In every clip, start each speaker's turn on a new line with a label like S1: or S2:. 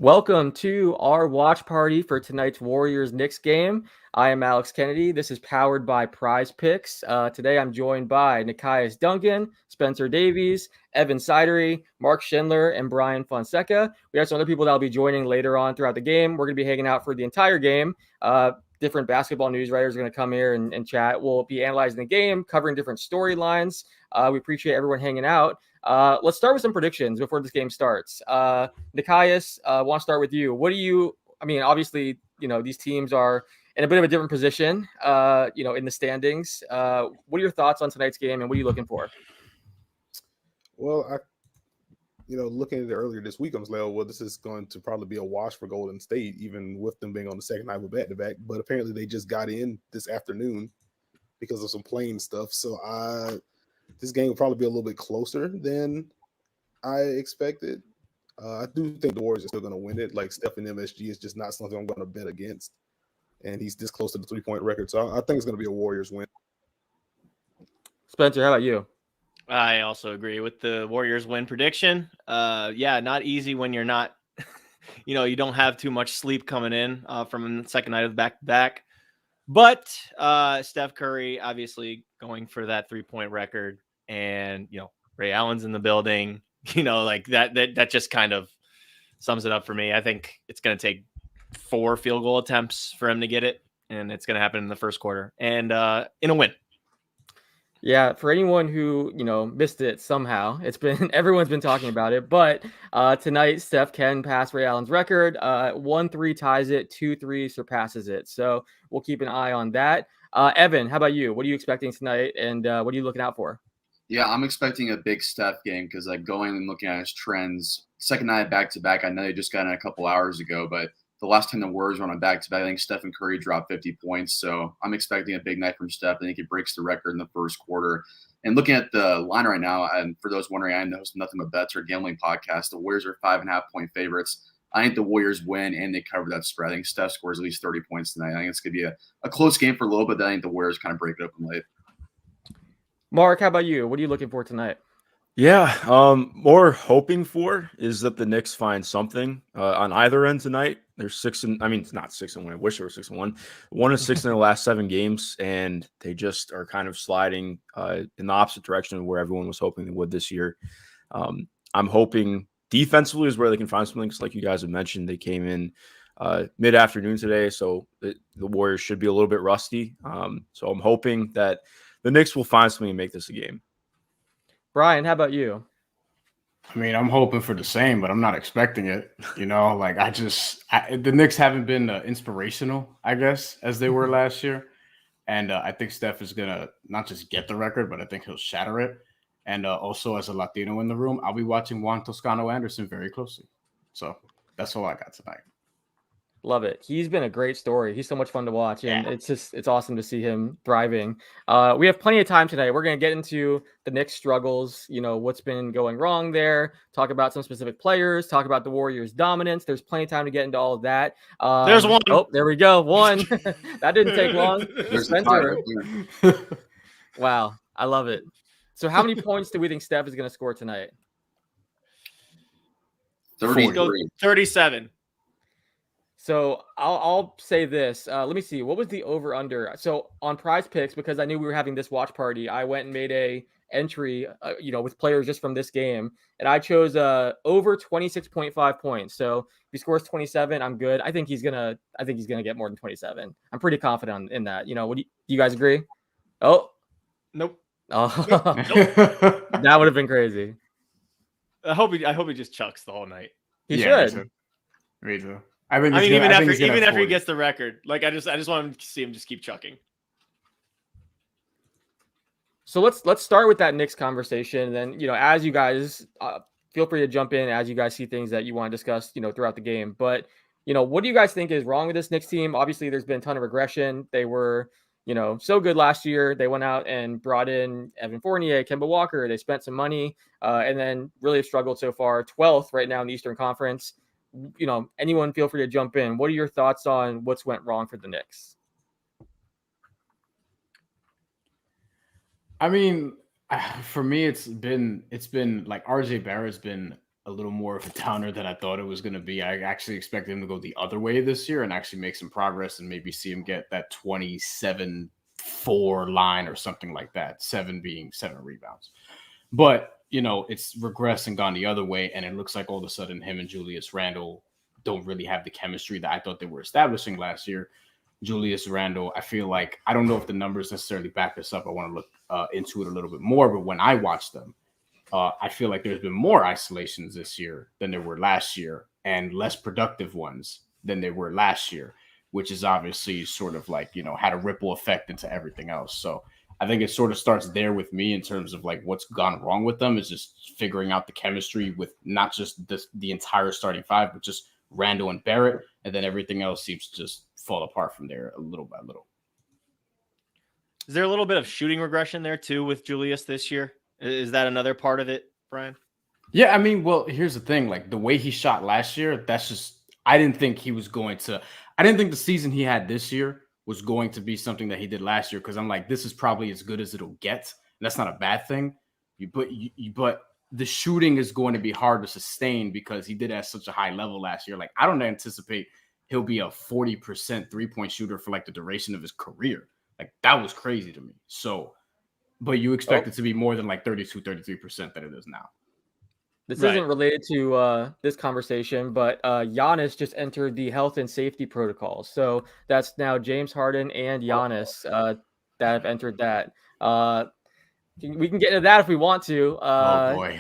S1: Welcome to our watch party for tonight's Warriors-Knicks game. I am Alex Kennedy. This is powered by Prize Picks. Today I'm joined by Nikias Duncan, Spencer Davies, Evan Sidery, Mark Schindler, and Brian Fonseca. We have some other people that will be joining later on throughout the game. We're going to be hanging out for the entire game. Different basketball news writers are going to come here and chat. We'll be analyzing the game, covering different storylines. We appreciate everyone hanging out. Let's start with some predictions before this game starts. Nikias, want to start with you. Obviously, these teams are in a bit of a different position, in the standings. What are your thoughts on tonight's game, and what are you looking for?
S2: Well, looking at it earlier this week, I was like, well, this is going to probably be a wash for Golden State, even with them being on the second night of back-to-back. But apparently they just got in this afternoon because of some playing stuff. So this game will probably be a little bit closer than I expected. I do think the Warriors are still going to win it. Like, Steph and MSG is just not something I'm going to bet against. And he's this close to the three-point record. So I think it's going to be a Warriors win.
S1: Spencer, how about you?
S3: I also agree with the Warriors win prediction. Not easy when you're not, you don't have too much sleep coming in from the second night of back-to-back. But Steph Curry, obviously, going for that three-point record. And, Ray Allen's in the building. That just kind of sums it up for me. I think it's going to take 4 field goal attempts for him to get it. And it's going to happen in the first quarter. And in a win.
S1: Yeah, for anyone who, missed it somehow, everyone's been talking about it. But tonight, Steph can pass Ray Allen's record. 1-3 ties it, 2-3 surpasses it. So we'll keep an eye on that. Evan, how about you? What are you expecting tonight, and what are you looking out for?
S4: Yeah, I'm expecting a big Steph game because, going and looking at his trends, second night back-to-back, I know they just got in a couple hours ago, but the last time the Warriors were on a back-to-back, I think Stephen Curry dropped 50 points. So I'm expecting a big night from Steph. I think he breaks the record in the first quarter. And looking at the line right now, and for those wondering, I host Nothing But Bets or Gambling Podcast. The Warriors are 5.5-point favorites. I think the Warriors win and they cover that spread. I think Steph scores at least 30 points tonight. I think it's going to be a close game for a little bit. Then I think the Warriors kind of break it open late.
S1: Mark, how about you? What are you looking for tonight?
S5: Yeah, more hoping for is that the Knicks find something on either end tonight. They're not 6-1. I wish they were 6-1. 1-6 in their last 7 games, and they just are kind of sliding in the opposite direction of where everyone was hoping they would this year. I'm hoping defensively is where they can find something. Because like you guys have mentioned, they came in mid-afternoon today, so the Warriors should be a little bit rusty. So I'm hoping that the Knicks will find something and make this a game.
S1: Brian, how about you?
S6: I'm hoping for the same, but I'm not expecting it. The Knicks haven't been inspirational, I guess, as they were last year. And I think Steph is going to not just get the record, but I think he'll shatter it. And also, as a Latino in the room, I'll be watching Juan Toscano Anderson very closely. So that's all I got tonight.
S1: Love it. He's been a great story. He's so much fun to watch, and it's awesome to see him thriving. We have plenty of time tonight. We're going to get into the Knicks' struggles, what's been going wrong there, talk about some specific players, talk about the Warriors' dominance. There's plenty of time to get into all of that.
S3: There's one.
S1: Oh, there we go. One. That didn't take long. Spencer. Wow. I love it. So how many points do we think Steph is going to score tonight?
S3: 37.
S1: So I'll say this. Let me see. What was the over/under? So on Prize Picks, because I knew we were having this watch party, I went and made a entry, with players just from this game, and I chose over 26.5 points. So if he scores 27, I'm good. I think he's gonna get more than 27. I'm pretty confident in that. Do you guys agree? Oh,
S3: nope.
S1: Oh,
S3: nope.
S1: That would have been crazy.
S3: I hope he just chucks the whole night.
S1: He should.
S6: Me too.
S3: Even after he gets the record, I just want to see him just keep chucking.
S1: So let's start with that Knicks conversation. And then, as you guys feel free to jump in as you guys see things that you want to discuss, throughout the game. But, what do you guys think is wrong with this Knicks team? Obviously, there's been a ton of regression. They were, so good last year. They went out and brought in Evan Fournier, Kemba Walker. They spent some money and then really have struggled so far. 12th right now in the Eastern Conference. Anyone feel free to jump in. What are your thoughts on what's went wrong for the Knicks?
S6: For me, it's been like RJ Barrett's been a little more of a downer than I thought it was going to be. I actually expected him to go the other way this year and actually make some progress and maybe see him get that 27-4 line or something like that, 7 being 7 rebounds. But, you know, it's regressed and gone the other way, and it looks like all of a sudden him and Julius Randle don't really have the chemistry that I thought they were establishing last year. Julius Randle, I feel like, I don't know if the numbers necessarily back this up. I want to look into it a little bit more, but when I watch them, I feel like there's been more isolations this year than there were last year and less productive ones than they were last year, which is obviously sort of like, you know, had a ripple effect into everything else. So I think it sort of starts there with me in terms of like what's gone wrong with them is just figuring out the chemistry with not just the entire starting five, but just Randle and Barrett. And then everything else seems to just fall apart from there a little by little.
S3: Is there a little bit of shooting regression there too with Julius this year? Is that another part of it, Brian?
S6: Yeah, I mean, well, here's the thing. Like the way he shot last year, that's just I didn't think the season he had this year was going to be something that he did last year, because I'm like, this is probably as good as it'll get. And that's not a bad thing. But the shooting is going to be hard to sustain because he did at such a high level last year. Like, I don't anticipate he'll be a 40% three-point shooter for like the duration of his career. Like, that was crazy to me. So, but you expect it to be more than like 33% that it is now.
S1: This isn't related to this conversation, but Giannis just entered the health and safety protocols. So that's now James Harden and Giannis that have entered that. We can get into that if we want to.
S6: Oh, boy.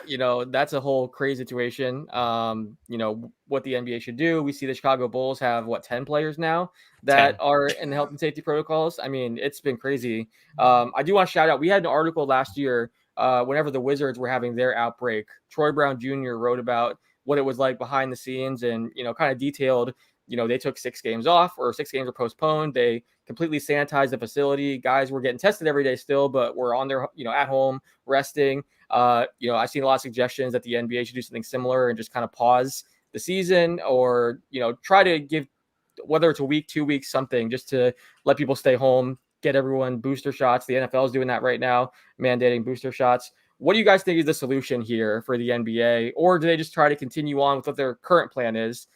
S1: You know, that's a whole crazy situation. You know, what the NBA should do. We see the Chicago Bulls have, 10 players now that are in the health and safety protocols. I mean, it's been crazy. I do want to shout out, we had an article last year whenever the Wizards were having their outbreak. Troy Brown Jr. wrote about what it was like behind the scenes and, you know, kind of detailed, you know, they took 6 games off, or 6 games were postponed. They completely sanitized the facility. Guys were getting tested every day still, but were on their, you know, at home resting. You know, I've seen a lot of suggestions that the NBA should do something similar and just kind of pause the season, or, you know, try to give, whether it's a week, 2 weeks, something just to let people stay home, get everyone booster shots. The NFL is doing that right now, mandating booster shots. What do you guys think is the solution here for the NBA? Or do they just try to continue on with what their current plan is?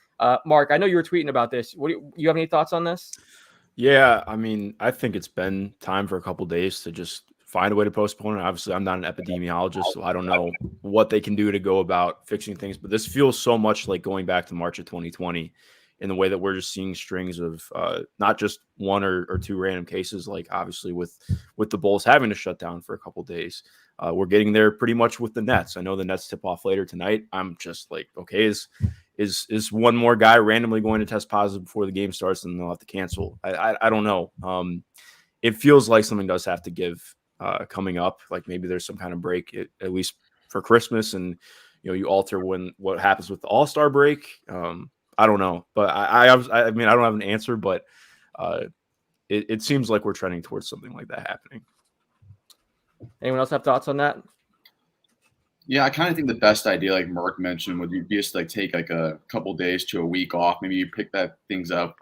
S1: Mark, I know you were tweeting about this. You have any thoughts on this?
S5: Yeah, I mean, I think it's been time for a couple days to just find a way to postpone it. Obviously, I'm not an epidemiologist, so I don't know what they can do to go about fixing things. But this feels so much like going back to March of 2020 in the way that we're just seeing strings of not just 1 or 2 random cases, like obviously with the Bulls having to shut down for a couple days. We're getting there pretty much with the Nets. I know the Nets tip off later tonight. I'm just like, okay, is one more guy randomly going to test positive before the game starts and they'll have to cancel? I don't know. It feels like something does have to give coming up. Like maybe there's some kind of break at least for Christmas, and you know, you alter what happens with the All-Star break. I don't know, but I mean, I don't have an answer, but it seems like we're trending towards something like that happening.
S1: Anyone else have thoughts on that?
S4: Yeah, I kind of think the best idea, like Mark mentioned, would be just like take like a couple days to a week off. Maybe you pick things up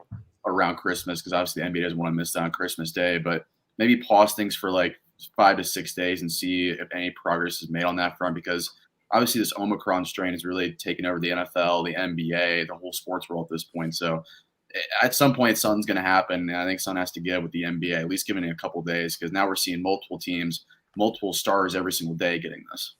S4: around Christmas, because obviously the NBA doesn't want to miss out on Christmas Day, but maybe pause things for like 5 to 6 days and see if any progress is made on that front, because obviously this Omicron strain is really taking over the NFL, the NBA, the whole sports world at this point. So at some point, something's going to happen, and I think something has to give with the NBA, at least giving it a couple of days, because now we're seeing multiple teams, multiple stars every single day getting this.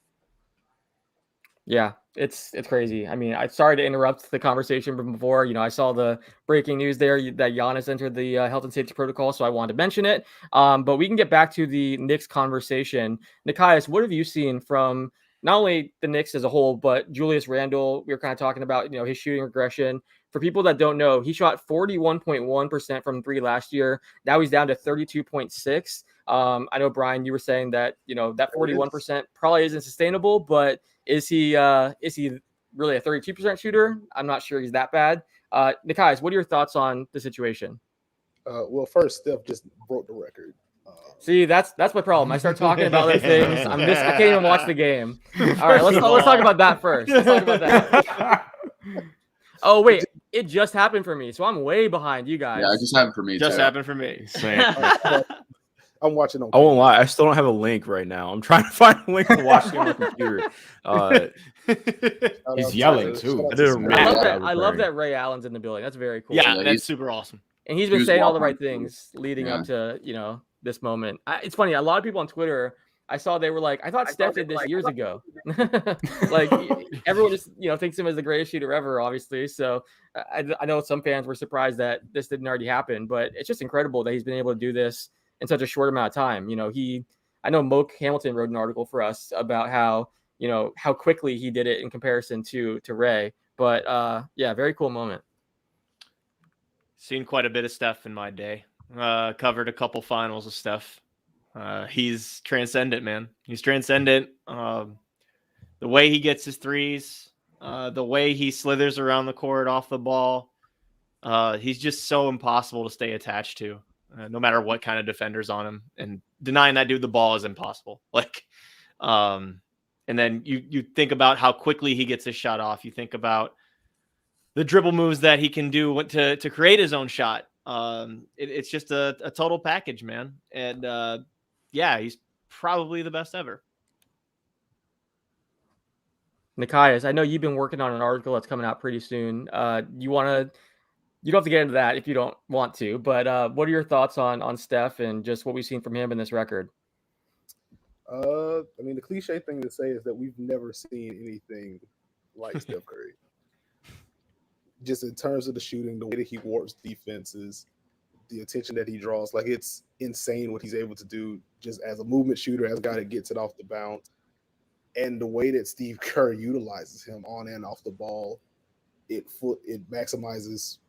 S1: Yeah, it's crazy. I mean, I'm sorry to interrupt the conversation from before. You know, I saw the breaking news there that Giannis entered the health and safety protocol, so I wanted to mention it. But we can get back to the Knicks conversation. Nikias, what have you seen from not only the Knicks as a whole, but Julius Randle? We were kind of talking about, you know, his shooting regression. For people that don't know, he shot 41.1% from 3 last year. Now he's down to 32.6. I know, Brian, you were saying that, you know, that 41% probably isn't sustainable, but is he really a 32% shooter? I'm not sure he's that bad. Nikias, what are your thoughts on the situation?
S2: Well, first, Steph just broke the record.
S1: See, that's my problem. I start talking about other things. I can't even watch the game. All right, let's talk about that first. Let's talk about that. Oh, wait, it just happened for me, so I'm way behind you guys.
S4: Yeah, it just happened for me.
S3: Just happened for me.
S6: Same.
S2: I'm watching on.
S5: I won't lie. I still don't have a link right now. I'm trying to find a link to watch it on my computer.
S6: He's yelling too.
S5: I did a
S1: I love that Ray Allen's in the building. That's very cool.
S3: Yeah,
S4: Yeah,
S3: that's super awesome.
S1: And he's been saying all the right things leading up to, this moment. It's funny. A lot of people on Twitter, I saw they were like, I thought Steph did this years ago. Like everyone just, thinks him as the greatest shooter ever, obviously. So I know some fans were surprised that this didn't already happen, but it's just incredible that he's been able to do this in such a short amount of time. I know Moke Hamilton wrote an article for us about how quickly he did it in comparison to Ray. But very cool moment.
S3: Seen quite a bit of Steph in my day. Covered a couple finals of Steph. He's transcendent, man. He's transcendent. The way he gets his threes, the way he slithers around the court off the ball. He's just so impossible to stay attached to, no matter what kind of defender's on him. And denying that dude the ball is impossible. And then you think about how quickly he gets his shot off. You think about the dribble moves that he can do to create his own shot. It's just a total package, man. And he's probably the best ever.
S1: Nikias, I know you've been working on an article that's coming out pretty soon. You don't have to get into that if you don't want to, but what are your thoughts on Steph and just what we've seen from him in this record?
S2: The cliche thing to say is that we've never seen anything like Steph Curry. Just in terms of the shooting, the way that he warps defenses, the attention that he draws, it's insane what he's able to do just as a movement shooter, as a guy that gets it off the bounce. And the way that Steve Kerr utilizes him on and off the ball, it maximizes,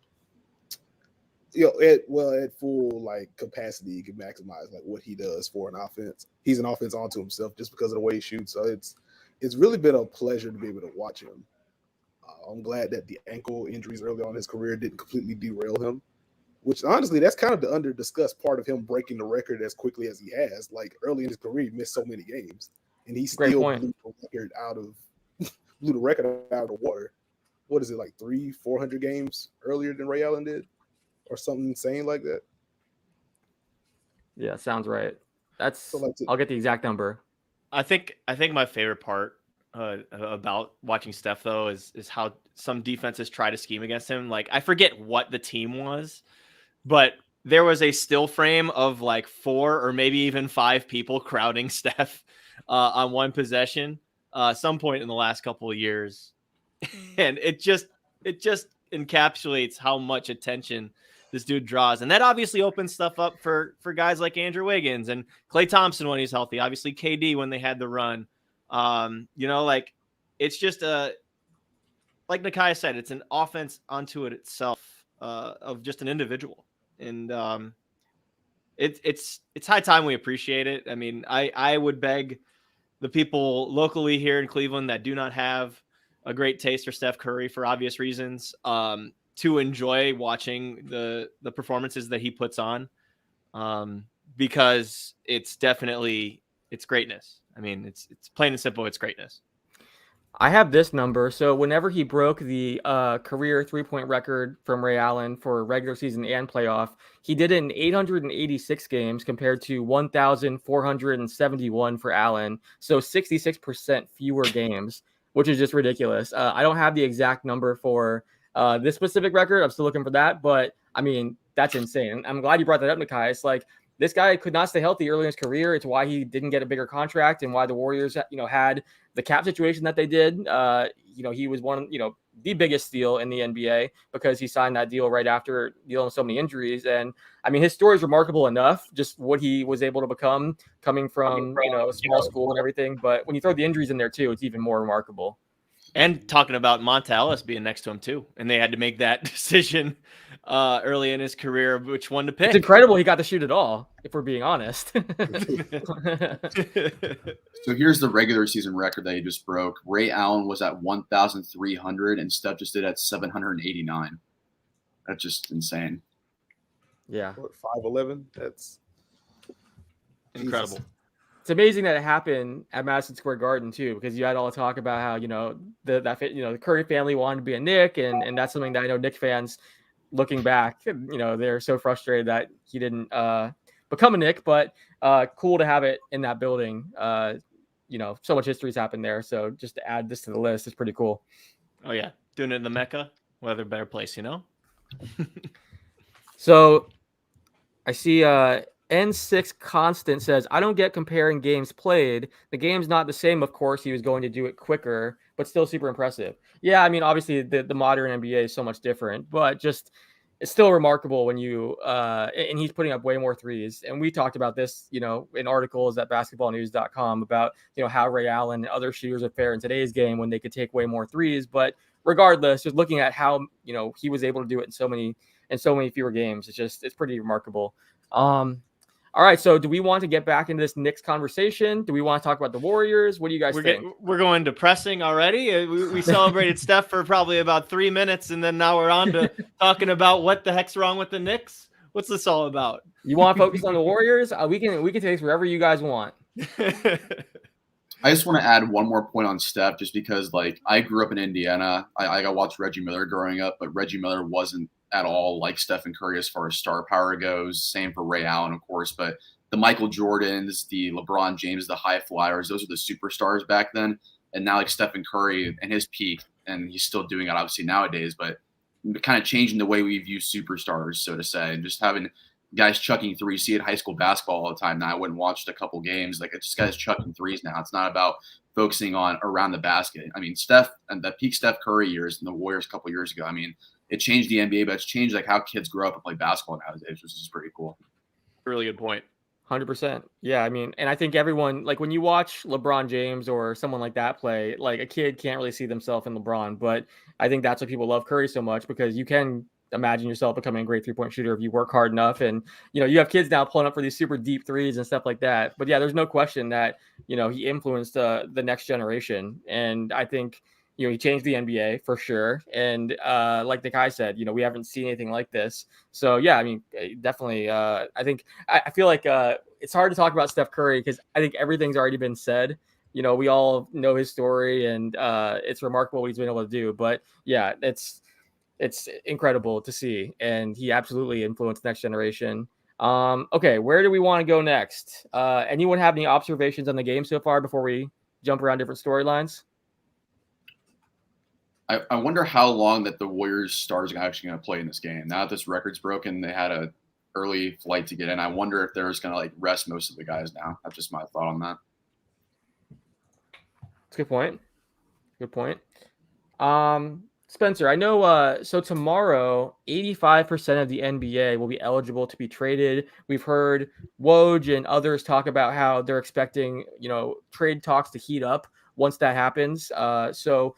S2: at full capacity, you can maximize what he does for an offense. He's an offense onto himself just because of the way he shoots. So it's really been a pleasure to be able to watch him. I'm glad that the ankle injuries early on in his career didn't completely derail him, which honestly, that's kind of the under-discussed part of him breaking the record as quickly as he has. Early in his career, he missed so many games, and he still blew the record out of the water. What is it, 300-400 games earlier than Ray Allen did? Or something insane like that?
S1: Yeah, sounds right. I'll get the exact number.
S3: I think my favorite part about watching Steph though is how some defenses try to scheme against him. I forget what the team was, but there was a still frame of 4 or maybe even 5 people crowding Steph on one possession some point in the last couple of years. And it just encapsulates how much attention this dude draws. And that obviously opens stuff up for guys like Andrew Wiggins and Klay Thompson when he's healthy, obviously KD when they had the run. It's just like Nikias said, it's an offense unto it itself of just an individual. And it's high time we appreciate it. I mean, I would beg the people locally here in Cleveland that do not have a great taste for Steph Curry for obvious reasons, to enjoy watching the performances that he puts on, because it's greatness. I mean, it's plain and simple. It's greatness.
S1: I have this number. So whenever he broke the career 3-point record from Ray Allen for regular season and playoff, he did it in 886 games compared to 1,471 for Allen. So 66% fewer games, which is just ridiculous. I don't have the exact number for this specific record. I'm still looking for that, but I mean, that's insane. I'm glad you brought that up, Nikias. This guy could not stay healthy early in his career. It's why he didn't get a bigger contract and why the Warriors, had the cap situation that they did. He was the biggest steal in the NBA because he signed that deal right after dealing with so many injuries. And I mean, his story is remarkable enough, just what he was able to become coming from, a small school and everything. But when you throw the injuries in there too, it's even more remarkable.
S3: And talking about Monta Ellis being next to him too. And they had to make that decision early in his career, which one to pick.
S1: It's incredible he got to shoot it all, if we're being honest.
S4: So here's the regular season record that he just broke. Ray Allen was at 1,300 and Steph just did at 789. That's just insane.
S1: Yeah.
S2: 5'11"? That's
S3: incredible.
S2: Jesus.
S1: It's amazing that it happened at Madison Square Garden too, because you had all the talk about how, the Curry family wanted to be a Knick, and that's something that I know Knick fans looking back, they're so frustrated that he didn't become a Knick, but cool to have it in that building. So much history's happened there. So just to add this to the list is pretty cool.
S3: Oh yeah, doing it in the Mecca. What other better place,
S1: So I see N6 Constant says, I don't get comparing games played. The game's not the same, of course. He was going to do it quicker, but still super impressive. Yeah, I mean, obviously the modern NBA is so much different, but just it's still remarkable when you and he's putting up way more threes. And we talked about this, in articles at basketballnews.com about, how Ray Allen and other shooters are fair in today's game when they could take way more threes. But regardless, just looking at how, he was able to do it in so many fewer games, it's pretty remarkable. All right, so do we want to get back into this Knicks conversation? Do we want to talk about the Warriors? What do you guys think?
S3: We're going depressing already. We celebrated Steph for probably about 3 minutes, and then now we're on to talking about what the heck's wrong with the Knicks. What's this all about?
S1: You want to focus on the Warriors? We can take this wherever you guys want.
S4: I just want to add one more point on Steph, just because, I grew up in Indiana. I watched Reggie Miller growing up, but Reggie Miller wasn't at all like Stephen Curry as far as star power goes. Same for Ray Allen, of course, but the Michael Jordans, the LeBron James, the high flyers, those are the superstars back then. And now Stephen Curry and his peak, and he's still doing it obviously nowadays, but kind of changing the way we view superstars, so to say, and just having guys chucking threes. See it high school basketball all the time now. I went and watched a couple games. It's just guys chucking threes now. It's not about focusing on around the basket. I mean, Steph and the peak Steph Curry years in the Warriors a couple years ago, I mean, it changed the NBA, but it's changed how kids grow up and play basketball nowadays, which is pretty cool.
S3: Really good point.
S1: 100%. Yeah, I mean, and I think everyone, when you watch LeBron James or someone like that play, a kid can't really see themselves in LeBron, but I think that's why people love Curry so much, because you can imagine yourself becoming a great three-point shooter if you work hard enough. And, you have kids now pulling up for these super deep threes and stuff like that. But yeah, there's no question that, he influenced the next generation. And I think, he changed the NBA for sure. And like Nikai said, we haven't seen anything like this. So yeah, I mean, definitely. I think I feel like it's hard to talk about Steph Curry because I think everything's already been said. We all know his story, and it's remarkable what he's been able to do. But yeah, it's incredible to see, and he absolutely influenced the next generation. Okay, where do we want to go next? Anyone have any observations on the game so far before we jump around different storylines?
S4: I wonder how long that the Warriors stars are actually going to play in this game. Now that this record's broken, they had a early flight to get in. I wonder if they're just going to rest most of the guys now. That's just my thought on that.
S1: That's a good point. Good point. Spencer, I know. So tomorrow, 85% of the NBA will be eligible to be traded. We've heard Woj and others talk about how they're expecting, trade talks to heat up once that happens. So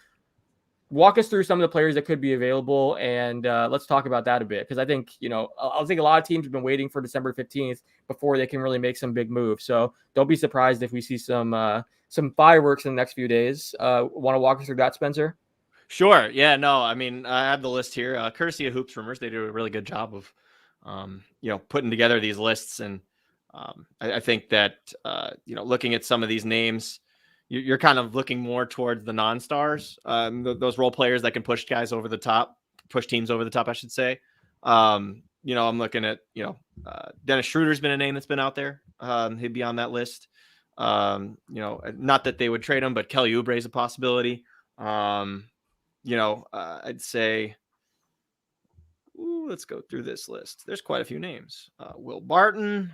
S1: walk us through some of the players that could be available, and let's talk about that a bit, because I think, I think a lot of teams have been waiting for December 15th before they can really make some big moves. So don't be surprised if we see some fireworks in the next few days. Want to walk us through that, Spencer?
S3: Sure. Yeah, no, I mean, I have the list here, courtesy of Hoops Rumors. They do a really good job of, putting together these lists. And I think that, looking at some of these names, you're kind of looking more towards the non-stars, those role players that can push guys over the top, push teams over the top, I should say. I'm looking at, Dennis Schroeder's been a name that's been out there. He'd be on that list. Not that they would trade him, but Kelly Oubre is a possibility. I'd say, let's go through this list. There's quite a few names. Will Barton.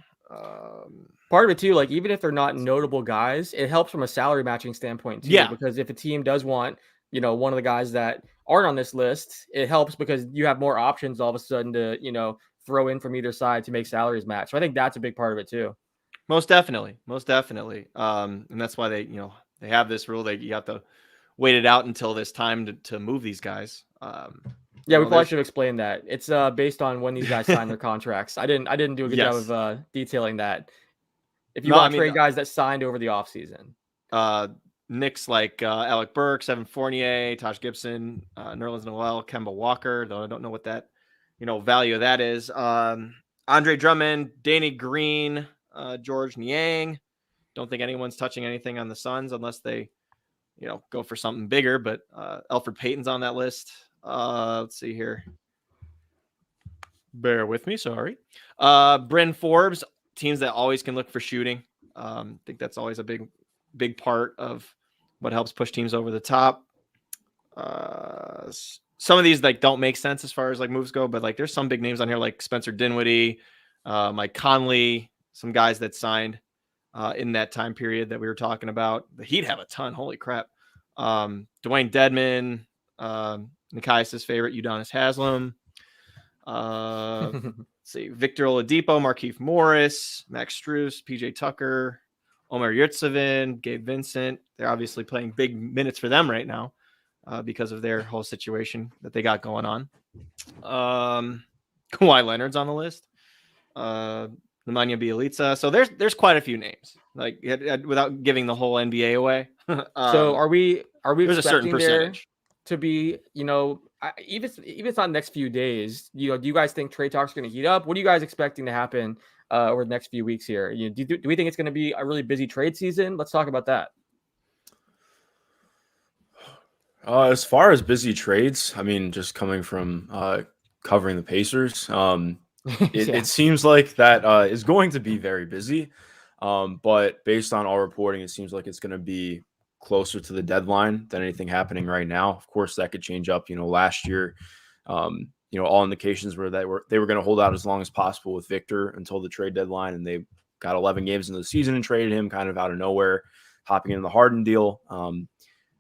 S1: Part of it too, even if they're not notable guys, it helps from a salary matching standpoint too.
S3: Yeah.
S1: Because if a team does want, one of the guys that aren't on this list, it helps because you have more options all of a sudden to, throw in from either side to make salaries match. So I think that's a big part of it too.
S3: Most definitely. And that's why they have this rule that you have to wait it out until this time to move these guys.
S1: Yeah, we probably should explain that. It's based on when these guys sign their contracts. I didn't do a good job of detailing that. If you want to trade guys that signed over the offseason.
S3: Knicks like Alec Burks, Evan Fournier, Taj Gibson, Nerlens Noel, Kemba Walker, though I don't know what that value of that is. Andre Drummond, Danny Green, George Niang. Don't think anyone's touching anything on the Suns unless they go for something bigger, but Elfrid Payton's on that list. Let's see here. Bear with me. Sorry. Bryn Forbes, teams that always can look for shooting. I think that's always a big part of what helps push teams over the top. Some of these like don't make sense as far as like moves go, but like there's some big names on here like Spencer Dinwiddie, Mike Conley, some guys that signed in that time period that we were talking about. The Heat have a ton. Holy crap. Dwayne Dedman, Nikias' favorite, Udonis Haslem. Let's see, Victor Oladipo, Markieff Morris, Max Strus, PJ Tucker, Omer Yurtseven, Gabe Vincent. They're obviously playing big minutes for them right now because of their whole situation that they got going on. Kawhi Leonard's on the list. Nemanja Bjelica. So there's quite a few names, like without giving the whole NBA away.
S1: So are we
S3: there's a certain
S1: expecting
S3: percentage
S1: to be, even if it's not next few days, do you guys think trade talks are going to heat up? What are you guys expecting to happen over the next few weeks here? Do we think it's going to be a really busy trade season? Let's talk about that.
S5: As far as busy trades, I mean, just coming from covering the Pacers, it seems like that is going to be very busy. But based on all reporting, it seems like it's going to be closer to the deadline than anything happening right now. Of course, that could change up. Last year, all indications were that they were going to hold out as long as possible with Victor until the trade deadline, and they got 11 games into the season and traded him kind of out of nowhere, hopping into the Harden deal.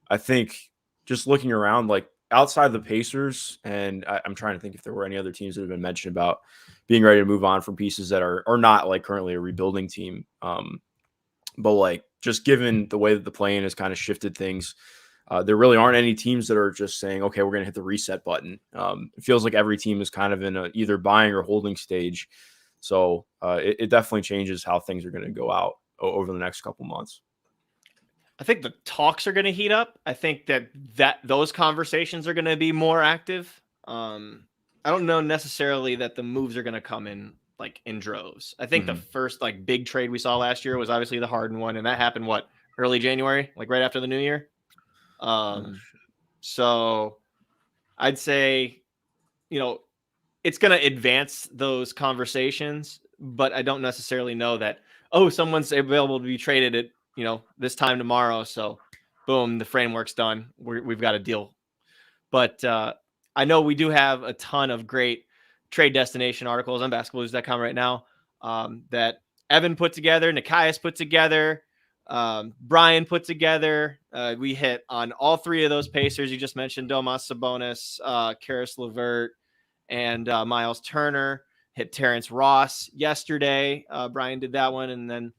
S5: I think just looking around, like outside the Pacers, and I'm trying to think if there were any other teams that have been mentioned about being ready to move on from pieces that are not like currently a rebuilding team. But like just given the way that the play-in has kind of shifted things, there really aren't any teams that are just saying, okay, we're going to hit the reset button. It feels like every team is kind of in a either buying or holding stage. So it definitely changes how things are going to go out over the next couple months.
S3: I think the talks are going to heat up. I think that those conversations are going to be more active. I don't know necessarily that the moves are going to come in like in droves. I think the first like big trade we saw last year was obviously the Harden one, and that happened early January, like right after the New Year. So I'd say, it's going to advance those conversations, but I don't necessarily know that, someone's available to be traded at, this time tomorrow. So boom, the framework's done. We've got a deal. But I know we do have a ton of great trade destination articles on basketballnews.com right now that Evan put together, Nikias put together, Brian put together. We hit on all three of those Pacers you just mentioned: Domas Sabonis, Karis Levert, and Miles Turner. Hit Terrence Ross yesterday. Brian did that one, and then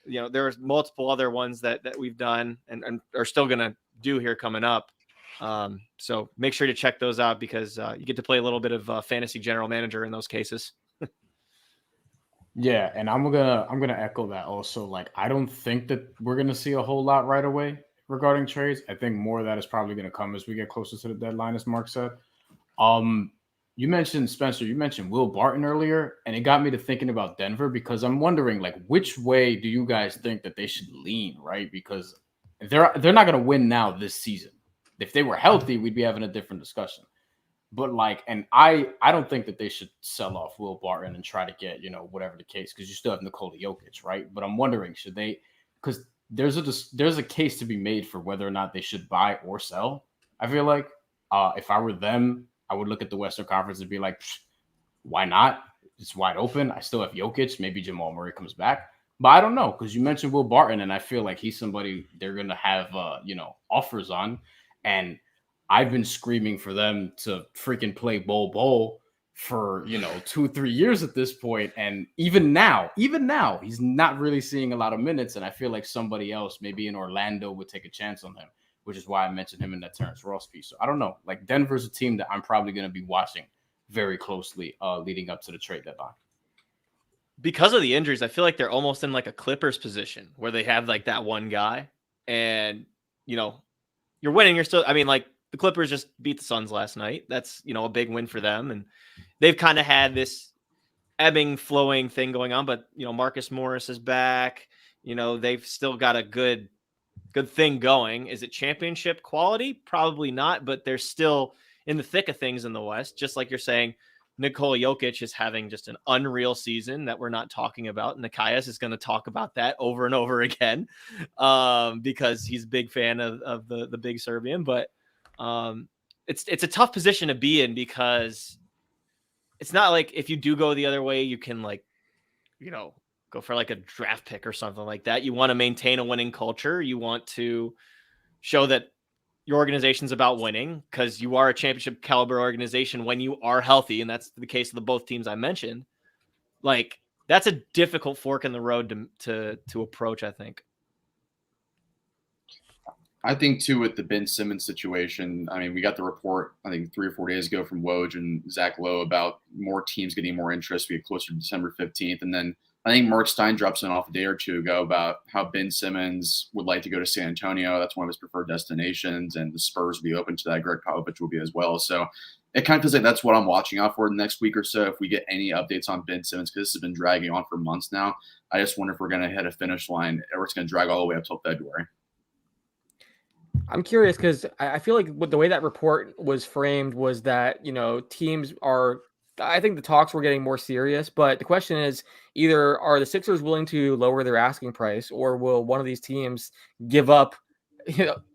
S3: there's multiple other ones that we've done and are still gonna do here coming up. So make sure to check those out because you get to play a little bit of fantasy general manager in those cases.
S6: Yeah, and I'm gonna echo that also. Like, I don't think that we're gonna see a whole lot right away regarding trades. I think more of that is probably gonna come as we get closer to the deadline, as Mark said. You mentioned Spencer, you mentioned Will Barton earlier, and it got me to thinking about Denver because I'm wondering, like, which way do you guys think that they should lean, right? Because they're not gonna win now this season. If they were healthy, we'd be having a different discussion. But like, and I don't think that they should sell off Will Barton and try to get, whatever the case, because you still have Nikola Jokic, right? But I'm wondering, should they, because there's a case to be made for whether or not they should buy or sell. I feel like if I were them, I would look at the Western Conference and be like, why not? It's wide open. I still have Jokic. Maybe Jamal Murray comes back. But I don't know, because you mentioned Will Barton, and I feel like he's somebody they're going to have, offers on. And I've been screaming for them to freaking play Bol for, 2-3 years at this point. And even now, he's not really seeing a lot of minutes. And I feel like somebody else, maybe in Orlando, would take a chance on him, which is why I mentioned him in that Terrence Ross piece. So I don't know. Like, Denver's a team that I'm probably going to be watching very closely leading up to the trade deadline.
S3: Because of the injuries, I feel like they're almost in like a Clippers position where they have like that one guy and, you're winning. You're still, like the Clippers just beat the Suns last night. That's, a big win for them. And they've kind of had this ebbing, flowing thing going on. But, Marcus Morris is back. They've still got a good thing going. Is it championship quality? Probably not, but they're still in the thick of things in the West. Just like you're saying, Nikola Jokic is having just an unreal season that we're not talking about. Nikias is going to talk about that over and over again because he's a big fan of the big Serbian. But it's a tough position to be in because it's not like if you do go the other way, you can go for like a draft pick or something like that. You want to maintain a winning culture. You want to show that your organization's about winning because you are a championship caliber organization when you are healthy. And that's the case of the both teams I mentioned. Like that's a difficult fork in the road to approach, I think.
S4: I think too, with the Ben Simmons situation, I mean, we got the report, I think 3 or 4 days ago from Woj and Zach Lowe about more teams getting more interest. We get closer to December 15th. And then I think Mark Stein drops in off a day or two ago about how Ben Simmons would like to go to San Antonio. That's one of his preferred destinations, and the Spurs will be open to that. Greg Popovich will be as well. So it kind of feels like that's what I'm watching out for the next week or so. If we get any updates on Ben Simmons, because this has been dragging on for months now, I just wonder if we're going to hit a finish line or it's going to drag all the way up till February.
S1: I'm curious because I feel like the way that report was framed was that, teams are, I think the talks were getting more serious, but the question is either are the Sixers willing to lower their asking price or will one of these teams give up,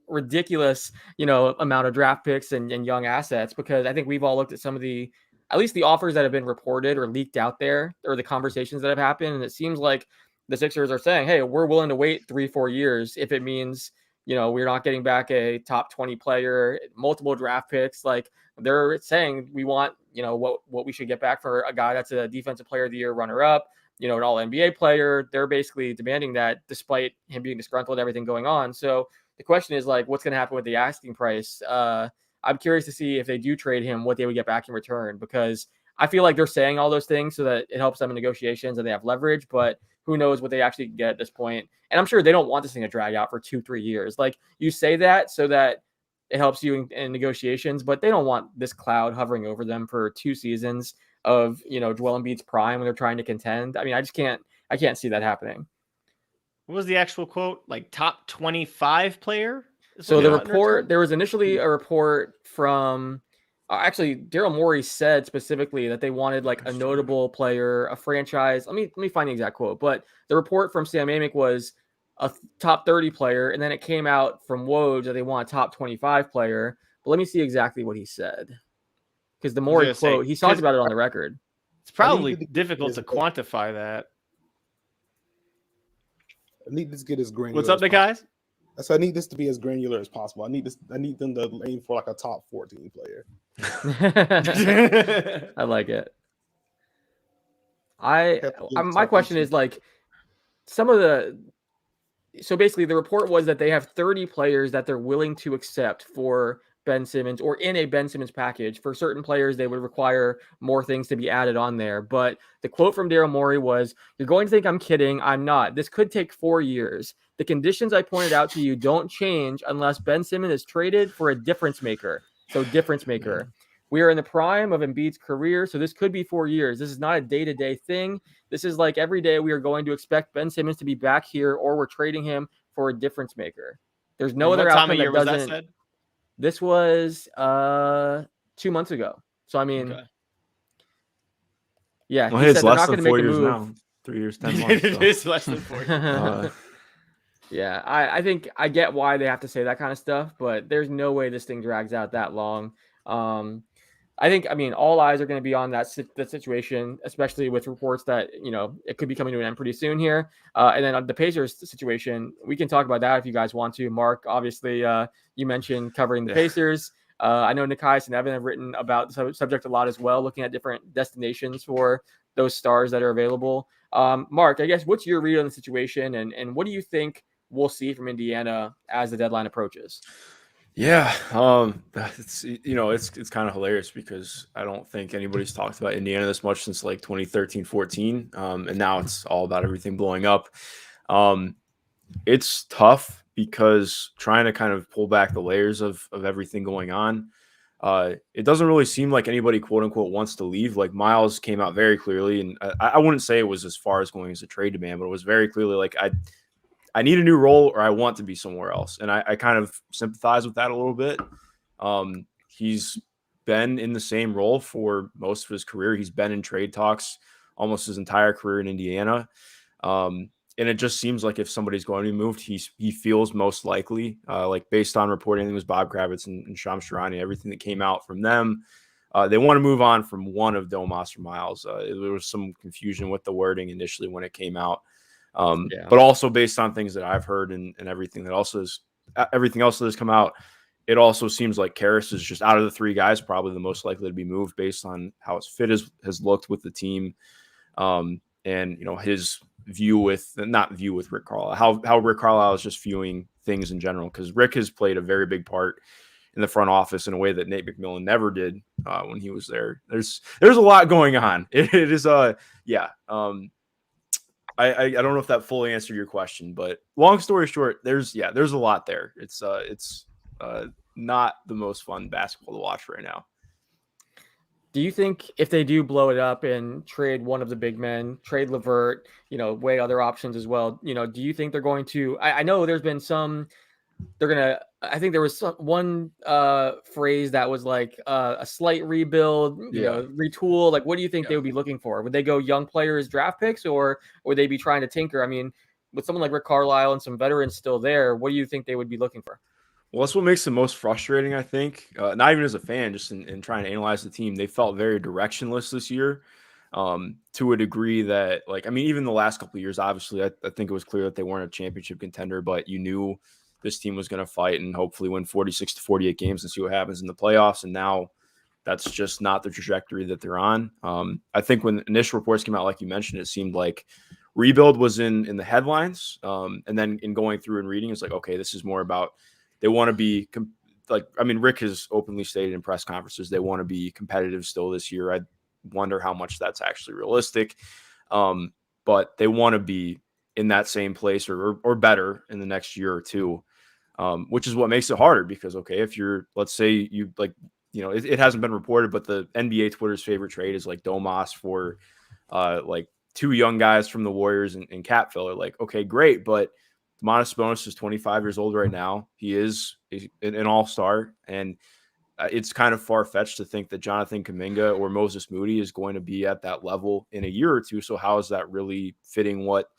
S1: ridiculous, amount of draft picks and young assets? Because I think we've all looked at some of at least the offers that have been reported or leaked out there or the conversations that have happened. And it seems like the Sixers are saying, hey, we're willing to wait 3-4 years if it means, we're not getting back a top 20 player, multiple draft picks. Like they're saying we want, what we should get back for a guy that's a defensive player of the year runner up, an all NBA player. They're basically demanding that despite him being disgruntled, everything going on. So the question is like, what's going to happen with the asking price? I'm curious to see if they do trade him, what they would get back in return, because I feel like they're saying all those things so that it helps them in negotiations and they have leverage, but who knows what they actually get at this point. And I'm sure they don't want this thing to drag out for 2-3 years. Like you say that so that it helps you in negotiations, but they don't want this cloud hovering over them for 2 seasons of, Joel Embiid's prime when they're trying to contend. I mean, I can't see that happening.
S3: What was the actual quote? Like top 25 player?
S1: So the report, there was initially a report from actually Daryl Morey said specifically that they wanted like a notable player, a franchise. Let me find the exact quote, but the report from Sam Amick was a top 30 player. And then it came out from Woj that they want a top 25 player. But let me see exactly what he said. Because the Morey quote, he talked about it on the record.
S3: It's probably difficult to quantify that.
S2: I need this to get as granular.
S3: What's up, the guys?
S2: So I need this to be as granular as possible. I need them to aim for like a top 14 player.
S1: I like it. My question is like so basically the report was that they have 30 players that they're willing to accept for Ben Simmons or in a Ben Simmons package. For certain players, they would require more things to be added on there. But the quote from Daryl Morey was, "You're going to think I'm kidding. I'm not. This could take 4 years. The conditions I pointed out to you don't change unless Ben Simmons is traded for a difference maker." So difference maker. We are in the prime of Embiid's career, so this could be 4 years. This is not a day-to-day thing. This is like every day we are going to expect Ben Simmons to be back here or we're trading him for a difference maker. There's no other outcome that doesn't. Was that said? This was 2 months ago. So, I mean, yeah.
S5: Well, it's less than 4 years now. 3 years, 10 months.
S3: It is less than 4 years.
S1: Yeah, I think I get why they have to say that kind of stuff, but there's no way this thing drags out that long. I mean, all eyes are going to be on that situation, especially with reports that, it could be coming to an end pretty soon here. And then on the Pacers situation, we can talk about that if you guys want to. Mark, obviously, you mentioned covering the Pacers. I know Nikias and Evan have written about the subject a lot as well, looking at different destinations for those stars that are available. Mark, I guess, what's your read on the situation and what do you think we'll see from Indiana as the deadline approaches?
S5: Yeah, it's kind of hilarious because I don't think anybody's talked about Indiana this much since like 2013-14, and now it's all about everything blowing up. It's tough because trying to kind of pull back the layers of everything going on, it doesn't really seem like anybody quote unquote wants to leave. Like Miles came out very clearly, and I wouldn't say it was as far as going as a trade demand, but it was very clearly like I need a new role or I want to be somewhere else. And I kind of sympathize with that a little bit. He's been in the same role for most of his career. He's been in trade talks almost his entire career in Indiana. And it just seems like if somebody's going to be moved, he feels most likely, like based on reporting, I think it was Bob Kravitz and Shams Charania, everything that came out from them. They want to move on from one of Domas or Miles. There was some confusion with the wording initially when it came out. But also based on things that I've heard and everything else that has come out, it also seems like Karras is just out of the three guys, probably the most likely to be moved based on how his fit has looked with the team. And his not view with Rick Carlisle, how Rick Carlisle is just viewing things in general, because Rick has played a very big part in the front office in a way that Nate McMillan never did when he was there. There's a lot going on. It is I don't know if that fully answered your question, but long story short, there's a lot there. It's not the most fun basketball to watch right now.
S1: Do you think if they do blow it up and trade one of the big men, trade Levert, weigh other options as well, do you think they're going to, I know there's been I think there was one phrase that was like a slight rebuild, retool. Like, what do you think they would be looking for? Would they go young players, draft picks, or would they be trying to tinker? I mean, with someone like Rick Carlisle and some veterans still there, what do you think they would be looking for?
S5: Well, that's what makes it most frustrating, I think. Not even as a fan, just in trying to analyze the team. They felt very directionless this year, to a degree that, even the last couple of years, obviously, I think it was clear that they weren't a championship contender, but you knew this team was going to fight and hopefully win 46 to 48 games and see what happens in the playoffs. And now that's just not the trajectory that they're on. I think when initial reports came out, like you mentioned, it seemed like rebuild was in the headlines. And then in going through and reading, it's like, okay, this is more about, they want to be Rick has openly stated in press conferences, they want to be competitive still this year. I wonder how much that's actually realistic. But they want to be in that same place or better in the next year or two, which is what makes it harder because, okay, if you're, let's say it hasn't been reported, but the NBA Twitter's favorite trade is like Domas for two young guys from the Warriors and cap filler. Like, okay, great. But Domantas Sabonis is 25 years old right now. He is an all-star, and it's kind of far-fetched to think that Jonathan Kuminga or Moses Moody is going to be at that level in a year or two. So how is that really fitting what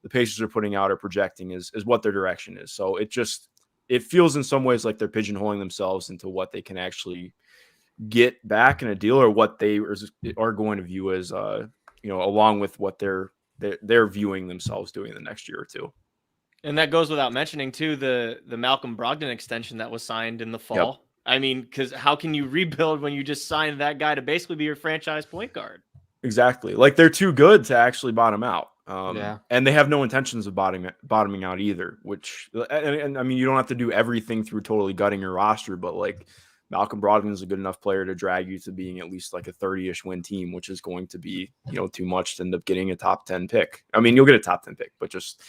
S5: the Pacers are putting out or projecting is what their direction is? So it feels in some ways like they're pigeonholing themselves into what they can actually get back in a deal or what they are going to view as, along with what they're viewing themselves doing in the next year or two.
S3: And that goes without mentioning, too, the Malcolm Brogdon extension that was signed in the fall.
S5: Yep.
S3: I mean, because how can you rebuild when you just signed that guy to basically be your franchise point guard?
S5: Exactly. Like, they're too good to actually bottom out. And they have no intentions of bottoming out either, which, and I mean, you don't have to do everything through totally gutting your roster, but like Malcolm Brogdon is a good enough player to drag you to being at least like a 30-ish win team, which is going to be, too much to end up getting a top 10 pick. I mean, you'll get a top 10 pick, but just,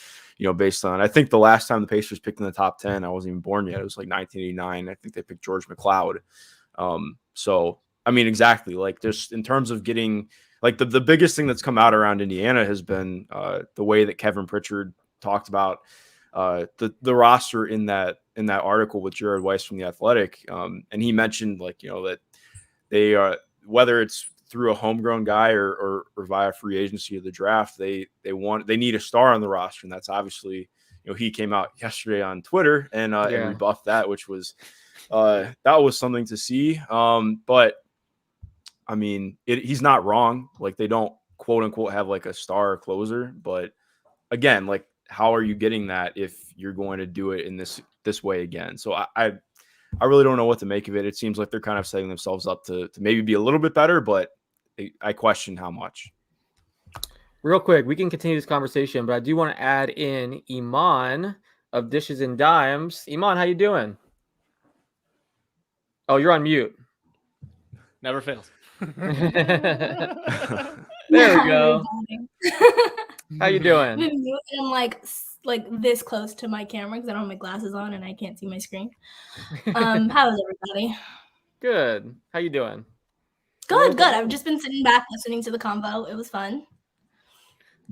S5: based on, I think the last time the Pacers picked in the top 10, I wasn't even born yet. It was like 1989. I think they picked George McLeod. So, I mean, exactly. Like, just in terms of getting, like, the biggest thing that's come out around Indiana has been the way that Kevin Pritchard talked about the roster in that article with Jared Weiss from The Athletic. And he mentioned, that they are, whether it's through a homegrown guy or via free agency or the draft, they need a star on the roster. And that's obviously, he came out yesterday on Twitter and rebuffed that, which was that was something to see. But I mean, he's not wrong. Like, they don't quote unquote have like a star closer, but again, like, how are you getting that if you're going to do it in this way again? So I really don't know what to make of it. It seems like they're kind of setting themselves up to maybe be a little bit better, but I question how much.
S1: Real quick, we can continue this conversation, but I do want to add in Iman of Dishes and Dimes. Iman, how you doing? Oh, you're on mute.
S3: Never fails.
S1: There we go. How you doing?
S7: I'm like this close to my camera because I don't have my glasses on and I can't see my screen. How's everybody?
S1: Good. How you doing?
S7: Good. I've just been sitting back listening to the convo. It was fun.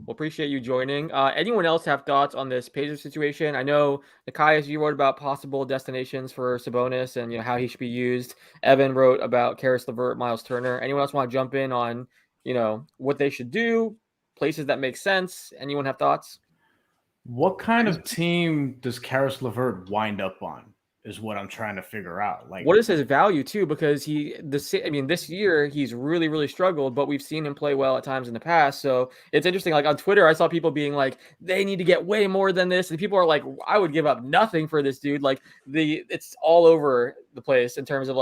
S1: Well, appreciate you joining. Anyone else have thoughts on this Pacers situation? I know, Nikias, you wrote about possible destinations for Sabonis and how he should be used. Evan wrote about Karis LeVert, Miles Turner. Anyone else want to jump in on what they should do, places that make sense? Anyone have thoughts?
S6: What kind of team does Karis LeVert wind up on? Is what I'm trying to figure out. Like,
S1: what is his value too? Because this year he's really, really struggled, but we've seen him play well at times in the past. So it's interesting. Like on Twitter, I saw people being like, they need to get way more than this. And people are like, I would give up nothing for this dude. Like it's all over the place in terms of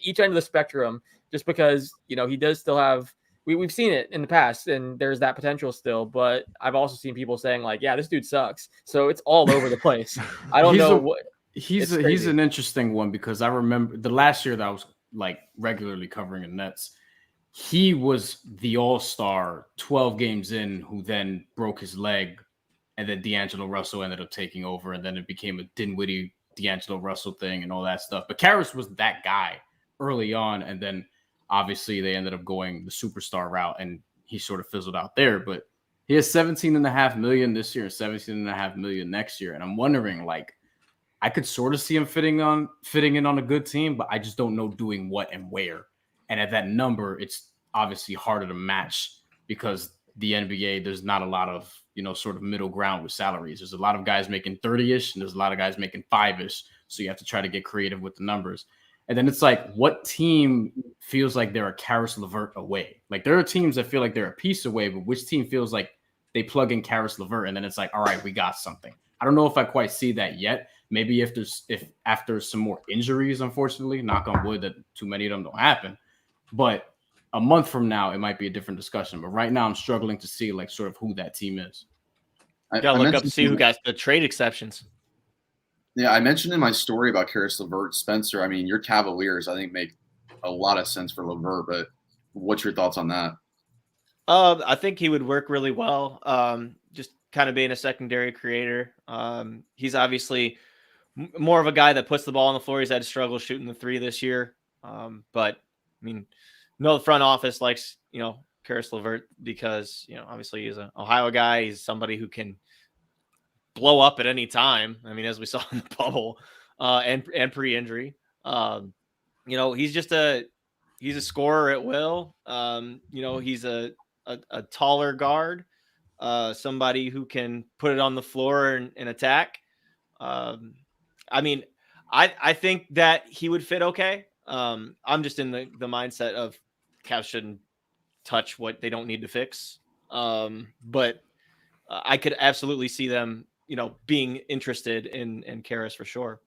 S1: each end of the spectrum, just because, he does still have, we've seen it in the past and there's that potential still, but I've also seen people saying like, yeah, this dude sucks. So it's all over the place. I don't know what.
S6: He's an interesting one because I remember the last year that I was like regularly covering the Nets, he was the all-star 12 games in who then broke his leg, and then D'Angelo Russell ended up taking over, and then it became a Dinwiddie D'Angelo Russell thing and all that stuff. But Karis was that guy early on, and then obviously they ended up going the superstar route, and he sort of fizzled out there. But he has $17.5 million this year, $17.5 million next year, and I'm wondering, like, I could sort of see him fitting in on a good team, but I just don't know doing what and where. And at that number, it's obviously harder to match because the NBA, there's not a lot of, sort of middle ground with salaries. There's a lot of guys making 30-ish and there's a lot of guys making 5-ish. So you have to try to get creative with the numbers. And then it's like, what team feels like they're a Karis LeVert away? Like there are teams that feel like they're a piece away, but which team feels like they plug in Karis LeVert and then it's like, all right, we got something. I don't know if I quite see that yet. Maybe if after some more injuries, unfortunately, knock on wood that too many of them don't happen. But a month from now, it might be a different discussion. But right now, I'm struggling to see like sort of who that team is.
S3: I gotta look up to see who got the trade exceptions.
S4: Yeah, I mentioned in my story about Karis LeVert, Spencer. I mean, your Cavaliers, I think, make a lot of sense for LeVert. But what's your thoughts on that?
S3: I think he would work really well. Just kind of being a secondary creator. He's obviously more of a guy that puts the ball on the floor. He's had struggles shooting the three this year. But I mean, the front office likes, Karis LeVert because, obviously he's an Ohio guy. He's somebody who can blow up at any time. I mean, as we saw in the bubble and pre-injury, he's just he's a scorer at will. He's a taller guard, somebody who can put it on the floor and attack. I mean, I think that he would fit okay. I'm just in the mindset of Cavs shouldn't touch what they don't need to fix. But I could absolutely see them, being interested in Karis for sure.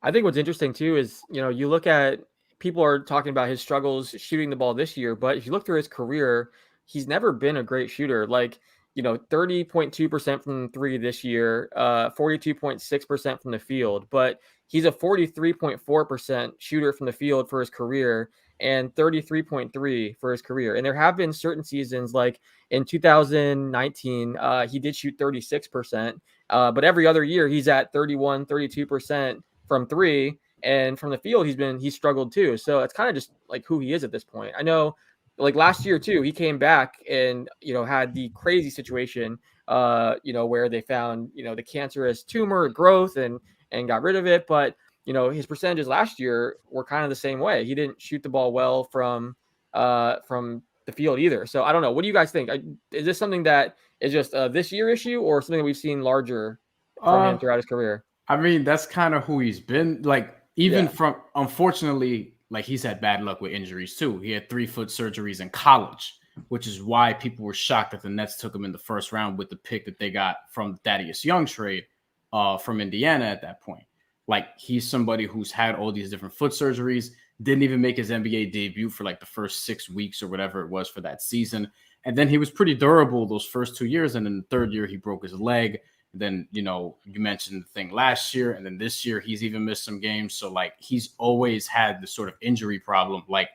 S1: I think what's interesting too is, you look at people are talking about his struggles shooting the ball this year, but if you look through his career, he's never been a great shooter. Like, 30.2% from three this year, 42.6% from the field, but he's a 43.4% shooter from the field for his career and 33.3 for his career. And there have been certain seasons, like in 2019, he did shoot 36%, but every other year he's at 31, 32% from three. And from the field, he's struggled too. So it's kind of just like who he is at this point. I know, like last year too, he came back and had the crazy situation, where they found the cancerous tumor growth and got rid of it. But his percentages last year were kind of the same way. He didn't shoot the ball well from the field either. So I don't know. What do you guys think? Is this something that is just a this year issue or something that we've seen larger from him throughout his career?
S6: I mean, that's kind of who he's been. Like even from, unfortunately, like he's had bad luck with injuries too. He had 3-foot surgeries in college, which is why people were shocked that the Nets took him in the first round with the pick that they got from Thaddeus Young trade from Indiana at that point. Like he's somebody who's had all these different foot surgeries, didn't even make his NBA debut for like the first 6 weeks or whatever it was for that season. And then he was pretty durable those first 2 years. And in the third year, he broke his leg. Then, you mentioned the thing last year, and then this year he's even missed some games. So like he's always had this sort of injury problem. Like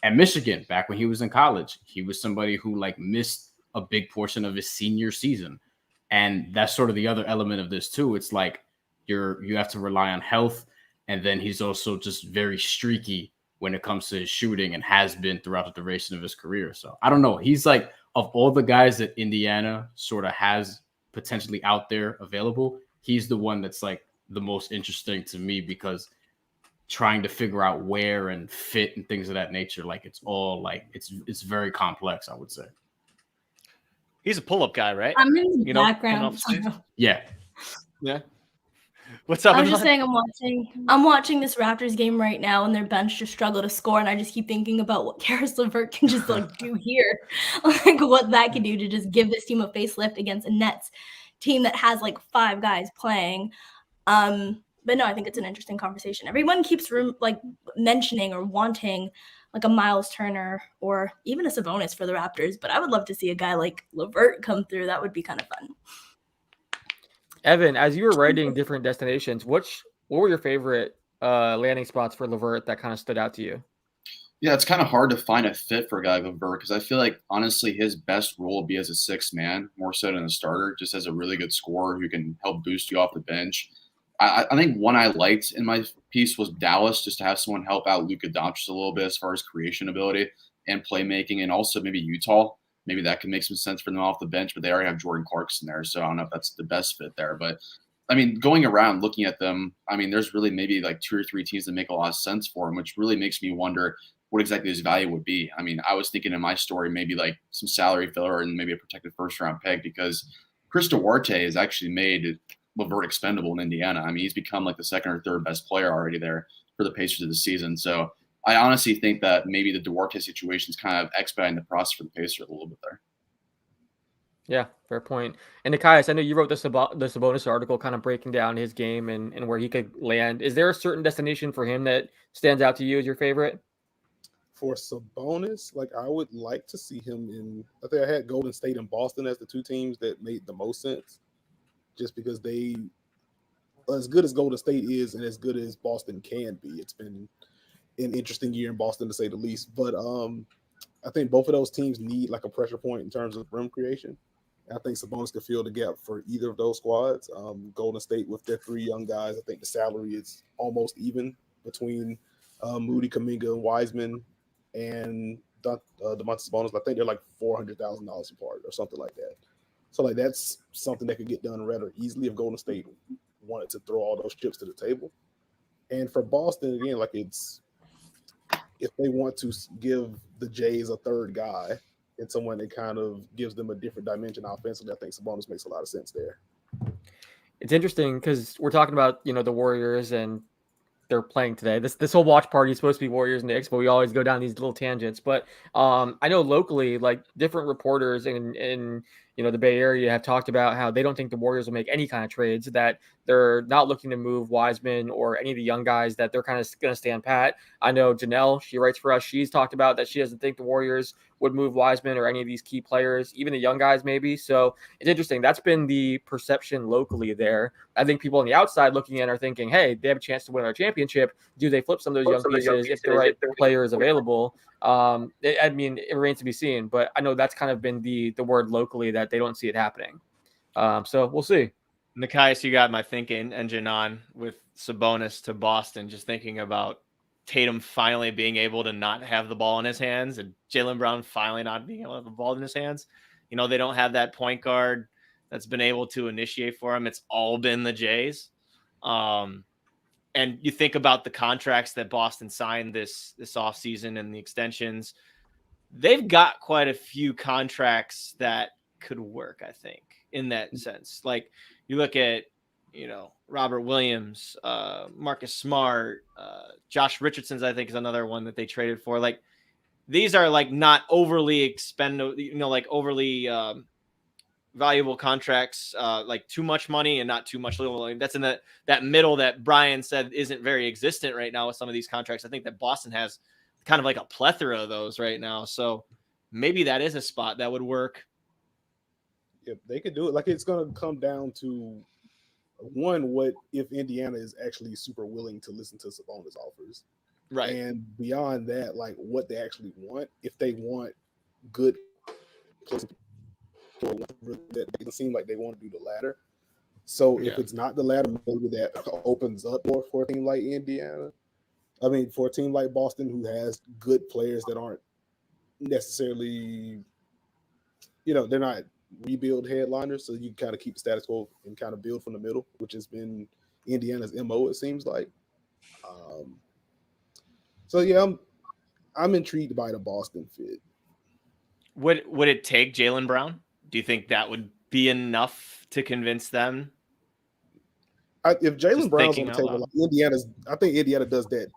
S6: at Michigan, back when he was in college, he was somebody who like missed a big portion of his senior season. And that's sort of the other element of this too. It's like you have to rely on health. And then he's also just very streaky when it comes to his shooting and has been throughout the duration of his career. So I don't know. He's like of all the guys that Indiana sort of has potentially out there available, he's the one that's like the most interesting to me because trying to figure out where and fit and things of that nature, like it's all like it's very complex, I would say.
S3: He's a pull-up guy, right?
S7: I'm in the
S3: You know,
S7: background.
S6: Yeah.
S3: What's up?
S7: I was just
S3: Anon?
S7: saying I'm watching this Raptors game right now and their bench just struggle to score, and I just keep thinking about what Karis LeVert can just like do here. Like what that can do to just give this team a facelift against a Nets team that has like 5 guys playing. But no, I think it's an interesting conversation. Everyone keeps mentioning or wanting like a Miles Turner or even a Sabonis for the Raptors, but I would love to see a guy like LeVert come through. That would be kind of fun.
S1: Evan, as you were writing different destinations, what were your favorite landing spots for Levert that kind of stood out to you?
S4: Yeah, it's kind of hard to find a fit for a guy like Levert because I feel like, honestly, his best role would be as a sixth man, more so than a starter, just as a really good scorer who can help boost you off the bench. I think one I liked in my piece was Dallas, just to have someone help out Luka Doncic a little bit as far as creation ability and playmaking, and also maybe Utah. Maybe that could make some sense for them off the bench, but they already have Jordan Clarkson there, so I don't know if that's the best fit there. But, I mean, going around looking at them, I mean, there's really maybe like 2 or 3 teams that make a lot of sense for him, which really makes me wonder what exactly his value would be. I mean, I was thinking in my story maybe like some salary filler and maybe a protected first-round pick because Chris Duarte has actually made Levert expendable in Indiana. I mean, he's become like the second or third best player already there for the Pacers of the season. So I honestly think that maybe the Duarte situation is kind of expediting the process for the Pacers a little bit there.
S1: Yeah, fair point. And Nikias, I know you wrote the Sabonis article kind of breaking down his game and where he could land. Is there a certain destination for him that stands out to you as your favorite?
S2: For Sabonis, like I would like to see him in. I think I had Golden State and Boston as the 2 teams that made the most sense, just because they, as good as Golden State is and as good as Boston can be, it's been an interesting year in Boston to say the least. But I think both of those teams need like a pressure point in terms of rim creation. I think Sabonis could fill the gap for either of those squads. Golden State with their 3 young guys, I think the salary is almost even between Moody, Kuminga, and Wiseman, and Domantas Sabonis. I think they're like $400,000 apart or something like that. So like that's something that could get done rather easily if Golden State wanted to throw all those chips to the table. And for Boston, again, like it's if they want to give the Jays a third guy and someone that kind of gives them a different dimension offensively, I think Sabonis makes a lot of sense there.
S1: It's interesting because we're talking about, the Warriors and they're playing today. This whole watch party is supposed to be Warriors-Knicks, but we always go down these little tangents. But I know locally, like different reporters in the Bay Area have talked about how they don't think the Warriors will make any kind of trades, that they're not looking to move Wiseman or any of the young guys, that they're kind of going to stand pat. I know Janelle, she writes for us. She's talked about that she doesn't think the Warriors would move Wiseman or any of these key players, even the young guys maybe. So it's interesting. That's been the perception locally there. I think people on the outside looking in are thinking, hey, they have a chance to win our championship. Do they flip some of those young pieces if the right player is available? I mean, it remains to be seen, but I know that's kind of been the word locally that they don't see it happening. So we'll see.
S3: Nikias, you got my thinking engine on with Sabonis to Boston, just thinking about Tatum finally being able to not have the ball in his hands and Jaylen Brown finally not being able to have the ball in his hands. They don't have that point guard that's been able to initiate for him. It's all been the Jays. And you think about the contracts that Boston signed this offseason and the extensions. They've got quite a few contracts that could work, I think, in that sense. Like you look at, Robert Williams, Marcus Smart, Josh Richardson's, I think, is another one that they traded for. Like these are like not overly expendable, like overly valuable contracts, like too much money and not too much little. That's in that middle that Brian said isn't very existent right now with some of these contracts. I think that Boston has kind of like a plethora of those right now. So maybe that is a spot that would work.
S2: If they could do it, like it's going to come down to one, what if Indiana is actually super willing to listen to Sabonis offers,
S3: right?
S2: And beyond that, like what they actually want. If they want good, that doesn't seem like they want to do the latter. So if it's not the latter, maybe that opens up more for a team like Indiana. I mean, for a team like Boston who has good players that aren't necessarily they're not rebuild headliners, so you kind of keep the status quo and kind of build from the middle, which has been Indiana's MO, it seems like. So yeah, I'm intrigued by the Boston fit.
S3: Would it take Jaylen Brown? Do you think that would be enough to convince them?
S2: If Jaylen Brown's on the table, like I think Indiana does that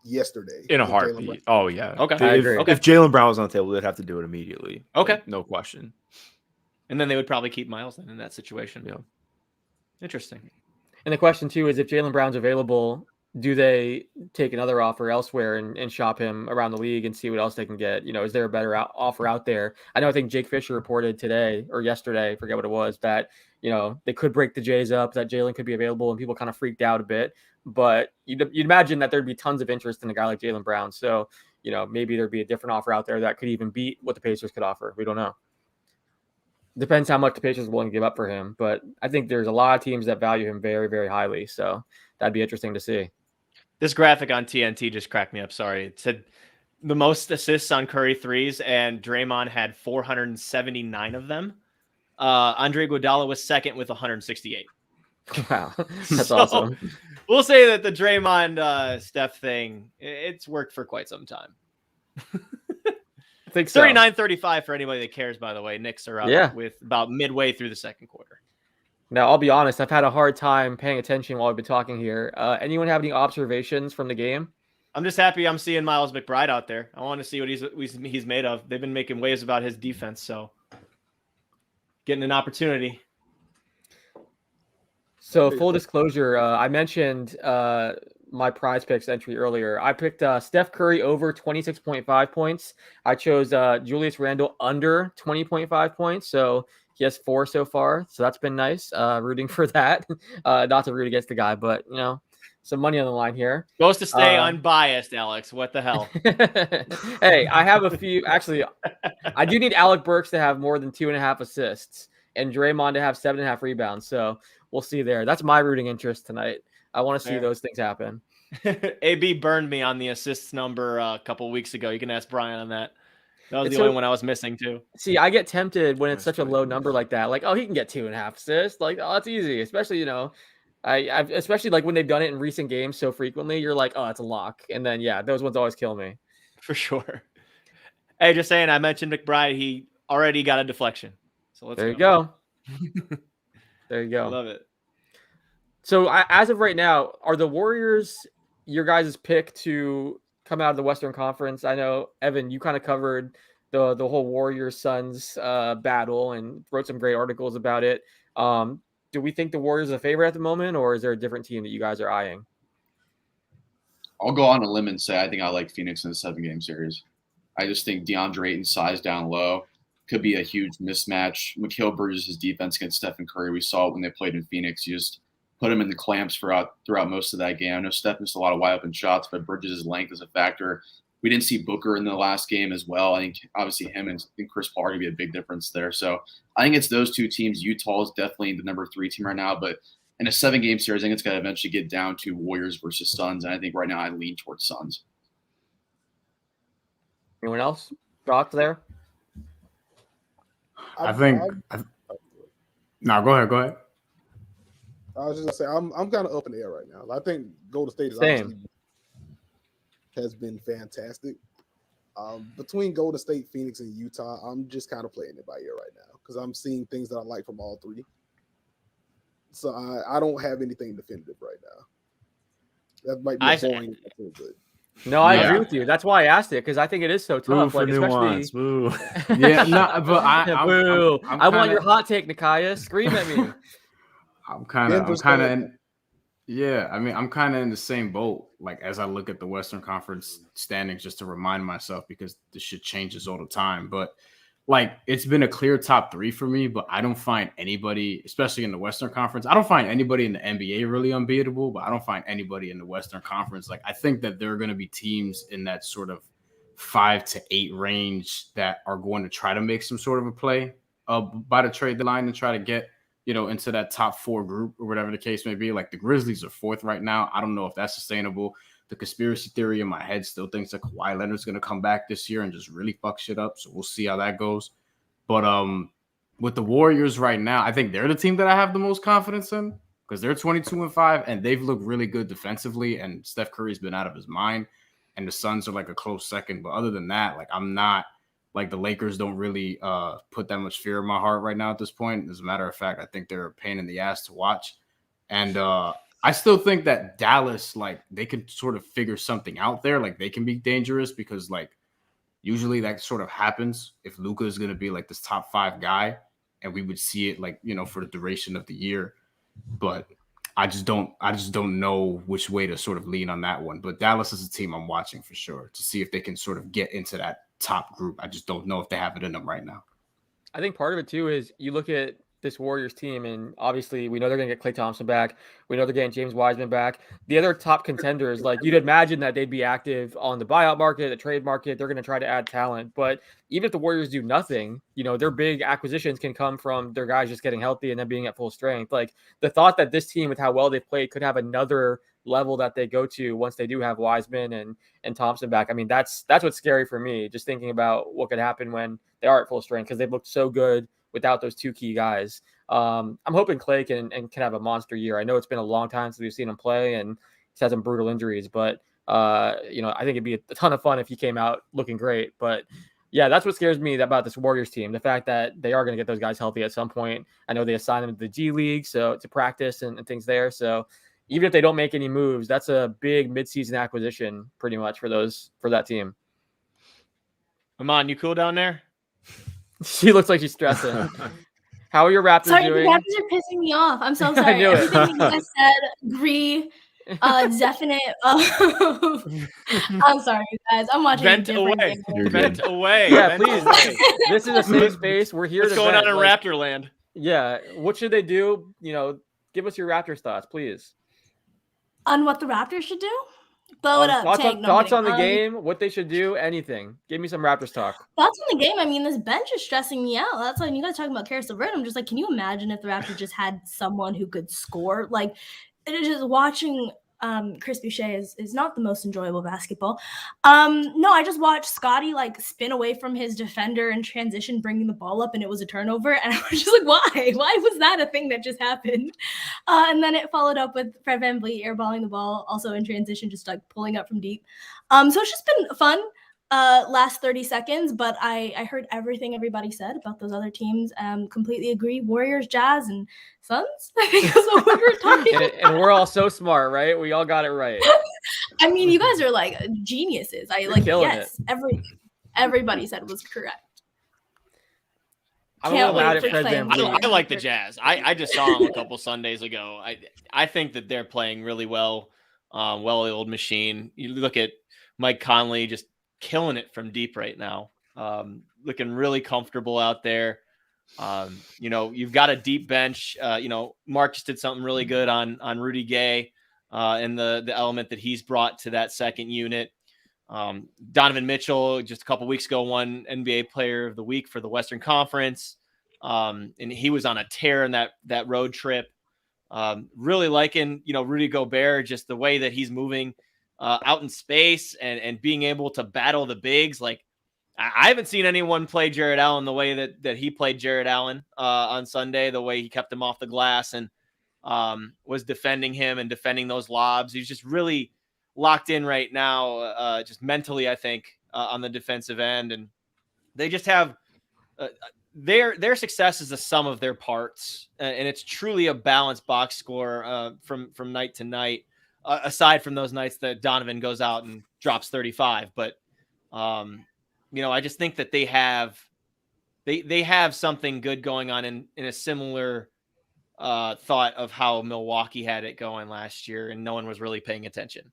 S2: yesterday
S5: in a heartbeat. Oh yeah,
S3: okay.
S5: If Jaylen Brown was on the table, they'd have to do it immediately.
S3: Okay,
S5: like, no question.
S3: And then they would probably keep Miles then in that situation.
S5: Yeah,
S3: interesting.
S1: And the question too is, if Jaylen Brown's available, do they take another offer elsewhere and shop him around the league and see what else they can get? Is there a better offer out there? I think Jake Fisher reported today or yesterday, forget what it was, that, they could break the Jays up, that Jaylen could be available, and people kind of freaked out a bit. But you'd imagine that there'd be tons of interest in a guy like Jaylen Brown. So, maybe there'd be a different offer out there that could even beat what the Pacers could offer. We don't know. Depends how much the Pacers are willing to give up for him. But I think there's a lot of teams that value him very, very highly. So that'd be interesting to see. This graphic on TNT just cracked me up. Sorry. It said the most assists on Curry threes, and Draymond had 479 of them. Andre Iguodala was second with 168. Wow. That's awesome. We'll say that the Draymond Steph thing, it's worked for quite some time. I think so. 39-35 for anybody that cares, by the way. Knicks are up with about midway through the second quarter. Now, I'll be honest, I've had a hard time paying attention while I've been talking here. Anyone have any observations from the game? I'm just happy I'm seeing Miles McBride out there. I want to see what he's made of. They've been making waves about his defense, so getting an opportunity. So, full disclosure, I mentioned my prize picks entry earlier. I picked Steph Curry over 26.5 points. I chose Julius Randle under 20.5 points. So he has 4 so far. So that's been nice. Rooting for that. Not to root against the guy, but some money on the line here. Supposed to stay unbiased, Alex. What the hell? Hey, I have a few. Actually, I do need Alec Burks to have more than 2.5 assists and Draymond to have 7.5 rebounds. So we'll see there. That's my rooting interest tonight. I want to see those things happen. AB burned me on the assists number a couple weeks ago. You can ask Brian on that. That was the only one I was missing too. See, I get tempted when it's such a low number like that. Like, oh, he can get 2.5 assists. Like, oh, that's easy. Especially, I've especially like when they've done it in recent games so frequently, you're like, oh, it's a lock. And then those ones always kill me. For sure. Hey, just saying, I mentioned McBride. He already got a deflection. So let's go. There you go. Love it. So as of right now, are the Warriors your guys' pick to come out of the Western Conference? I know, Evan, you kind of covered the whole Warriors-Suns battle and wrote some great articles about it. Do we think the Warriors are a favorite at the moment, or is there a different team that you guys are eyeing?
S4: I'll go on a limb and say I think I like Phoenix in the 7-game series. I just think DeAndre Ayton's size down low could be a huge mismatch. Mikal Bridges' defense against Stephen Curry, we saw it when they played in Phoenix. You just put him in the clamps throughout most of that game. I know Steph missed a lot of wide open shots, but Bridges' length is a factor. We didn't see Booker in the last game as well. I think obviously him and Chris Paul are going to be a big difference there. So I think it's those two teams. Utah is definitely the number 3 team right now, but in a 7-game series, I think it's going to eventually get down to Warriors versus Suns, and I think right now I lean towards Suns.
S1: Anyone else? Thoughts there?
S6: No, go ahead.
S2: I was just gonna say I'm kind of up in the air right now. I think Golden State has been fantastic. Between Golden State, Phoenix, and Utah, I'm just kind of playing it by ear right now because I'm seeing things that I like from all 3. So I don't have anything definitive right now. That might be boring.
S1: No, I agree with you. That's why I asked it, because I think it is so tough. Like, especially, I want your hot take, Nikias. Scream at me.
S6: I'm kind of in the same boat. Like, as I look at the Western Conference standings, just to remind myself, because this shit changes all the time. But like, it's been a clear top 3 for me, but I don't find anybody, especially in the Western Conference. I don't find anybody in the NBA really unbeatable, but I don't find anybody in the Western Conference. Like, I think that there are going to be teams in that sort of 5 to 8 range that are going to try to make some sort of a play by the trade deadline and try to get, into that top 4 group or whatever the case may be. Like, the Grizzlies are 4th right now. I don't know if that's sustainable. The conspiracy theory in my head still thinks that Kawhi Leonard's going to come back this year and just really fuck shit up. So we'll see how that goes. But with the Warriors right now, I think they're the team that I have the most confidence in because they're 22-5 and they've looked really good defensively. And Steph Curry's been out of his mind, and the Suns are like a close second. But other than that, like I'm not like the Lakers don't really put that much fear in my heart right now at this point. As a matter of fact, I think they're a pain in the ass to watch. And I still think that Dallas, like they can sort of figure something out there. Like they can be dangerous because like usually that sort of happens if Luka is going to be like this top 5 guy, and we would see it like, you know, for the duration of the year. But I just don't know which way to sort of lean on that one. But Dallas is a team I'm watching for sure to see if they can sort of get into that top group. I just don't know if they have it in them right now.
S1: I think part of it too is you look at this Warriors team, and obviously we know they're going to get Klay Thompson back. We know they're getting James Wiseman back. The other top contenders, like you'd imagine that they'd be active on the buyout market, the trade market. They're going to try to add talent. But even if the Warriors do nothing, you know, their big acquisitions can come from their guys just getting healthy and then being at full strength. Like the thought that this team, with how well they've played, could have another level that they go to once they do have Wiseman and Thompson back. I mean, that's what's scary for me, just thinking about what could happen when they are at full strength, because they've looked so good without those two key guys. I'm hoping Klay can have a monster year. I know it's been a long time since we've seen him play, and he's had some brutal injuries, but you know, I think it'd be a ton of fun if he came out looking great. But yeah, that's what scares me about this Warriors team. The fact that they are going to get those guys healthy at some point. I know they assigned them to the G League, so to practice and things there. So even if they don't make any moves, that's a big midseason acquisition pretty much for that team.
S3: Amon, you cool down there?
S1: She looks like she's stressing. How are your Raptors doing?
S7: The Raptors are pissing me off. I'm so
S1: I
S7: sorry.
S1: knew it.
S7: Everything that you guys said, agree. Definite. I'm sorry, you guys. I'm watching
S3: Vent
S7: a different
S3: away.
S7: game.
S3: Vent away.
S1: Yeah,
S3: Vent
S1: please.
S3: away.
S1: This is a safe space. We're here
S3: What's
S1: to
S3: going on
S1: vent.
S3: in
S1: Like,
S3: Raptor land?
S1: yeah. What should they do? You know, give us your Raptors thoughts, please.
S7: On what the Raptors should do? Blow it up.
S1: Thoughts on the game, what they should do, anything. Give me some Raptors talk.
S7: Thoughts on the game. I mean, this bench is stressing me out. That's why you guys talking about Karis LeVert. I'm just like, can you imagine if the Raptors just had someone who could score? Like, it is just watching Chris Boucher is not the most enjoyable basketball. No, I just watched Scotty like spin away from his defender and transition, bringing the ball up, and it was a turnover. And I was just like, why? Why was that a thing that just happened? And then it followed up with Fred VanVleet airballing the ball, also in transition, just like pulling up from deep. So it's just been fun. Last 30 seconds, but I heard everything everybody said about those other teams. Completely agree. Warriors, Jazz, and Suns. I think that's what we were talking about.
S1: And we're all so smart, right? We all got it right.
S7: I mean, you guys are like geniuses.
S1: You're
S7: Everybody said was correct.
S1: I'm a little mad at Fred VanVleet.
S3: I like the Jazz. I just saw them a couple Sundays ago. I think that they're playing really well. Well-oiled machine. You look at Mike Conley just killing it from deep right now. Looking really comfortable out there. You know, you've got a deep bench. You know, Mark just did something really good on Rudy Gay and the element that he's brought to that second unit. Donovan Mitchell just a couple weeks ago won NBA Player of the Week for the Western Conference. And he was on a tear in that road trip. Really liking, you know, Rudy Gobert, just the way that he's moving out in space and being able to battle the bigs. Like, I haven't seen anyone play Jared Allen the way that he played Jared Allen on Sunday, the way he kept him off the glass and was defending him and defending those lobs. He's just really locked in right now, just mentally, I think, on the defensive end. And they just have their success is the sum of their parts. And it's truly a balanced box score from night to night. Aside from those nights that Donovan goes out and drops 35. But, you know, I just think that they have something good going on in a similar thought of how Milwaukee had it going last year, and no one was really paying attention.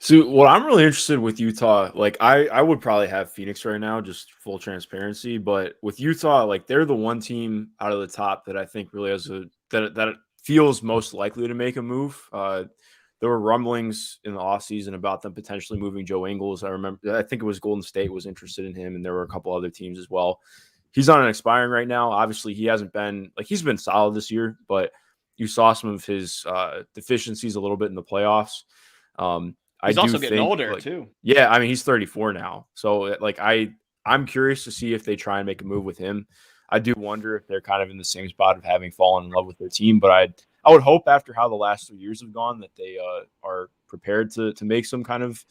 S5: So what I'm really interested with Utah, like I would probably have Phoenix right now, just full transparency. But with Utah, like they're the one team out of the top that I think really has that feels most likely to make a move. There were rumblings in the offseason about them potentially moving Joe Ingles. I think it was Golden State was interested in him, and there were a couple other teams as well. He's on an expiring right now. Obviously, he hasn't been like he's been solid this year, but you saw some of his deficiencies a little bit in the playoffs.
S3: He's also getting older too.
S5: Yeah, I mean he's 34 now, so like I I'm curious to see if they try and make a move with him. I do wonder if they're kind of in the same spot of having fallen in love with their team, but I would hope after how the last 3 years have gone that they are prepared to make some kind of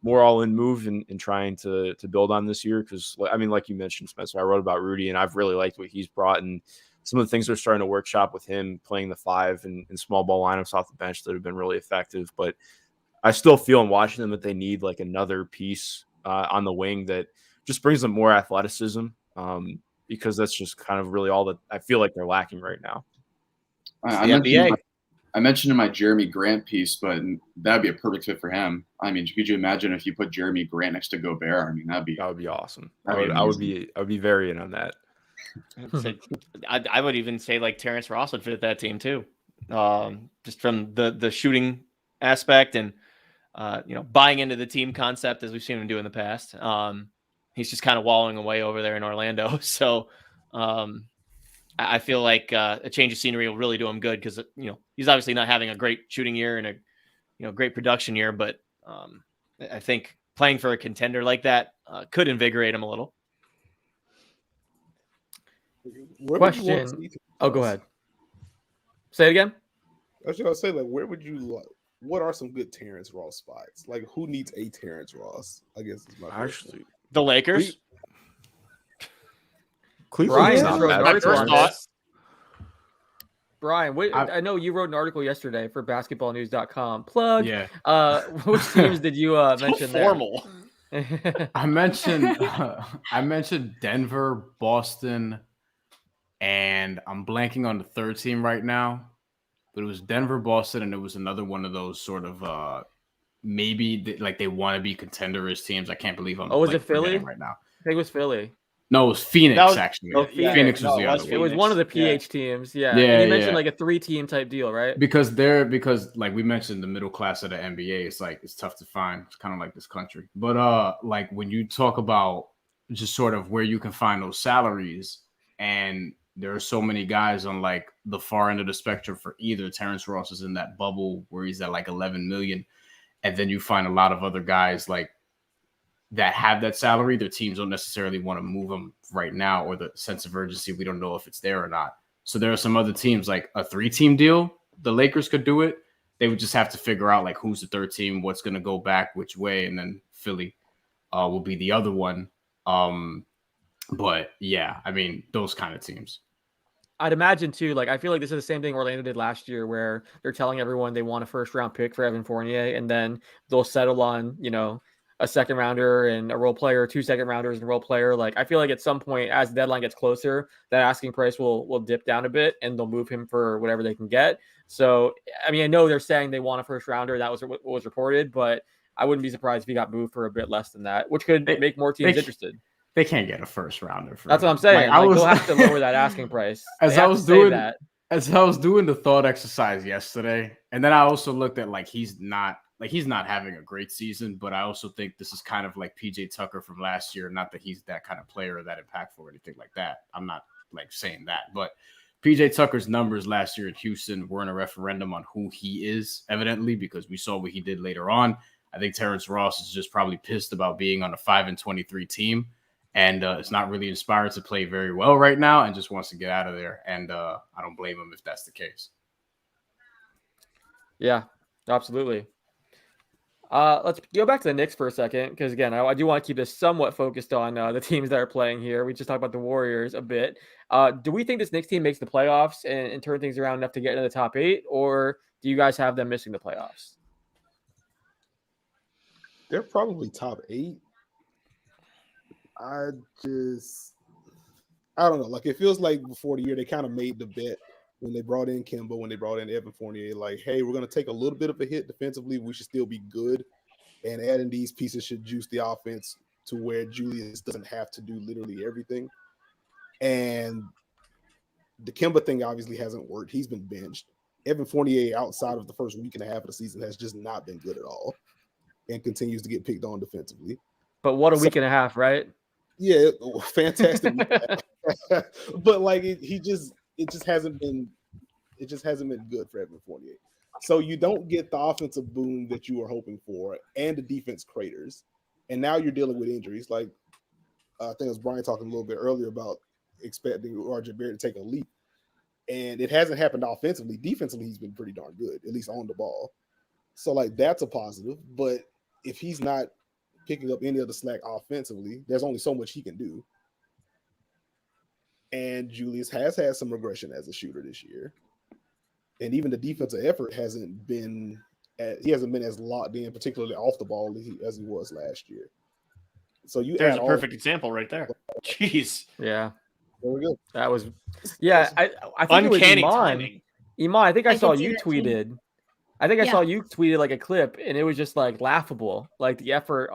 S5: more all-in move and trying to build on this year. Because, I mean, like you mentioned, Spencer, I wrote about Rudy, and I've really liked what he's brought, and some of the things they're starting to workshop with him playing the 5 and small ball lineups off the bench that have been really effective. But I still feel in watching them that they need like another piece on the wing that just brings them more athleticism, because that's just kind of really all that I feel like they're lacking right now.
S4: I mentioned in my Jeremy Grant piece, but that'd be a perfect fit for him. I mean, could you imagine if you put Jeremy Grant next to Gobert? I mean, that would be
S5: awesome. I would be very in on that.
S3: I would even say like Terrence Ross would fit that team too, just from the shooting aspect and buying into the team concept as we've seen him do in the past. He's just kind of wallowing away over there in Orlando, so I feel like a change of scenery will really do him good because he's obviously not having a great shooting year and a great production year, but I think playing for a contender like that could invigorate him a little.
S1: Question. Oh, go ahead. Say it again.
S2: I was gonna say, like, where would you like? What are some good Terrence Ross spots? Like, who needs a Terrence Ross? I guess is my question.
S3: The Lakers.
S5: Cleveland's
S1: Brian
S5: not bad.
S1: my
S3: first thought.
S1: Brian, I know you wrote an article yesterday for basketballnews.com. Plug.
S6: Yeah.
S1: Which teams did you mention
S3: So formal.
S1: there?
S6: I mentioned Denver, Boston, and I'm blanking on the third team right now. But it was Denver, Boston, and it was another one of those sort of maybe they want to be contenderish teams. I can't believe I'm.
S1: Was it Philly
S6: right now?
S1: I think it was Philly.
S6: No, it was Phoenix actually.
S1: Oh,
S6: Phoenix was the other
S1: It
S6: one.
S1: was one of the PH teams. Yeah.
S6: Yeah,
S1: And you mentioned like a 3-team type deal, right?
S6: Because like we mentioned, the middle class of the NBA, it's tough to find. It's kind of like this country. But like when you talk about just sort of where you can find those salaries, and there are so many guys on like the far end of the spectrum for either. Terrence Ross is in that bubble where he's at like 11 million. And then you find a lot of other guys like that have that salary. Their teams don't necessarily want to move them right now, or the sense of urgency. We don't know if it's there or not. So there are some other teams like a 3-team deal. The Lakers could do it. They would just have to figure out like who's the third team, what's going to go back which way. And then Philly will be the other one. But yeah, I mean, those kind of teams.
S1: I'd imagine too, like, I feel like this is the same thing Orlando did last year where they're telling everyone they want a first-round pick for Evan Fournier, and then they'll settle on, a second rounder and a role player, 2 second rounders and a role player. Like, I feel like at some point as the deadline gets closer, that asking price will dip down a bit and they'll move him for whatever they can get. So, I mean, I know they're saying they want a first rounder. That was what was reported, but I wouldn't be surprised if he got moved for a bit less than that, which could make more teams interested.
S6: They can't get a first rounder.
S1: That's what I'm saying. They'll have to lower that asking price.
S6: As I was doing the thought exercise yesterday, and then I also looked at he's not having a great season, but I also think this is kind of like PJ Tucker from last year. Not that he's that kind of player or that impactful or anything like that. I'm not saying that, but PJ Tucker's numbers last year at Houston were in a referendum on who he is, evidently, because we saw what he did later on. I think Terrence Ross is just probably pissed about being on a 5-23 team. And it's not really inspired to play very well right now and just wants to get out of there. And I don't blame him if that's the case.
S1: Yeah, absolutely. Let's go back to the Knicks for a second, because, again, I do want to keep this somewhat focused on the teams that are playing here. We just talked about the Warriors a bit. Do we think this Knicks team makes the playoffs and turn things around enough to get into the top 8, or do you guys have them missing the playoffs?
S2: They're probably top 8. I don't know. Like, it feels like before the year, they kind of made the bet when they brought in Kemba, when they brought in Evan Fournier, like, hey, we're going to take a little bit of a hit defensively. We should still be good. And adding these pieces should juice the offense to where Julius doesn't have to do literally everything. And the Kemba thing obviously hasn't worked. He's been benched. Evan Fournier, outside of the first week and a half of the season, has just not been good at all and continues to get picked on defensively.
S1: But what a week and a half, right?
S2: Yeah, fantastic. But it just hasn't been good for Evan Fournier. So you don't get the offensive boom that you were hoping for, and the defense craters, and now you're dealing with injuries. Like I think it was Brian talking a little bit earlier about expecting RJ Barrett to take a leap. And it hasn't happened offensively. Defensively, he's been pretty darn good, at least on the ball. So, like, that's a positive. But if he's not picking up any of the slack offensively, there's only so much he can do. And Julius has had some regression as a shooter this year. And even the defensive effort hasn't been as locked in, particularly off the ball, as he was last year. So
S3: there's a perfect example right there. Jeez.
S1: Yeah.
S2: There we go.
S1: That was, yeah. I think
S3: uncanny
S1: it was
S3: timing.
S1: Iman, I think I saw
S7: can see
S1: you
S7: that too.
S1: tweeted. I think I saw you tweeted like a clip, and it was just like laughable. Like the effort.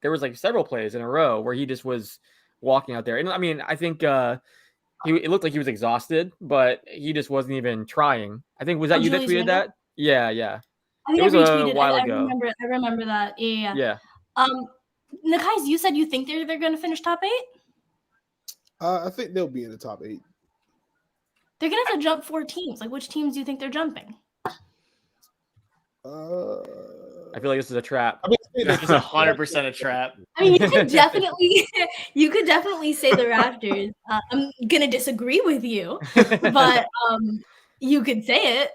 S1: There was like several plays in a row where he just was walking out there, and I mean, I think it looked like he was exhausted, but he just wasn't even trying. I think was that you that
S7: Julius
S1: tweeted
S7: Randle?
S1: that? Yeah.
S7: I think
S1: It was
S7: I
S1: a
S7: retweeted.
S1: while
S7: I
S1: ago.
S7: remember that. Yeah.
S1: Yeah.
S7: Nikais, you said you think they're going to finish top 8?
S2: I think they'll be in the top 8.
S7: They're going to have to jump 4 teams. Like, which teams do you think they're jumping?
S1: I feel like this is a trap.
S2: I mean,
S3: This is 100% a trap.
S7: I mean, you could definitely say the Raptors. I'm going to disagree with you, but you could say it.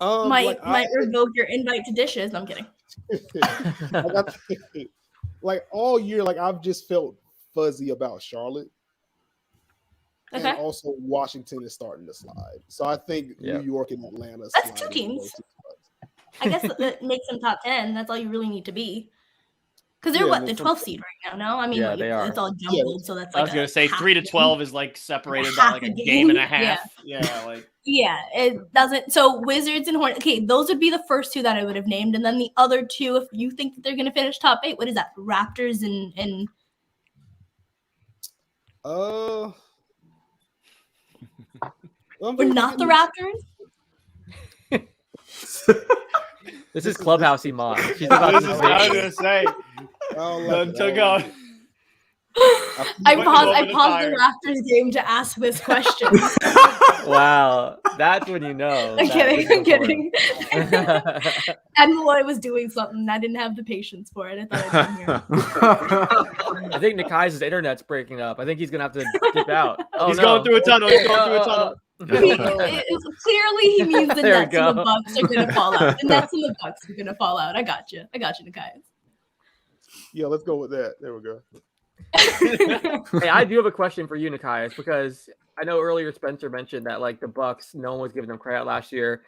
S7: Might revoke your invite to dishes. I'm kidding.
S2: Like all year, like I've just felt fuzzy about Charlotte.
S7: Okay.
S2: And also Washington is starting to slide. So I think New York and Atlanta.
S7: That's 2 teams. I guess that makes them top 10. That's all you really need to be. Because they're the 12th seed right now, no? I mean,
S1: they are.
S7: it's all jumbled, so that's like
S3: I was going to say 3 to 12 is like separated by
S7: half
S3: like
S7: a
S3: a
S7: game.
S3: game and a half. Yeah, like.
S7: Yeah, it doesn't. So Wizards and Hornets. Okay, those would be the first 2 that I would have named, and then the other 2, if you think that they're going to finish top 8, what is that? Raptors and we're not the Raptors.
S1: This is Clubhouse Iman. She's about
S3: This
S1: to
S3: is what I was going to say.
S7: I paused the Raptors game to ask this question.
S1: Wow, that's when you know.
S7: I'm kidding. And Malloy was doing something. I didn't have the patience for it. I thought I'd come here.
S1: I think Nikai's internet's breaking up. I think he's gonna have to dip out. Oh,
S3: He's going through a tunnel.
S7: Clearly, he means the
S1: There we
S7: Nets and the
S1: go.
S7: Bucks are gonna fall out. The Nets and the Bucks are gonna fall out. I got you, Nikai.
S2: Yeah, let's go with that. There we go.
S1: Hey, I do have a question for you, Nikias, because I know earlier Spencer mentioned that like the Bucks, no one was giving them credit last year.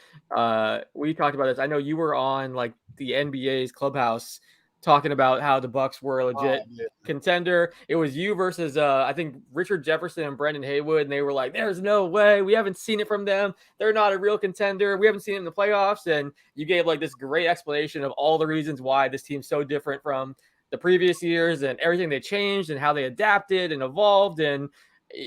S1: We talked about this. I know you were on like the NBA's Clubhouse talking about how the Bucks were a legit contender. It was you versus I think Richard Jefferson and Brendan Haywood, and they were like, "There's no way. We haven't seen it from them. They're not a real contender. We haven't seen it in the playoffs." And you gave like this great explanation of all the reasons why this team's so different from the previous years and everything they changed and how they adapted and evolved. And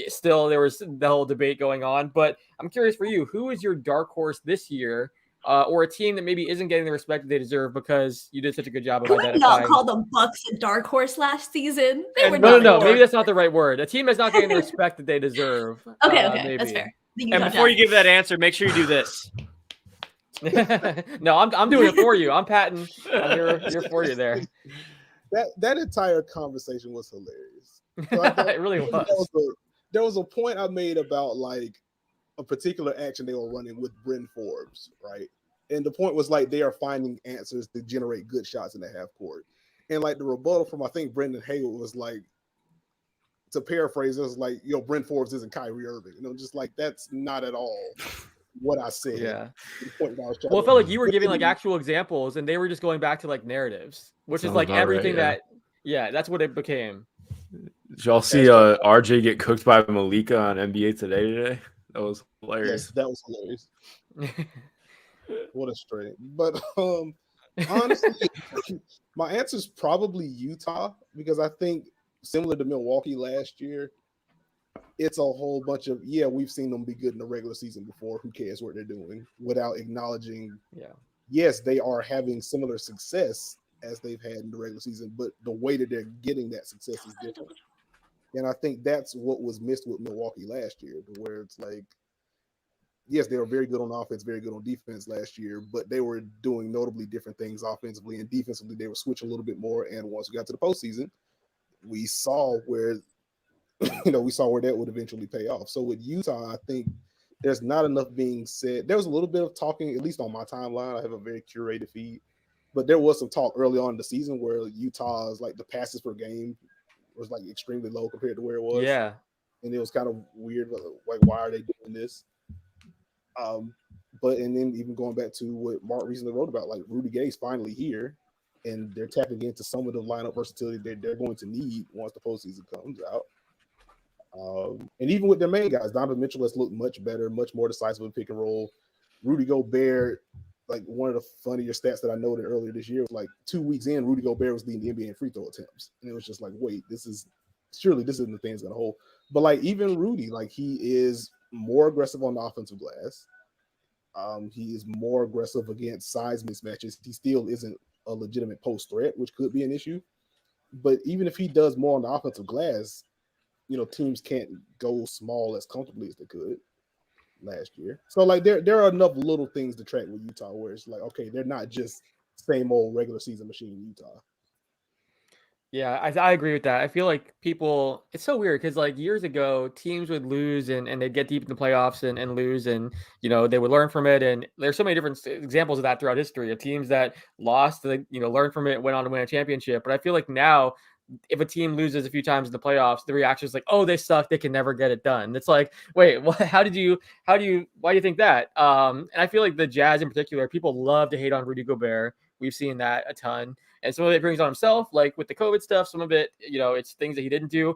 S1: still there was the whole debate going on. But I'm curious for you, who is your dark horse this year, or a team that maybe isn't getting the respect that they deserve because you did such a good job of
S7: Could we
S1: identifying?
S7: not call the Bucks a dark horse last season? They were
S1: No,
S7: not.
S1: maybe that's not the right word. A team that's not getting the respect that they deserve.
S7: Okay, that's fair.
S3: And before you give that answer, make sure you do this.
S1: No, I'm doing it for you. I'm patting. You're for you there.
S2: That entire conversation was hilarious. So
S1: It really was.
S2: There was a point I made about like a particular action they were running with Bryn Forbes, right? And the point was like they are finding answers to generate good shots in the half court. And like the rebuttal from I think Brendan Haywood was like, to paraphrase, it was like, Bryn Forbes isn't Kyrie Irving. And I'm just like, that's not at all what I said.
S1: Yeah.
S2: Well,
S1: It felt like you were giving like actual examples, and they were just going back to like narratives, which is like everything that. Yeah, that's what it became.
S5: Did y'all see RJ get cooked by Malika on NBA today? That was hilarious.
S2: Yes, that was hilarious. What a straight. But honestly, my answer is probably Utah, because I think similar to Milwaukee last year, it's a whole bunch of, we've seen them be good in the regular season before. Who cares what they're doing, without acknowledging, yes, they are having similar success as they've had in the regular season, but the way that they're getting that success is different. And I think that's what was missed with Milwaukee last year, where it's like, yes, they were very good on offense, very good on defense last year, but they were doing notably different things offensively, and defensively they were switching a little bit more. And once we got to the postseason, we saw where that would eventually pay off. So with Utah, I think there's not enough being said. There was a little bit of talking, at least on my timeline. I have a very curated feed, but there was some talk early on in the season where Utah's like the passes per game was like extremely low compared to where it was.
S1: Yeah.
S2: And it was kind of weird, like why are they doing this? But and then even going back to what Mark recently wrote about, like Rudy Gay's finally here, and they're tapping into some of the lineup versatility they're going to need once the postseason comes out. And even with their main guys, Donovan Mitchell has looked much better, much more decisive in pick and roll. Rudy Gobert, like one of the funnier stats that I noted earlier this year was like 2 weeks in, Rudy Gobert was leading the NBA in free throw attempts, and it was just like, wait, this isn't the thing that's gonna hold. But like even Rudy, like he is more aggressive on the offensive glass. He is more aggressive against size mismatches. He still isn't a legitimate post threat, which could be an issue. But even if he does more on the offensive glass, teams can't go small as comfortably as they could last year. So like there are enough little things to track with Utah where it's like, okay, they're not just same old regular season machine Utah.
S1: Yeah, I agree with that. I feel like it's so weird because like years ago, teams would lose and they'd get deep in the playoffs and lose, and they would learn from it. And there's so many different examples of that throughout history of teams that lost, learned from it, went on to win a championship. But I feel like now, if a team loses a few times in the playoffs, the reaction is like, oh, they suck, they can never get it done. It's like, wait, what, why do you think that? And I feel like the Jazz in particular, people love to hate on Rudy Gobert. We've seen that a ton. And some of it brings on himself, like with the COVID stuff. Some of it, it's things that he didn't do.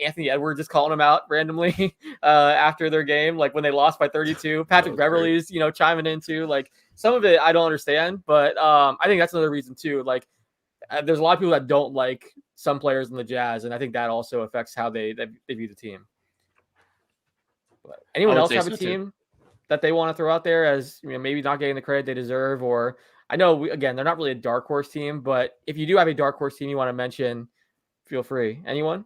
S1: Anthony Edwards is calling him out randomly after their game, like when they lost by 32. Patrick Beverley's, chiming in too. Like some of it I don't understand, but I think that's another reason too. Like there's a lot of people that don't like some players in the Jazz, and I think that also affects how they view the team. But anyone else have a team that they want to throw out there as maybe not getting the credit they deserve? Or I know they're not really a dark horse team, but if you do have a dark horse team you want to mention, feel free. Anyone?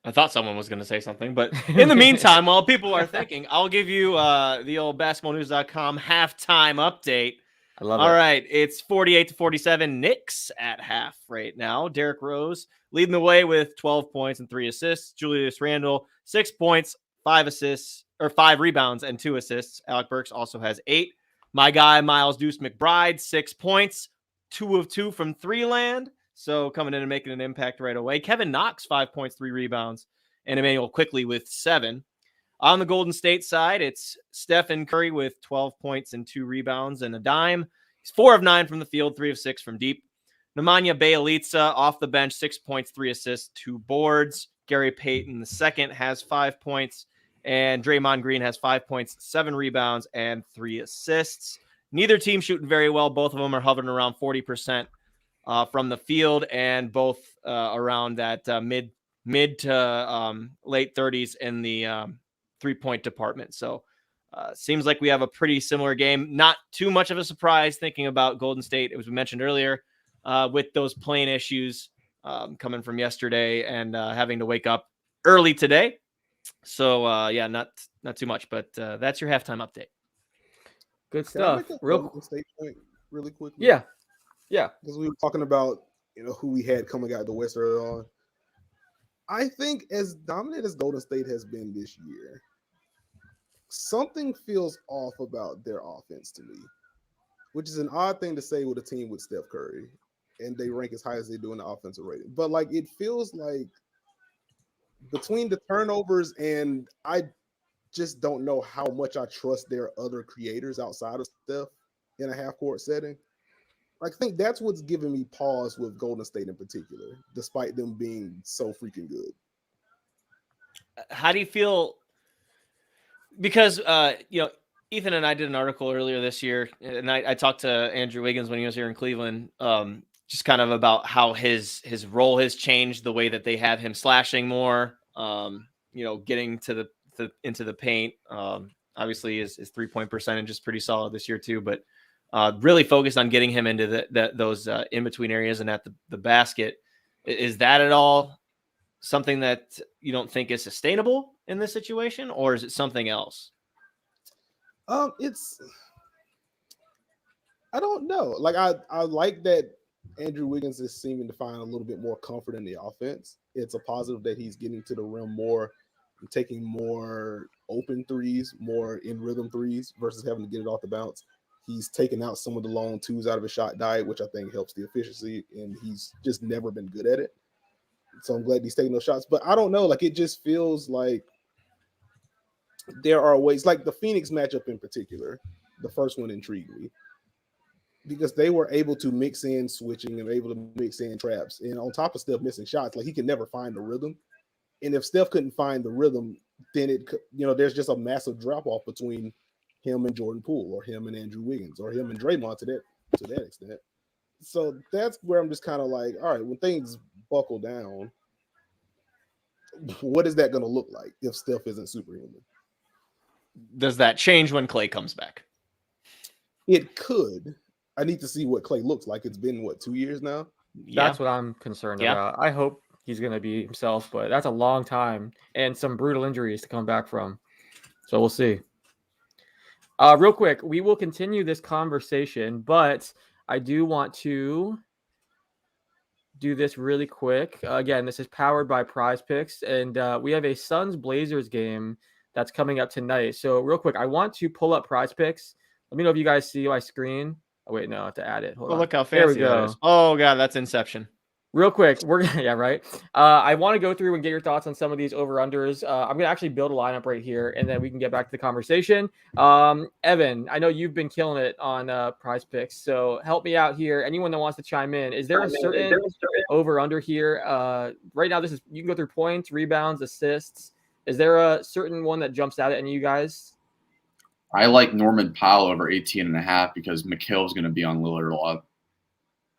S3: I thought someone was going to say something, but in the meantime, while people are thinking, I'll give you the old basketballnews.com halftime update.
S1: I love it.
S3: All right, it's 48-47 Knicks at half right now. Derrick Rose leading the way with 12 points and 3 assists. Julius Randle, 6 points, 5 rebounds, and 2 assists. Alec Burks also has 8. My guy, Miles Deuce McBride, 6 points, 2 of 2 from 3 land. So coming in and making an impact right away. Kevin Knox, 5 points, 3 rebounds, and Emmanuel Quickley with 7. On the Golden State side, it's Stephen Curry with 12 points and 2 rebounds and a dime. He's 4 of 9 from the field, 3 of 6 from deep. Nemanja Bjelica off the bench, 6 points, 3 assists, 2 boards. Gary Payton II has 5 points, and Draymond Green has 5 points, 7 rebounds, and 3 assists. Neither team shooting very well. Both of them are hovering around 40% from the field, and both around that mid to late 30s in the 3-point department. So seems like we have a pretty similar game. Not too much of a surprise thinking about Golden State, as we mentioned earlier, with those plane issues coming from yesterday and having to wake up early today. So yeah, not too much, but that's your halftime update.
S1: Good stuff.
S2: Real State point really quickly.
S1: Yeah.
S2: Because we were talking about who we had coming out of the West early on. I think as dominant as Golden State has been this year, something feels off about their offense to me, which is an odd thing to say with a team with Steph Curry, and they rank as high as they do in the offensive rating. But like it feels like between the turnovers and I just don't know how much I trust their other creators outside of Steph in a half-court setting. I think that's what's giving me pause with Golden State in particular, despite them being so freaking good.
S3: How do you feel? Because, Ethan and I did an article earlier this year, and I talked to Andrew Wiggins when he was here in Cleveland, just kind of about how his role has changed, the way that they have him slashing more, getting to into the paint. Obviously, his 3-point percentage is pretty solid this year too, but really focused on getting him into those in-between areas and at the basket. Is that at all something that you don't think is sustainable in this situation, or is it something else?
S2: I I don't know. Like I like that Andrew Wiggins is seeming to find a little bit more comfort in the offense. It's a positive that he's getting to the rim more, taking more open threes, more in rhythm threes versus having to get it off the bounce. He's taken out some of the long twos out of his shot diet, which I think helps the efficiency, and he's just never been good at it. So I'm glad he's taking those shots. But I don't know, like it just feels like there are ways, like the Phoenix matchup in particular, the first one intrigued me because they were able to mix in switching and able to mix in traps. And on top of Steph missing shots, like he could never find the rhythm. And if Steph couldn't find the rhythm, then it could, there's just a massive drop off between him and Jordan Poole, or him and Andrew Wiggins, or him and Draymond to that extent. So that's where I'm just kind of like, all right, when things buckle down, what is that going to look like if Steph isn't superhuman?
S3: Does that change when Klay comes back?
S2: It could. I need to see what Klay looks like. It's been 2 years now?
S1: That's what I'm concerned about. I hope he's going to be himself, but that's a long time and some brutal injuries to come back from. So we'll see. Real quick, we will continue this conversation, but I do want to do this really quick. Again, this is powered by Prize Picks, and we have a Suns-Blazers game that's coming up tonight. So real quick, I want to pull up Prize Picks. Let me know if you guys see my screen. Oh, wait, no, I have to add it. Hold on.
S3: Look how fancy that is. Oh, God, that's Inception.
S1: Real quick, yeah, right. I want to go through and get your thoughts on some of these over-unders. I'm going to actually build a lineup right here, and then we can get back to the conversation. Evan, I know you've been killing it on Prize Picks, so help me out here. Anyone that wants to chime in, is there a certain over-under here? Right now, you can go through points, rebounds, assists. Is there a certain one that jumps out at any of you guys?
S4: I like Norman Powell over 18.5 because McHale's going to be on Lillard a lot.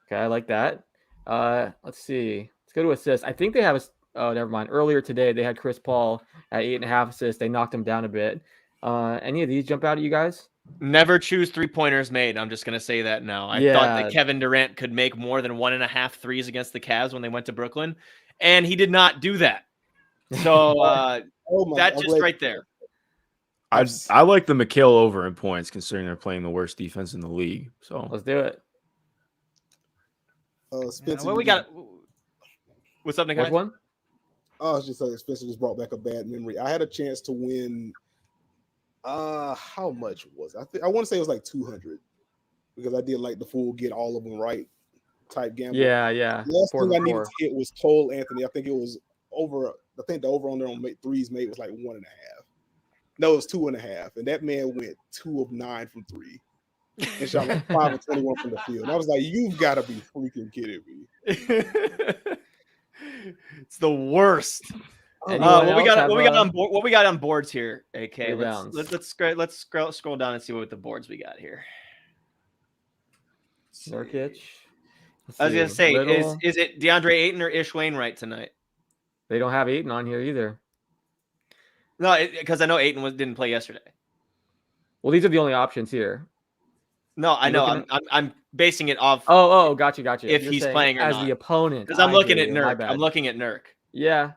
S1: Okay, I like that. Let's see. Let's go to assists. I think they have never mind. Earlier today, they had Chris Paul at 8.5 assists. They knocked him down a bit. Any of these jump out at you guys?
S3: Never choose 3-pointers made. I'm just going to say that now. I thought that Kevin Durant could make more than 1.5 threes against the Cavs when they went to Brooklyn, and he did not do that. So that's just right there.
S5: I like the McHale over in points, considering they're playing the worst defense in the league. So
S1: let's do it.
S2: Spencer,
S3: What we got? What's up, Nick?
S1: Which one?
S2: Oh, I was just saying, Spencer just brought back a bad memory. I had a chance to win. How much was it? I want to say it was like 200 because I did like the full get all of them right type gamble.
S1: Yeah.
S2: Last thing I needed to hit was Cole Anthony. I think it was over. I think the over on there on threes made was like 1.5. No, it was 2.5, and that man went 2 of 9 from 3. And shot like 5 of 21 from the field. And I was like, you've got to be freaking kidding me.
S3: It's the worst. What we got on boards here, AK? Let's scroll down and see what the boards we got here.
S1: Nurkic.
S3: I was gonna say, is it DeAndre Ayton or Ish Wainwright tonight?
S1: They don't have Ayton on here either.
S3: No, because I know Ayton didn't play yesterday.
S1: Well, these are the only options here.
S3: No, I know. I'm basing it off.
S1: Oh, gotcha.
S3: If you're he's playing or
S1: as
S3: not.
S1: The opponent,
S3: because I'm looking at Nurk. I'm looking at Nurk.
S1: Yeah,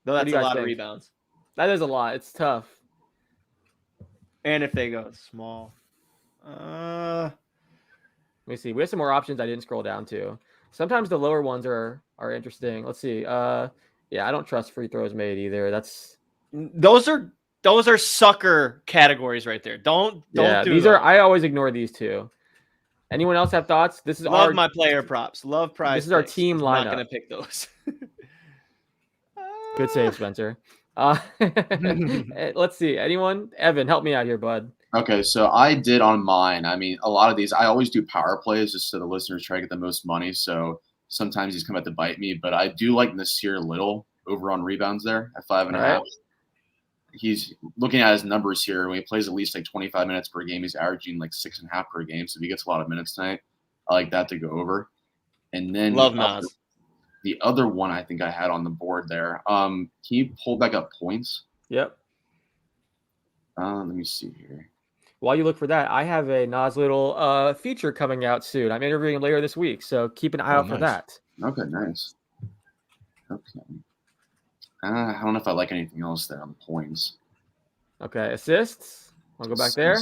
S3: no, that's a lot of rebounds.
S1: That is a lot. It's tough.
S3: And if they go small,
S1: let me see. We have some more options I didn't scroll down to. Sometimes the lower ones are interesting. Let's see. Yeah, I don't trust free throws made either.
S3: Those are sucker categories right there. Don't do
S1: these. I always ignore these two. Anyone else have thoughts? This is
S3: my player props. Love prize.
S1: This is our team lineup.
S3: I'm not gonna pick those.
S1: Good save, Spencer. Let's see. Anyone? Evan, help me out here, bud.
S4: Okay, so I did on mine. I mean, a lot of these, I always do power plays just so the listeners try to get the most money. So sometimes these come out to bite me, but I do like Nasir Little over on rebounds there at 5.5. Right. He's looking at his numbers here. When he plays at least like 25 minutes per game, he's averaging like 6.5 per game. So if he gets a lot of minutes tonight, I like that to go over. And then
S3: love Nas.
S4: The other one I think I had on the board there. Can you pull back up points?
S1: Yep.
S4: Let me see here.
S1: While you look for that, I have a Nas Little feature coming out soon. I'm interviewing him later this week, so keep an eye out for that.
S4: Okay, nice. Okay. I don't know if I like anything else there on the points.
S1: Okay, assists. Want to go back there?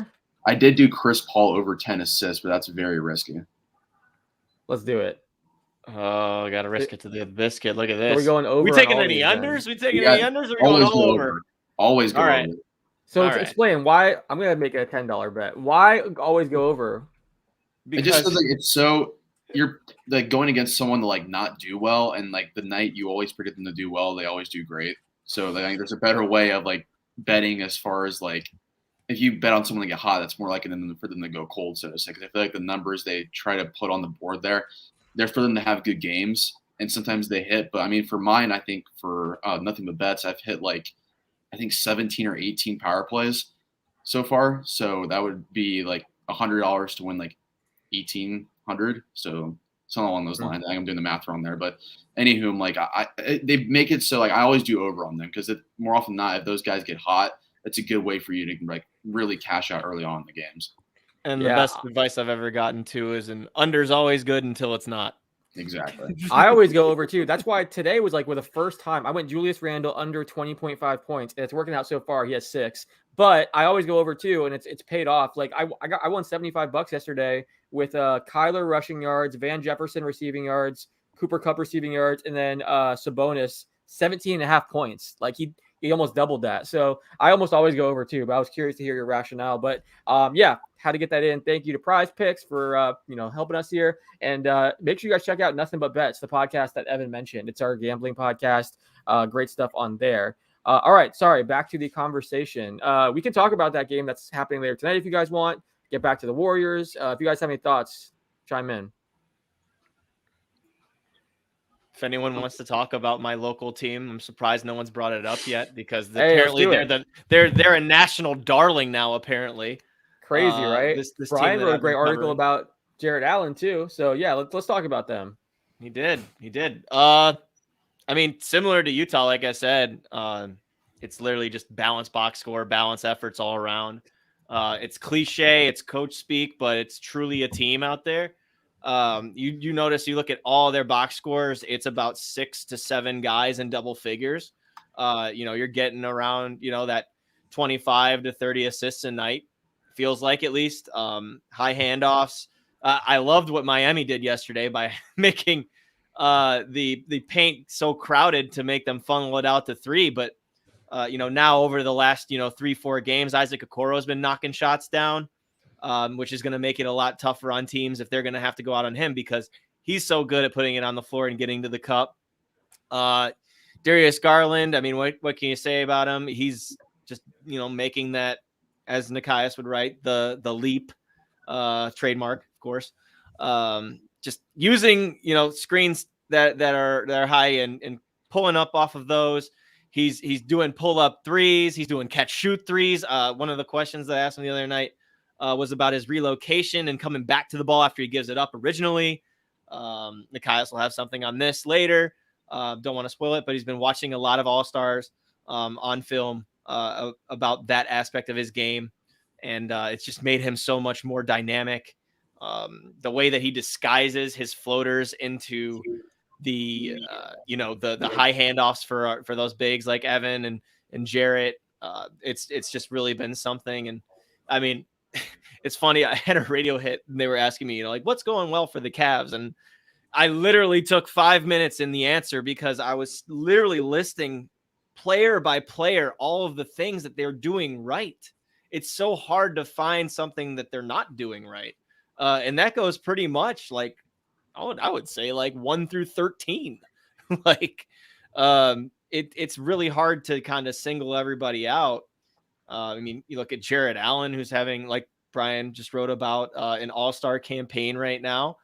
S4: I did do Chris Paul over 10 assists, but that's very risky.
S1: Let's do it.
S3: Oh, I got to risk it to the biscuit. Look at this.
S1: So we're going over.
S3: We
S1: on
S3: taking
S1: all
S3: any
S1: these,
S3: unders?
S1: then.
S3: We taking
S4: Yeah,
S3: any unders? Or we going
S4: Always
S3: all
S4: go
S3: over?
S4: over. Always go
S3: All right.
S4: over.
S1: So
S3: All right.
S1: explain why. I'm gonna make it a $10 bet. Why always go over?
S4: It just feels like it's so you're like going against someone to like not do well, and like the night you always predict them to do well, they always do great. So like, I think there's a better way of like betting as far as like if you bet on someone to get hot, that's more likely than for them to go cold, so to say. Because I feel like the numbers they try to put on the board there, they're for them to have good games, and sometimes they hit. But I mean, for mine, I think for nothing but bets, I've hit like I think 17 or 18 power plays so far. So that would be like $100 to win like 1,800. So something along those lines. I think I'm doing the math wrong there, but anywho, like they make it so like I always do over on them because more often than not, if those guys get hot, it's a good way for you to like really cash out early on in the games.
S3: And the best advice I've ever gotten to is an under's always good until it's not.
S4: Exactly.
S1: I always go over too. That's why today was like with the first time I went Julius Randle under 20.5 points, and it's working out so far. He has 6, but I always go over too, and it's paid off. Like I won $75 yesterday with Kyler rushing yards, Van Jefferson receiving yards, Cooper Kupp receiving yards, and then Sabonis 17.5 points. Like he almost doubled that. So I almost always go over too, but I was curious to hear your rationale. But how to get that in. Thank you to Prize Picks for helping us here. And make sure you guys check out Nothing But Bets, the podcast that Evan mentioned. It's our gambling podcast. Great stuff on there. All right, sorry, back to the conversation. We can talk about that game that's happening later tonight if you guys want. Get back to the Warriors. If you guys have any thoughts, chime in.
S3: If anyone wants to talk about my local team, I'm surprised no one's brought it up yet because apparently they're a national darling now. Apparently,
S1: crazy, right?
S3: This
S1: Brian wrote a great article about Jared Allen too. So yeah, let's talk about them.
S3: He did. I mean, similar to Utah, like I said, it's literally just balanced box score, balanced efforts all around. It's cliche, it's coach speak, but it's truly a team out there. You notice, you look at all their box scores, it's about 6 to 7 guys in double figures. You're getting around, that 25 to 30 assists a night, feels like, at least. High handoffs. I loved what Miami did yesterday by making the paint so crowded to make them funnel it out to 3. But now over the last 3-4 games, Isaac Okoro has been knocking shots down. Which is going to make it a lot tougher on teams if they're going to have to go out on him because he's so good at putting it on the floor and getting to the cup. Darius Garland, I mean, what can you say about him? He's just, making that, as Nikias would write, the leap trademark, of course. Just using, screens that are high and pulling up off of those. He's doing pull up threes. He's doing catch shoot threes. One of the questions that I asked him the other night was about his relocation and coming back to the ball after he gives it up originally. Nikias will have something on this later. Don't want to spoil it, but he's been watching a lot of All-Stars on film about that aspect of his game. And it's just made him so much more dynamic. The way that he disguises his floaters into the high handoffs for those bigs like Evan and Jarrett. It's just really been something. And I mean, it's funny. I had a radio hit and they were asking me, what's going well for the Cavs? And I literally took 5 minutes in the answer because I was literally listing player by player all of the things that they're doing right. It's so hard to find something that they're not doing right. And that goes pretty much like, I would say like 1 through 13. It's really hard to kind of single everybody out. I mean, you look at Jared Allen, who's having, like Brian just wrote about, an all-star campaign right now.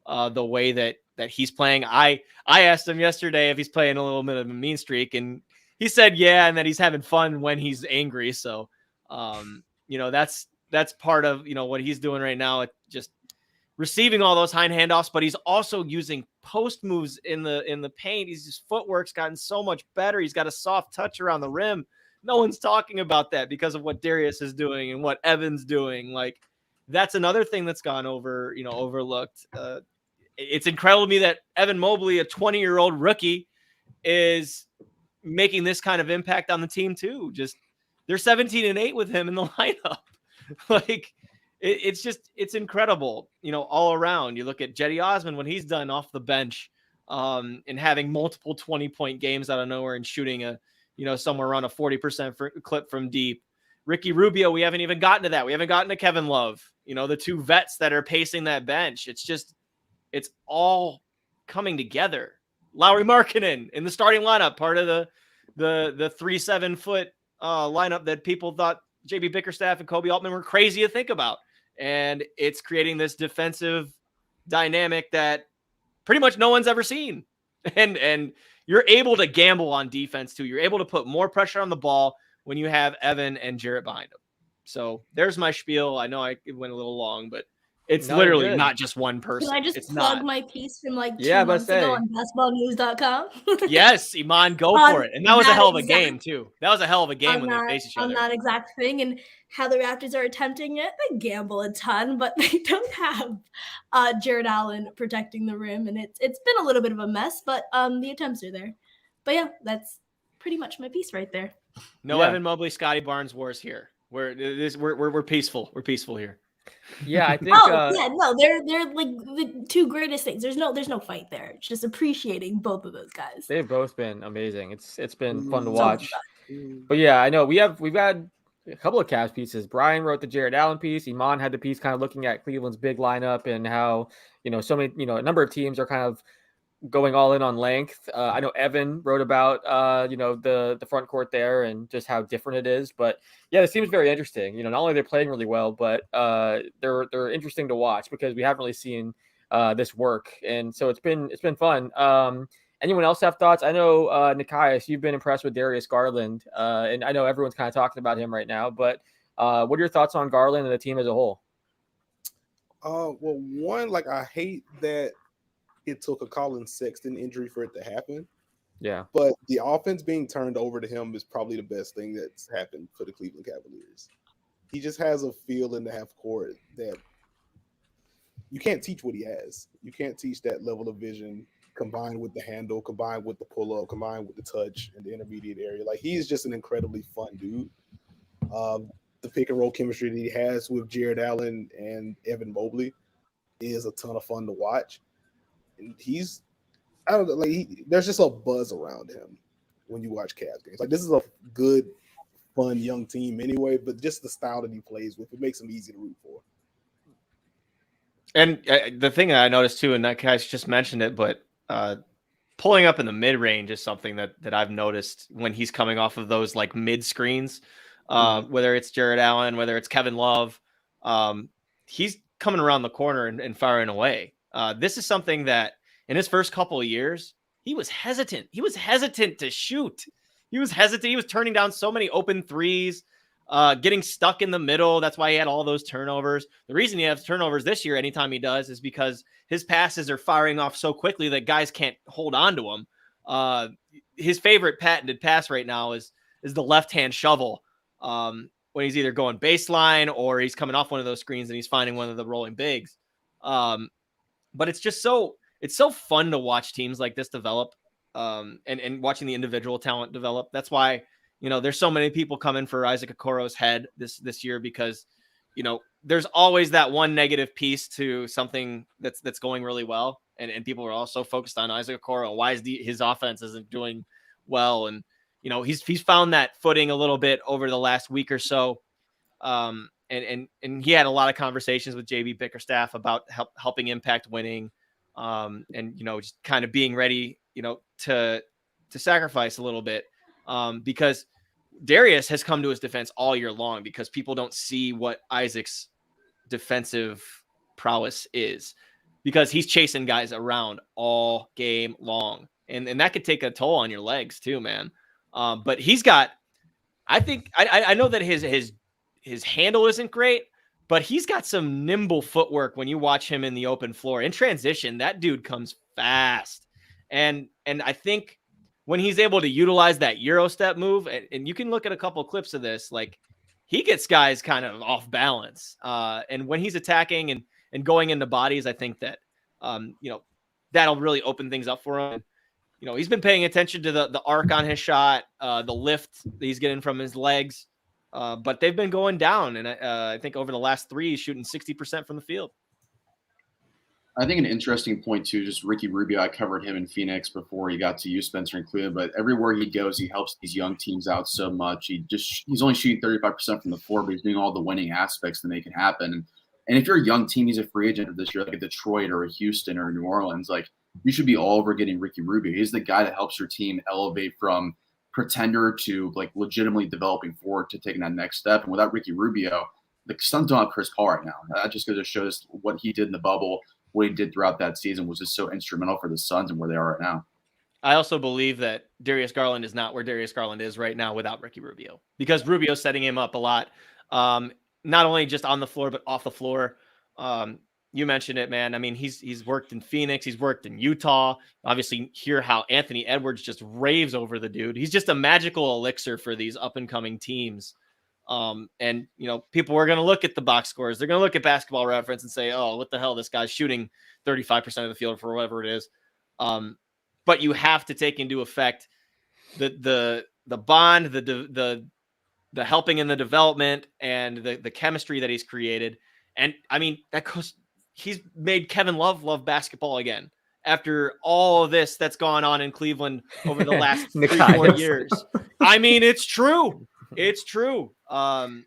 S3: The way that he's playing. I asked him yesterday if he's playing a little bit of a mean streak, and he said, yeah, and that he's having fun when he's angry. So, that's part of, what he's doing right now. It just receiving all those high handoffs, but he's also using post moves in the paint. His footwork's gotten so much better. He's got a soft touch around the rim. No one's talking about that because of what Darius is doing and what Evan's doing. Like, that's another thing that's gone overlooked. It's incredible to me that Evan Mobley, a 20-year-old rookie, is making this kind of impact on the team too. Just they're 17-8 with him in the lineup. Like, it's incredible, all around. You look at Jetty Osman when he's done off the bench, and having multiple 20-point games out of nowhere and shooting somewhere around a 40% clip from deep. Ricky Rubio, we haven't even gotten to that. We haven't gotten to Kevin Love, the two vets that are pacing that bench. It's all coming together. Lauri Markkanen in the starting lineup, part of the 3-7 foot lineup that people thought JB Bickerstaff and Kobe Altman were crazy to think about. And it's creating this defensive dynamic that pretty much no one's ever seen. And you're able to gamble on defense too. You're able to put more pressure on the ball when you have Evan and Jarrett behind him. So there's my spiel. I know it went a little long, but it's literally not just one person.
S7: Can I just
S3: it's
S7: plug
S3: not.
S7: my piece from 2 months ago on basketballnews.com?
S3: Yes, Iman, go for it. And that was a hell of a game too. That was a hell of a game when they faced each other.
S7: On that exact thing, and how the Raptors are attempting it. They gamble a ton, but they don't have Jared Allen protecting the rim, and it's been a little bit of a mess, but the attempts are there. But yeah, that's pretty much my piece right there.
S3: No Evan Mobley, Scotty Barnes wars here. We're peaceful. We're peaceful here.
S1: Yeah, I think.
S7: They're like the two greatest things. There's no fight there. It's just appreciating both of those guys.
S1: They've both been amazing. It's been fun to watch. But yeah, I know we've had a couple of Cavs pieces. Brian wrote the Jared Allen piece. Iman had the piece kind of looking at Cleveland's big lineup and how so many a number of teams are kind of going all in on length. I know Evan wrote about the front court there and just how different it is. But yeah, it seems very interesting. Not only they're playing really well, but they're interesting to watch because we haven't really seen this work, and so it's been fun. Anyone else have thoughts? I know Nikias, you've been impressed with Darius Garland, and I know everyone's kind of talking about him right now. But what are your thoughts on Garland and the team as a whole?
S2: Well, one, I hate that it took a Colin Sexton injury for it to happen.
S1: Yeah.
S2: But the offense being turned over to him is probably the best thing that's happened for the Cleveland Cavaliers. He just has a feel in the half court that you can't teach what he has. You can't teach that level of vision combined with the handle, combined with the pull-up, combined with the touch in the intermediate area. He's just an incredibly fun dude. The pick-and-roll chemistry that he has with Jared Allen and Evan Mobley is a ton of fun to watch. And there's just a buzz around him when you watch Cavs games. This is a good, fun young team anyway, but just the style that he plays with, it makes him easy to root for.
S3: And the thing that I noticed too, and that guy's just mentioned it, but pulling up in the mid-range is something that I've noticed when he's coming off of those mid screens, whether it's Jared Allen, whether it's Kevin Love, he's coming around the corner and firing away. This is something that in his first couple of years, he was hesitant. He was hesitant to shoot. He was hesitant. He was turning down so many open threes, getting stuck in the middle. That's why he had all those turnovers. The reason he has turnovers this year, anytime he does, is because his passes are firing off so quickly that guys can't hold on to him. His favorite patented pass right now is the left-hand shovel. When he's either going baseline or he's coming off one of those screens and he's finding one of the rolling bigs. But it's just it's so fun to watch teams like this develop, and watching the individual talent develop. That's why, there's so many people coming for Isaac Okoro's head this year, because, there's always that one negative piece to something that's going really well. And people are also focused on Isaac Okoro. Why is his offense isn't doing well? And, he's found that footing a little bit over the last week or so. And he had a lot of conversations with JB Bickerstaff about helping impact winning, and just kind of being ready, to sacrifice a little bit, because Darius has come to his defense all year long because people don't see what Isaac's defensive prowess is, because he's chasing guys around all game long, and that could take a toll on your legs too, man. But he's got, I think, I know that his handle isn't great, but he's got some nimble footwork when you watch him in the open floor. In transition, that dude comes fast. And I think when he's able to utilize that Euro step move, and you can look at a couple of clips of this, he gets guys kind of off balance. And when he's attacking and going into bodies, I think that, that'll really open things up for him. He's been paying attention to the arc on his shot, the lift that he's getting from his legs. But they've been going down, and I think over the last 3, he's shooting 60% from the field.
S4: I think an interesting point too, just Ricky Rubio. I covered him in Phoenix before he got to you, Spencer, and Cleveland. But everywhere he goes, he helps these young teams out so much. He's only shooting 35% from the floor, but he's doing all the winning aspects to make it happen. And if you're a young team, he's a free agent this year, like a Detroit or a Houston or a New Orleans. Like, you should be all over getting Ricky Rubio. He's the guy that helps your team elevate from pretender to like legitimately developing forward to taking that next step. And without Ricky Rubio, the Suns don't have Chris Paul right now. That just goes to show us what he did in the bubble. What he did throughout that season was just so instrumental for the Suns and where they are right now.
S3: I also believe that Darius Garland is not where Darius Garland is right now without Ricky Rubio, because Rubio's setting him up a lot. Not only just on the floor, but off the floor. You mentioned it, man. I mean, he's worked in Phoenix. He's worked in Utah. Obviously, hear how Anthony Edwards just raves over the dude. He's just a magical elixir for these up and coming teams. And people are going to look at the box scores. They're going to look at Basketball Reference and say, "Oh, what the hell? This guy's shooting 35% of the field for whatever it is." But you have to take into effect the bond, the helping in the development, and the chemistry that he's created. And I mean, he's made Kevin Love basketball again after all of this that's gone on in Cleveland over the last 3-4 years. I mean, it's true. It's true. And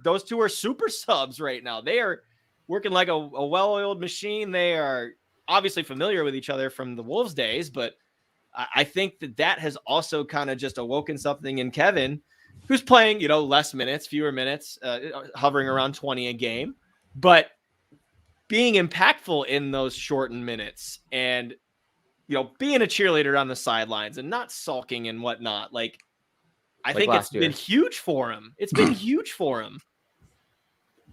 S3: those two are super subs right now. They are working like a well-oiled machine. They are obviously familiar with each other from the Wolves days, but I think that has also kind of just awoken something in Kevin, who's playing, less minutes, fewer minutes, hovering around 20 a game, but being impactful in those shortened minutes and, being a cheerleader on the sidelines and not sulking and whatnot. I think it's been huge for him. It's been huge for him.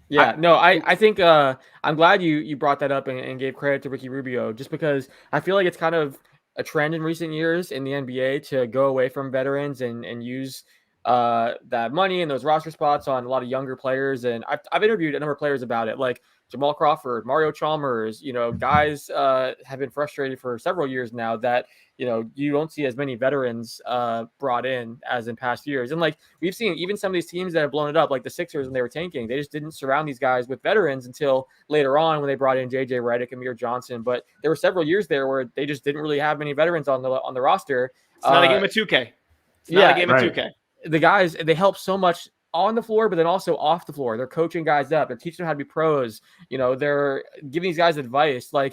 S1: Yeah, I think I'm glad you brought that up and gave credit to Ricky Rubio, just because I feel like it's kind of a trend in recent years in the NBA to go away from veterans and use that money and those roster spots on a lot of younger players. And I've interviewed a number of players about it, like Jamal Crawford, Mario Chalmers. Guys have been frustrated for several years now that you don't see as many veterans brought in as in past years. And we've seen even some of these teams that have blown it up, like the Sixers when they were tanking, they just didn't surround these guys with veterans until later on when they brought in JJ Redick, Amir Johnson. But there were several years there where they just didn't really have many veterans on the roster.
S3: It's not a game of 2K. It's not a game of 2K.
S1: The guys, they help so much on the floor, but then also off the floor. They're coaching guys up. They're teaching them how to be pros. They're giving these guys advice. I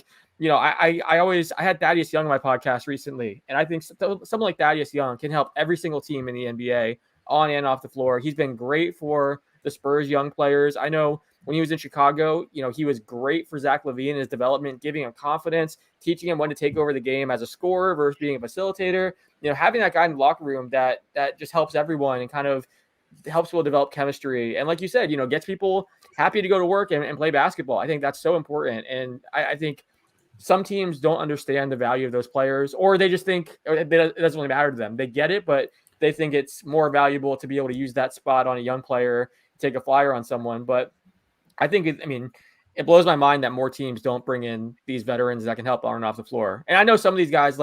S1: had Thaddeus Young on my podcast recently, and I think someone like Thaddeus Young can help every single team in the NBA on and off the floor. He's been great for the Spurs young players. I know when he was in Chicago, he was great for Zach LaVine in his development, giving him confidence, teaching him when to take over the game as a scorer versus being a facilitator. Having that guy in the locker room that just helps everyone and kind of helps people develop chemistry. And like you said, gets people happy to go to work and play basketball. I think that's so important. And I think some teams don't understand the value of those players, or they just think it doesn't really matter to them. They get it, but they think it's more valuable to be able to use that spot on a young player, take a flyer on someone. But I think it blows my mind that more teams don't bring in these veterans that can help on and off the floor. And I know some of these guys,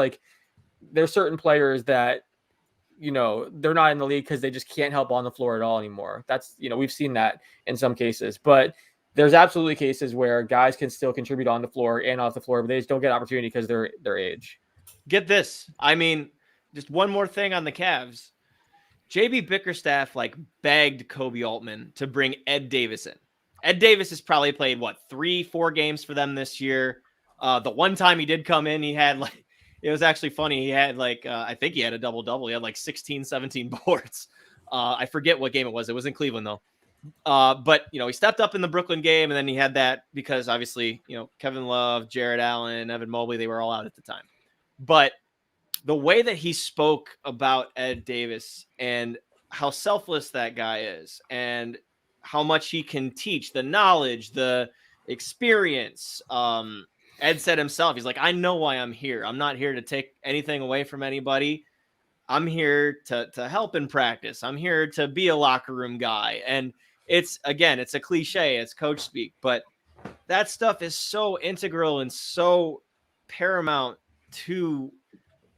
S1: there's certain players that, they're not in the league because they just can't help on the floor at all anymore. That's, we've seen that in some cases, but there's absolutely cases where guys can still contribute on the floor and off the floor, but they just don't get opportunity because their age.
S3: Get this. Just one more thing on the Cavs. JB Bickerstaff begged Kobe Altman to bring Ed Davis in. Ed Davis has probably played 3-4 games for them this year. The one time he did come in, he had it was actually funny. He had I think he had a double-double. He had 16, 17 boards. I forget what game it was. It was in Cleveland though. But he stepped up in the Brooklyn game, and then he had that because obviously, Kevin Love, Jared Allen, Evan Mobley, they were all out at the time. But the way that he spoke about Ed Davis and how selfless that guy is and how much he can teach, the knowledge, the experience, Ed said himself, he's like, I know why I'm here. I'm not here to take anything away from anybody. I'm here to help in practice. I'm here to be a locker room guy. And it's a cliche, it's coach speak, but that stuff is so integral and so paramount to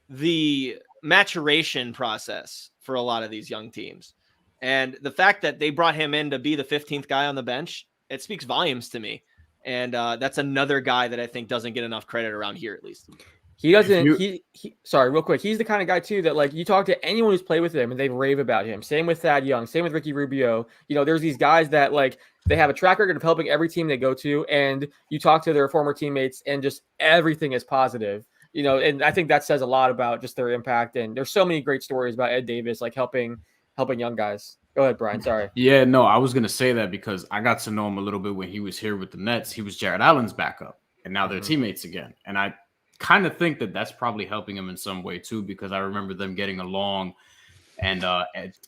S3: the maturation process for a lot of these young teams. And the fact that they brought him in to be the 15th guy on the bench, it speaks volumes to me. And that's another guy that I think doesn't get enough credit around here, at least.
S1: He doesn't. Sorry, real quick. He's the kind of guy too that, like, you talk to anyone who's played with him and they rave about him. Same with Thad Young. Same with Ricky Rubio. You know, there's these guys that, like, they have a track record of helping every team they go to, and you talk to their former teammates, and just everything is positive. You know, and I think that says a lot about just their impact. And there's so many great stories about Ed Davis, like helping young guys. Go ahead, Brian. Sorry.
S6: Yeah, no, I was gonna say that because I got to know him a little bit when he was here with the Nets. He was Jared Allen's backup, and now they're teammates again. And I kind of think that that's probably helping him in some way too, because I remember them getting along, and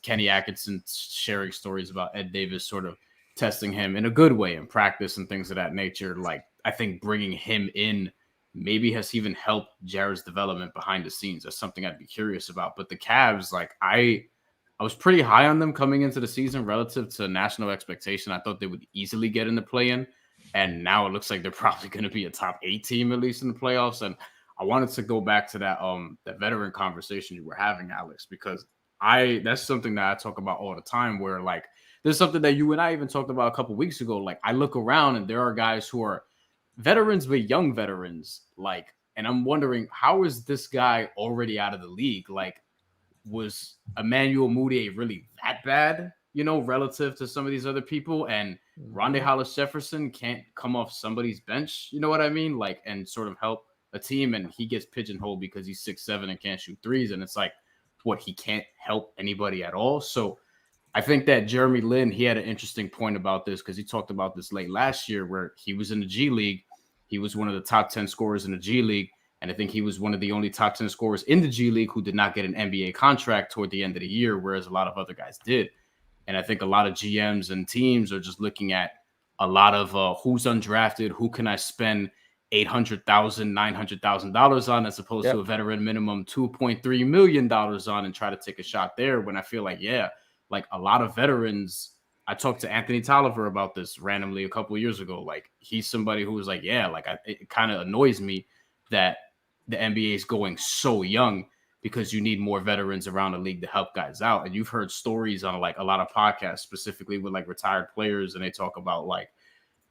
S6: Kenny Atkinson sharing stories about Ed Davis sort of testing him in a good way in practice and things of that nature. Like, I think bringing him in maybe has even helped Jared's development behind the scenes. That's something I'd be curious about. But the Cavs, like, I was pretty high on them coming into the season relative to national expectation. I thought they would easily get in the play-in, and now it looks like they're probably going to be a top 8 team, at least in the playoffs. And I wanted to go back to that veteran conversation you were having, Alex, because that's something that I talk about all the time, where, like, there's something that you and I even talked about a couple weeks ago. Like, I look around and there are guys who are veterans, but young veterans, like, and I'm wondering, how is this guy already out of the league? Like, was Emmanuel Mudiay really that bad, you know, relative to some of these other people? And Rondae Hollis-Jefferson can't come off somebody's bench, you know what I mean? Like, and sort of help a team, and he gets pigeonholed because he's 6'7" and can't shoot threes. And it's like, what, he can't help anybody at all? So I think that Jeremy Lin, he had an interesting point about this, because he talked about this late last year where he was in the G League. He was one of the top 10 scorers in the G League. And I think he was one of the only top 10 scorers in the G League who did not get an NBA contract toward the end of the year, whereas a lot of other guys did. And I think a lot of GMs and teams are just looking at a lot of who's undrafted, who can I spend $800,000, $900,000 on, as opposed to a veteran minimum $2.3 million on, and try to take a shot there, when I feel like, like, a lot of veterans. I talked to Anthony Tolliver about this randomly a couple of years ago. Like, he's somebody who was like, it kind of annoys me that the NBA is going so young, because you need more veterans around the league to help guys out. And you've heard stories on, like, a lot of podcasts, specifically with, like, retired players, and they talk about, like,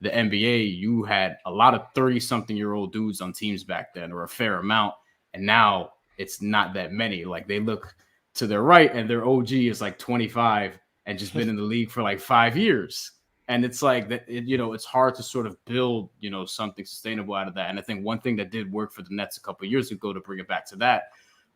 S6: the NBA, you had a lot of 30-something-year-old dudes on teams back then, or a fair amount, and now it's not that many. Like, they look to their right, and their OG is like 25 and just been in the league for like 5 years. And it's like that, it's hard to sort of build, something sustainable out of that. And I think one thing that did work for the Nets a couple of years ago, to bring it back to that,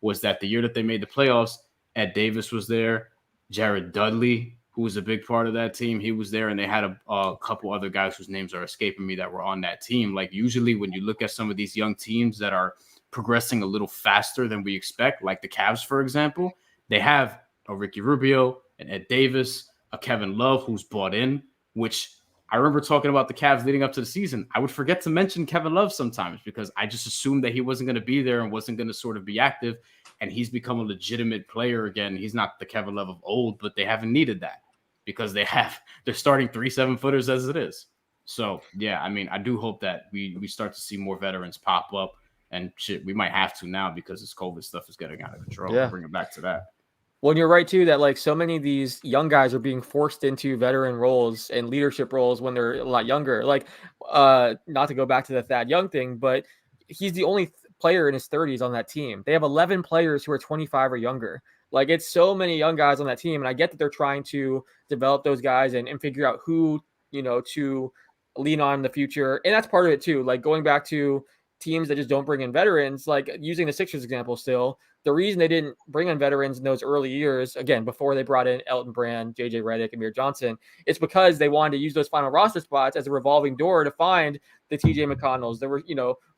S6: was that the year that they made the playoffs, Ed Davis was there, Jared Dudley, who was a big part of that team, he was there, and they had a couple other guys whose names are escaping me that were on that team. Like, usually when you look at some of these young teams that are progressing a little faster than we expect, like the Cavs, for example, they have a Ricky Rubio, an Ed Davis, a Kevin Love who's bought in, which I remember talking about the Cavs leading up to the season. I would forget to mention Kevin Love sometimes, because I just assumed that he wasn't going to be there and wasn't going to sort of be active. And he's become a legitimate player again. He's not the Kevin Love of old, but they haven't needed that, because they're starting 3 7-footers as it is. So, yeah, I mean, I do hope that we start to see more veterans pop up, and shit, we might have to now, because this COVID stuff is getting out of control.
S1: Yeah.
S6: Bring it back to that.
S1: Well, you're right too, that, like, so many of these young guys are being forced into veteran roles and leadership roles when they're a lot younger. Like, not to go back to the Thad Young thing, but he's the only player in his 30s on that team. They have 11 players who are 25 or younger. Like, it's so many young guys on that team, and I get that they're trying to develop those guys and figure out who, to lean on in the future. And that's part of it too. Like, going back to teams that just don't bring in veterans, like using the Sixers example still, the reason they didn't bring in veterans in those early years, again, before they brought in Elton Brand, JJ Redick, Amir Johnson, it's because they wanted to use those final roster spots as a revolving door to find the TJ McConnells. There were,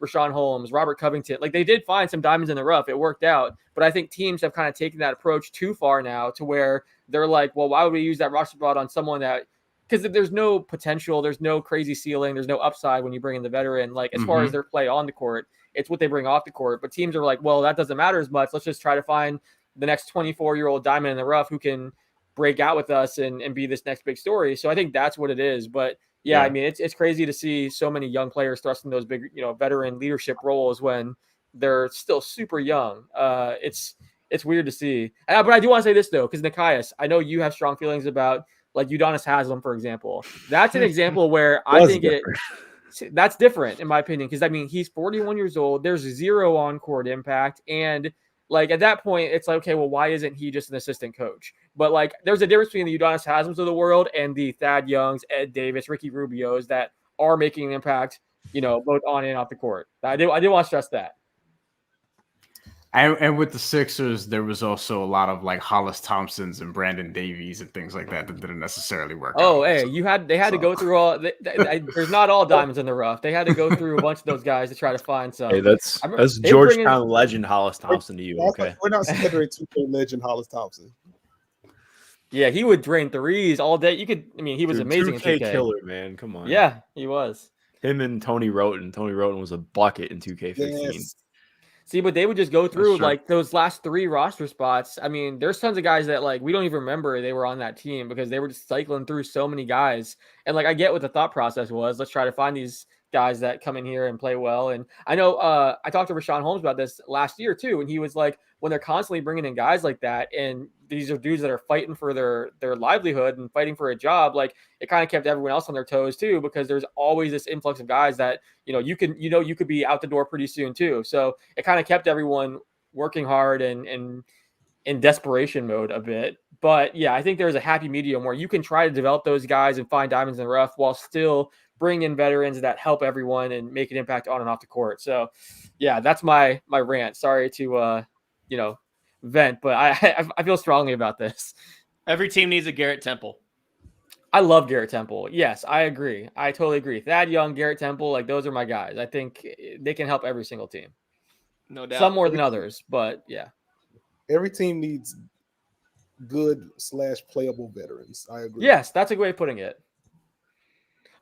S1: Rashawn Holmes, Robert Covington. Like, they did find some diamonds in the rough. It worked out. But I think teams have kind of taken that approach too far now, to where they're like, well, why would we use that roster spot on someone that, because there's no potential, there's no crazy ceiling, there's no upside when you bring in the veteran, like, as far as their play on the court. It's what they bring off the court. But teams are like, well, that doesn't matter as much. Let's just try to find the next 24-year-old diamond in the rough who can break out with us and be this next big story. So I think that's what it is. But yeah, I mean, it's crazy to see so many young players thrust in those big, veteran leadership roles when they're still super young. It's it's weird to see. But I do want to say this though, because Nikias, I know you have strong feelings about like Udonis Haslem, for example. That's an example where I think that's different in my opinion, because I mean he's 41 years old. There's 0 on-court impact, and like at that point, it's like, okay, well, why isn't he just an assistant coach? But like, there's a difference between the Udonis Haslems of the world and the Thad Youngs, Ed Davis, Ricky Rubios that are making an impact, both on and off the court. I did want to stress that.
S6: And with the Sixers, there was also a lot of like Hollis Thompsons and Brandon Davies and things like that didn't necessarily work.
S1: Oh, hey, they had to go through all. There's not all diamonds in the rough. They had to go through a bunch of those guys to try to find some.
S5: Hey, that's Georgetown legend Hollis Thompson to you. Okay,
S2: we're not considering 2K legend Hollis Thompson.
S1: Yeah, he would drain threes all day. He was amazing.
S5: 2K
S1: in 2K
S5: killer, man. Come on.
S1: Yeah, he was.
S5: Him and Tony Roten. Tony Roten was a bucket in 2K15.
S2: Yes.
S1: See, but they would just go through like those last 3 roster spots. I mean, there's tons of guys that like we don't even remember they were on that team because they were just cycling through so many guys. And like I get what the thought process was. Let's try to find these guys that come in here and play well. And I know I talked to Rashawn Holmes about this last year too, and he was like, when they're constantly bringing in guys like that, and these are dudes that are fighting for their livelihood and fighting for a job, like it kind of kept everyone else on their toes too, because there's always this influx of guys that you could be out the door pretty soon too. So it kind of kept everyone working hard and in desperation mode a bit. But yeah, I think there's a happy medium where you can try to develop those guys and find diamonds in the rough while still bring in veterans that help everyone and make an impact on and off the court. So yeah, that's my rant. Sorry to vent, but I feel strongly about this.
S3: Every team needs a Garrett Temple.
S1: I love Garrett Temple. Yes, I agree. I totally agree. Thad Young, Garrett Temple, like those are my guys. I think they can help every single team.
S3: No doubt.
S1: Some more than others, but yeah.
S2: Every team needs good/playable veterans. I agree.
S1: Yes, that's a great way of putting it.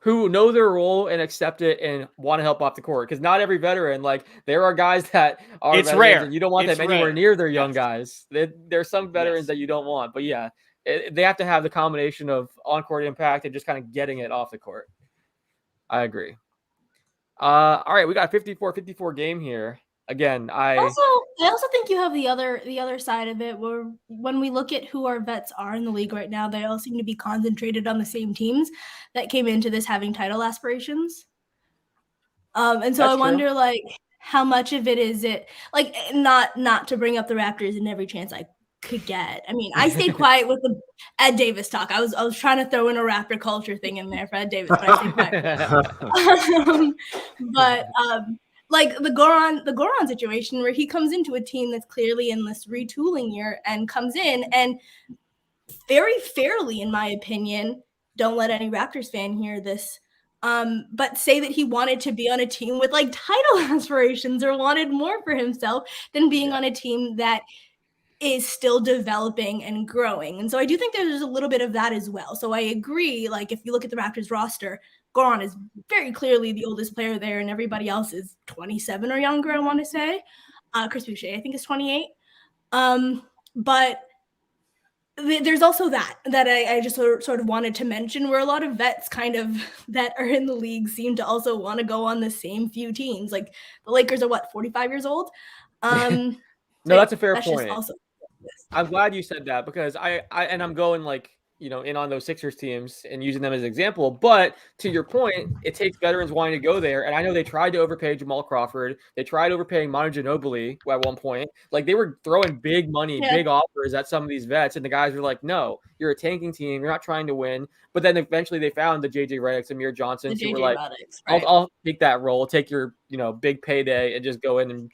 S1: Who know their role and accept it and want to help off the court. Because not every veteran, like there are guys that are
S3: it's
S1: veterans
S3: rare.
S1: And you don't want them anywhere near their young guys. There's some veterans that you don't want. But yeah, they have to have the combination of on-court impact and just kind of getting it off the court. I agree. All right, we got a 54-54 game here. Again, I
S7: also think you have the other side of it where when we look at who our vets are in the league right now, they all seem to be concentrated on the same teams that came into this having title aspirations. And so I wonder like how much of it is it like not to bring up the Raptors in every chance I could get. I mean, I stayed quiet with the Ed Davis talk. I was trying to throw in a Raptor culture thing in there for Ed Davis, but I stayed quiet. Like the Goran situation where he comes into a team that's clearly in this retooling year and comes in and very fairly, in my opinion, don't let any Raptors fan hear this, but say that he wanted to be on a team with like title aspirations or wanted more for himself than being on a team that is still developing and growing. And so I do think there's a little bit of that as well. So I agree, like if you look at the Raptors roster, Goran is very clearly the oldest player there, and everybody else is 27 or younger, I want to say. Chris Boucher, I think, is 28. But there's also that I just sort of wanted to mention, where a lot of vets kind of that are in the league seem to also want to go on the same few teams. Like the Lakers are 45 years old?
S1: No, that's a fair point.
S7: Also,
S1: I'm glad you said that because I'm going like, in on those Sixers teams and using them as an example. But to your point, it takes veterans wanting to go there. And I know they tried to overpay Jamal Crawford. They tried overpaying Manu Ginobili at one point. Like they were throwing big money, big offers at some of these vets. And the guys were like, no, you're a tanking team. You're not trying to win. But then eventually they found the JJ Reddick, Amir Johnson. Who were like, right. I'll take that role, take your, big payday and just go in and,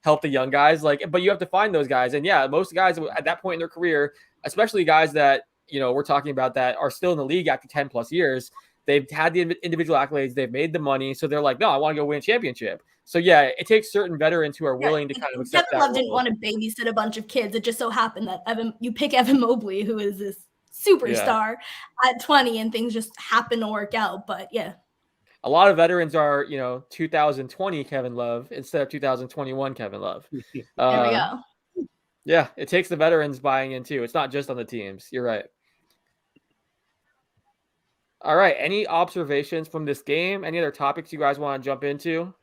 S1: help the young guys. Like, but you have to find those guys. And yeah, most guys at that point in their career, especially guys that, we're talking about that are still in the league after 10 plus years. They've had the individual accolades. They've made the money. So they're like, no, I want to go win a championship. So yeah, it takes certain veterans who are willing to kind of accept
S7: Kevin Love didn't want to babysit a bunch of kids. It just so happened that you pick Evan Mobley, who is this superstar at 20, and things just happen to work out. But yeah.
S1: A lot of veterans are, 2020 Kevin Love instead of 2021 Kevin Love.
S7: There we go.
S1: Yeah, it takes the veterans buying in too. It's not just on the teams. You're right. All right. Any observations from this game? Any other topics you guys want to jump into?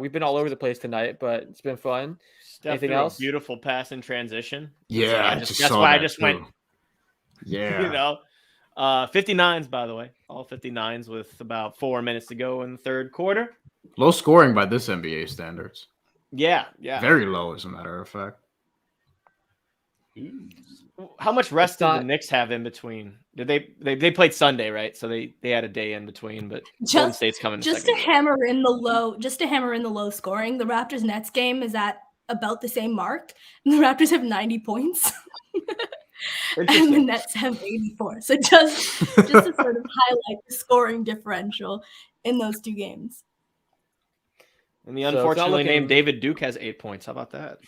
S1: We've been all over the place tonight, but it's been fun.
S3: Steph
S1: Anything
S3: threw
S1: else?
S3: A beautiful pass in transition.
S6: Yeah,
S3: That's why I just went.
S6: Yeah,
S3: You know, 59s, by the way, all 59s with about 4 minutes to go in the third quarter.
S6: low scoring by this NBA standards.
S3: Yeah.
S6: Very low, as a matter of fact.
S3: How much rest did
S1: not-
S3: the Knicks have in between? Did they played Sunday, right? So they had a day in between, but Golden
S7: Just
S3: State's coming.
S7: just to hammer in the low scoring. The Raptors Nets game is at about the same mark, and the Raptors have 90 points. And the Nets have 84. So just to sort of highlight the scoring differential in those two games.
S3: And the
S1: So it's not
S3: unfortunately
S1: looking-
S3: named David Duke has 8 points. How about that?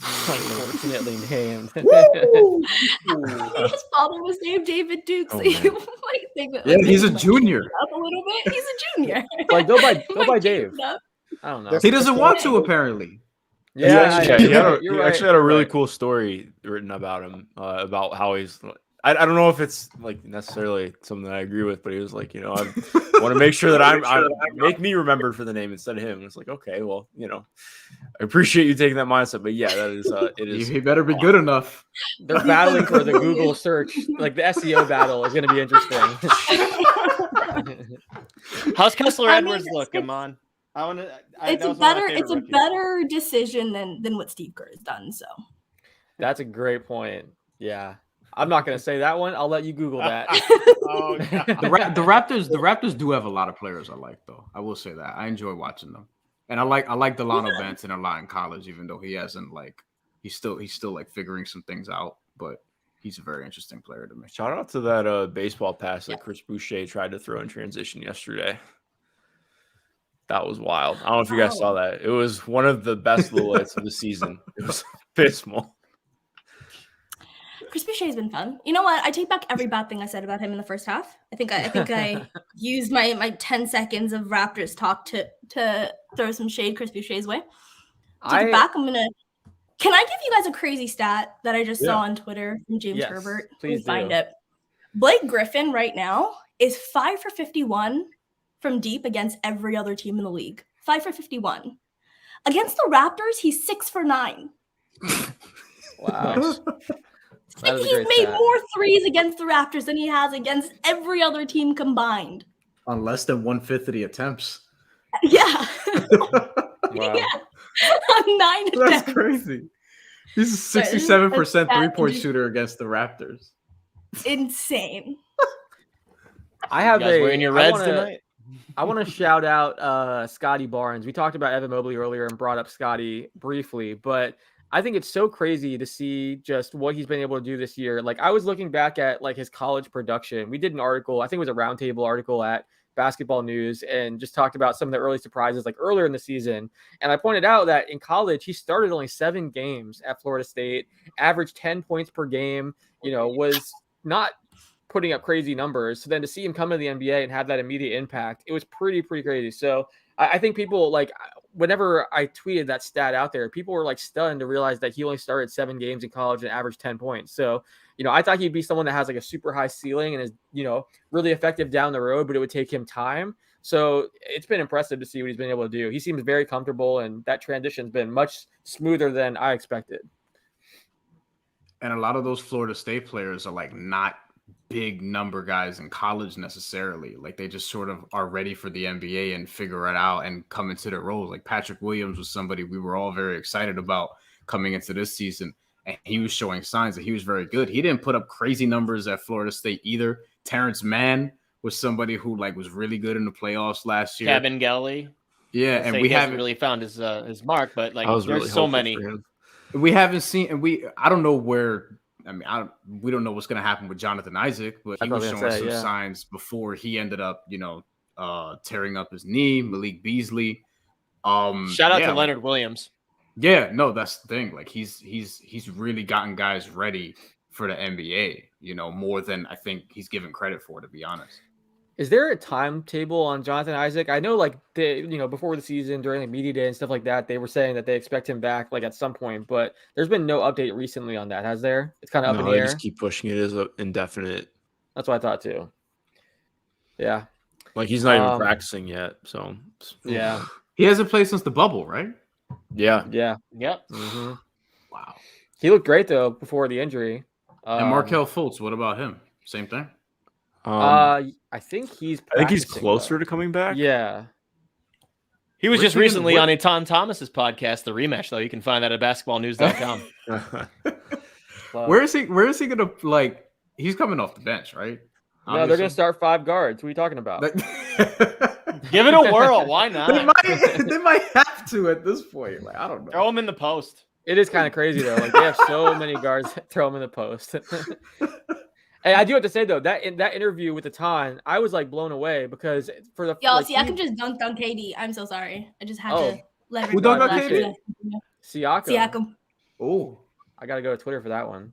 S1: Unfortunately named.
S7: His father was named David Duke, so
S6: Oh,
S7: you
S6: man.
S7: might think that.
S6: Yeah, he's a
S7: like,
S6: junior.
S7: up a little bit. He's a junior.
S1: Like, go by
S7: Might
S1: Dave.
S7: change it up.
S1: I don't know.
S2: That's-
S6: He doesn't want to, apparently.
S1: Yeah,
S5: he actually had a really cool story written about him, about how he's. I don't know if it's like necessarily something that I agree with, but he was like, I want to make sure that I make me remembered for the name instead of him. And it's like, okay, well, I appreciate you taking that mindset, but yeah, that is it is.
S6: He better be good enough.
S1: They're battling for the Google search, like the SEO battle is going to be interesting.
S3: How's Kessler
S7: I mean,
S3: Edwards look,
S7: it's-
S3: Amon? I want to.
S7: It's a better decision than what Steve Kerr has done. So
S1: That's a great point. Yeah, I'm not going to say that one. I'll let you Google that.
S3: Oh, God.
S6: The Raptors do have a lot of players I like, though. I will say that I enjoy watching them, and I like Delano Benson a lot in college, even though he hasn't he's still like figuring some things out, but he's a very interesting player to me.
S5: Shout out to that baseball pass that Chris Boucher tried to throw in transition yesterday. That was wild. I don't know if you guys saw that. It was one of the best lowlights of the season. It was abysmal.
S7: Chris Boucher has been fun. You know what? I take back every bad thing I said about him in the first half. I think I used my 10 seconds of Raptors talk to throw some shade Chris Boucher's way. Take it back. Can I give you guys a crazy stat that I just saw on Twitter from James Herbert?
S1: Please
S7: find
S1: do.
S7: it. Blake Griffin right now is 5 for 51 from deep against every other team in the league. 5 for 51. Against the Raptors, he's 6 for 9.
S1: Wow. That is a
S7: He's
S1: great
S7: made
S1: stat.
S7: more threes against the Raptors than he has against every other team combined.
S6: On less than 1/5 of the attempts.
S7: Yeah.
S1: Wow.
S7: Yeah. 9
S6: That's
S7: attempts.
S6: crazy. He's a
S7: Sorry,
S6: 67%
S7: that's-
S6: three-point
S7: just-
S6: shooter against the Raptors.
S7: Insane.
S1: I have
S3: You guys wearing your Reds tonight?
S1: I want to shout out Scotty Barnes. We talked about Evan Mobley earlier and brought up Scotty briefly, but I think it's so crazy to see just what he's been able to do this year. Like, I was looking back at his college production. We did an article, I think it was a roundtable article at Basketball News, and just talked about some of the early surprises earlier in the season. And I pointed out that in college, he started only 7 games at Florida State, averaged 10 points per game, was not putting up crazy numbers. So then to see him come to the NBA and have that immediate impact, it was pretty crazy. So I think people whenever I tweeted that stat out there, people were stunned to realize that he only started 7 games in college and averaged 10 points. So, I thought he'd be someone that has a super high ceiling and is, really effective down the road, but it would take him time. So it's been impressive to see what he's been able to do. He seems very comfortable, and that transition's been much smoother than I expected.
S6: And a lot of those Florida State players are not big number guys in college necessarily. They just sort of are ready for the NBA and figure it out and come into their roles. Patrick Williams was somebody we were all very excited about coming into this season, and he was showing signs that he was very good. He didn't put up crazy numbers at Florida State either. Terrence Mann was somebody who was really good in the playoffs last year.
S3: Kevin Gelly.
S6: Yeah, and we haven't
S3: really found his mark, but
S5: I was
S3: there's
S5: really
S3: so
S5: hopeful
S3: many.
S5: for him.
S6: We haven't seen, and I don't know where. We don't know what's going to happen with Jonathan Isaac, but he was showing some signs before he ended up, tearing up his knee. Malik Beasley.
S3: Shout out to Leonard Williams.
S6: Yeah, no, that's the thing. He's really gotten guys ready for the NBA. More than I think he's given credit for, to be honest.
S1: Is there a timetable on Jonathan Isaac? I know before the season, during the media day and stuff like that, they were saying that they expect him back at some point, but there's been no update recently on that, has there? It's kind of up in the
S5: they
S1: air.
S5: just keep pushing it as indefinite.
S1: That's what I thought too. Yeah.
S5: He's not even practicing yet. So
S1: yeah.
S6: He hasn't played since the bubble, right?
S5: Yeah.
S1: Yeah.
S3: Yep.
S1: hmm
S6: Wow.
S1: He looked great though before the injury.
S6: And Markelle Fultz, what about him? Same thing.
S1: I think he's
S5: closer to coming back.
S1: Yeah.
S3: He was
S6: Where's
S3: just
S6: he gonna-
S3: recently
S6: where-
S3: on Etan Thomas's podcast, The Rematch, though. You can find that at basketballnews.com.
S6: Where is he gonna like? He's coming off the bench, right?
S1: No, they're gonna start 5 guards. What are you talking about?
S3: Give it a whirl. Why not?
S6: They might have to at this point. Like, I don't know.
S3: Throw him in the post.
S1: It is kind of crazy though. Like they have so many guards that throw them in the post. Hey, I do have to say though that in that interview with Etan, I was like blown away because for the
S7: Y'all, see, I can just dunked on KD. I'm so sorry. I just had to let
S6: Who dunked on
S7: KD?
S1: Siakam.
S6: Oh,
S1: I gotta go to Twitter for that one.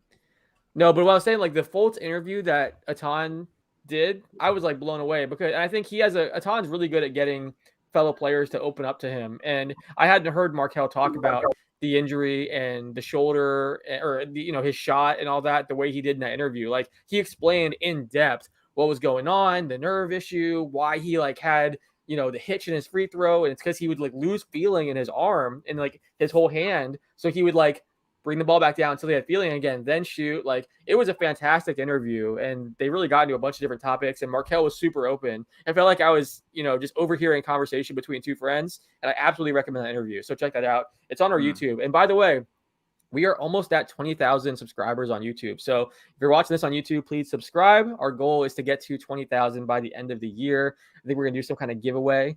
S1: No, but what I was saying, like the Fultz interview that Etan did, I was like blown away because I think Etan's really good at getting fellow players to open up to him. And I hadn't heard Markelle talk about the injury and the shoulder or his shot and all that the way he did in that interview. Like he explained in depth what was going on, the nerve issue, why he like had the hitch in his free throw, and it's because he would like lose feeling in his arm and like his whole hand, so he would like bring the ball back down until he had feeling again, then shoot. Like it was a fantastic interview, and they really got into a bunch of different topics. And Markelle was super open. I felt like I was, just overhearing conversation between two friends, and I absolutely recommend that interview. So check that out. It's on our YouTube. And by the way, we are almost at 20,000 subscribers on YouTube. So if you're watching this on YouTube, please subscribe. Our goal is to get to 20,000 by the end of the year. I think we're going to do some kind of giveaway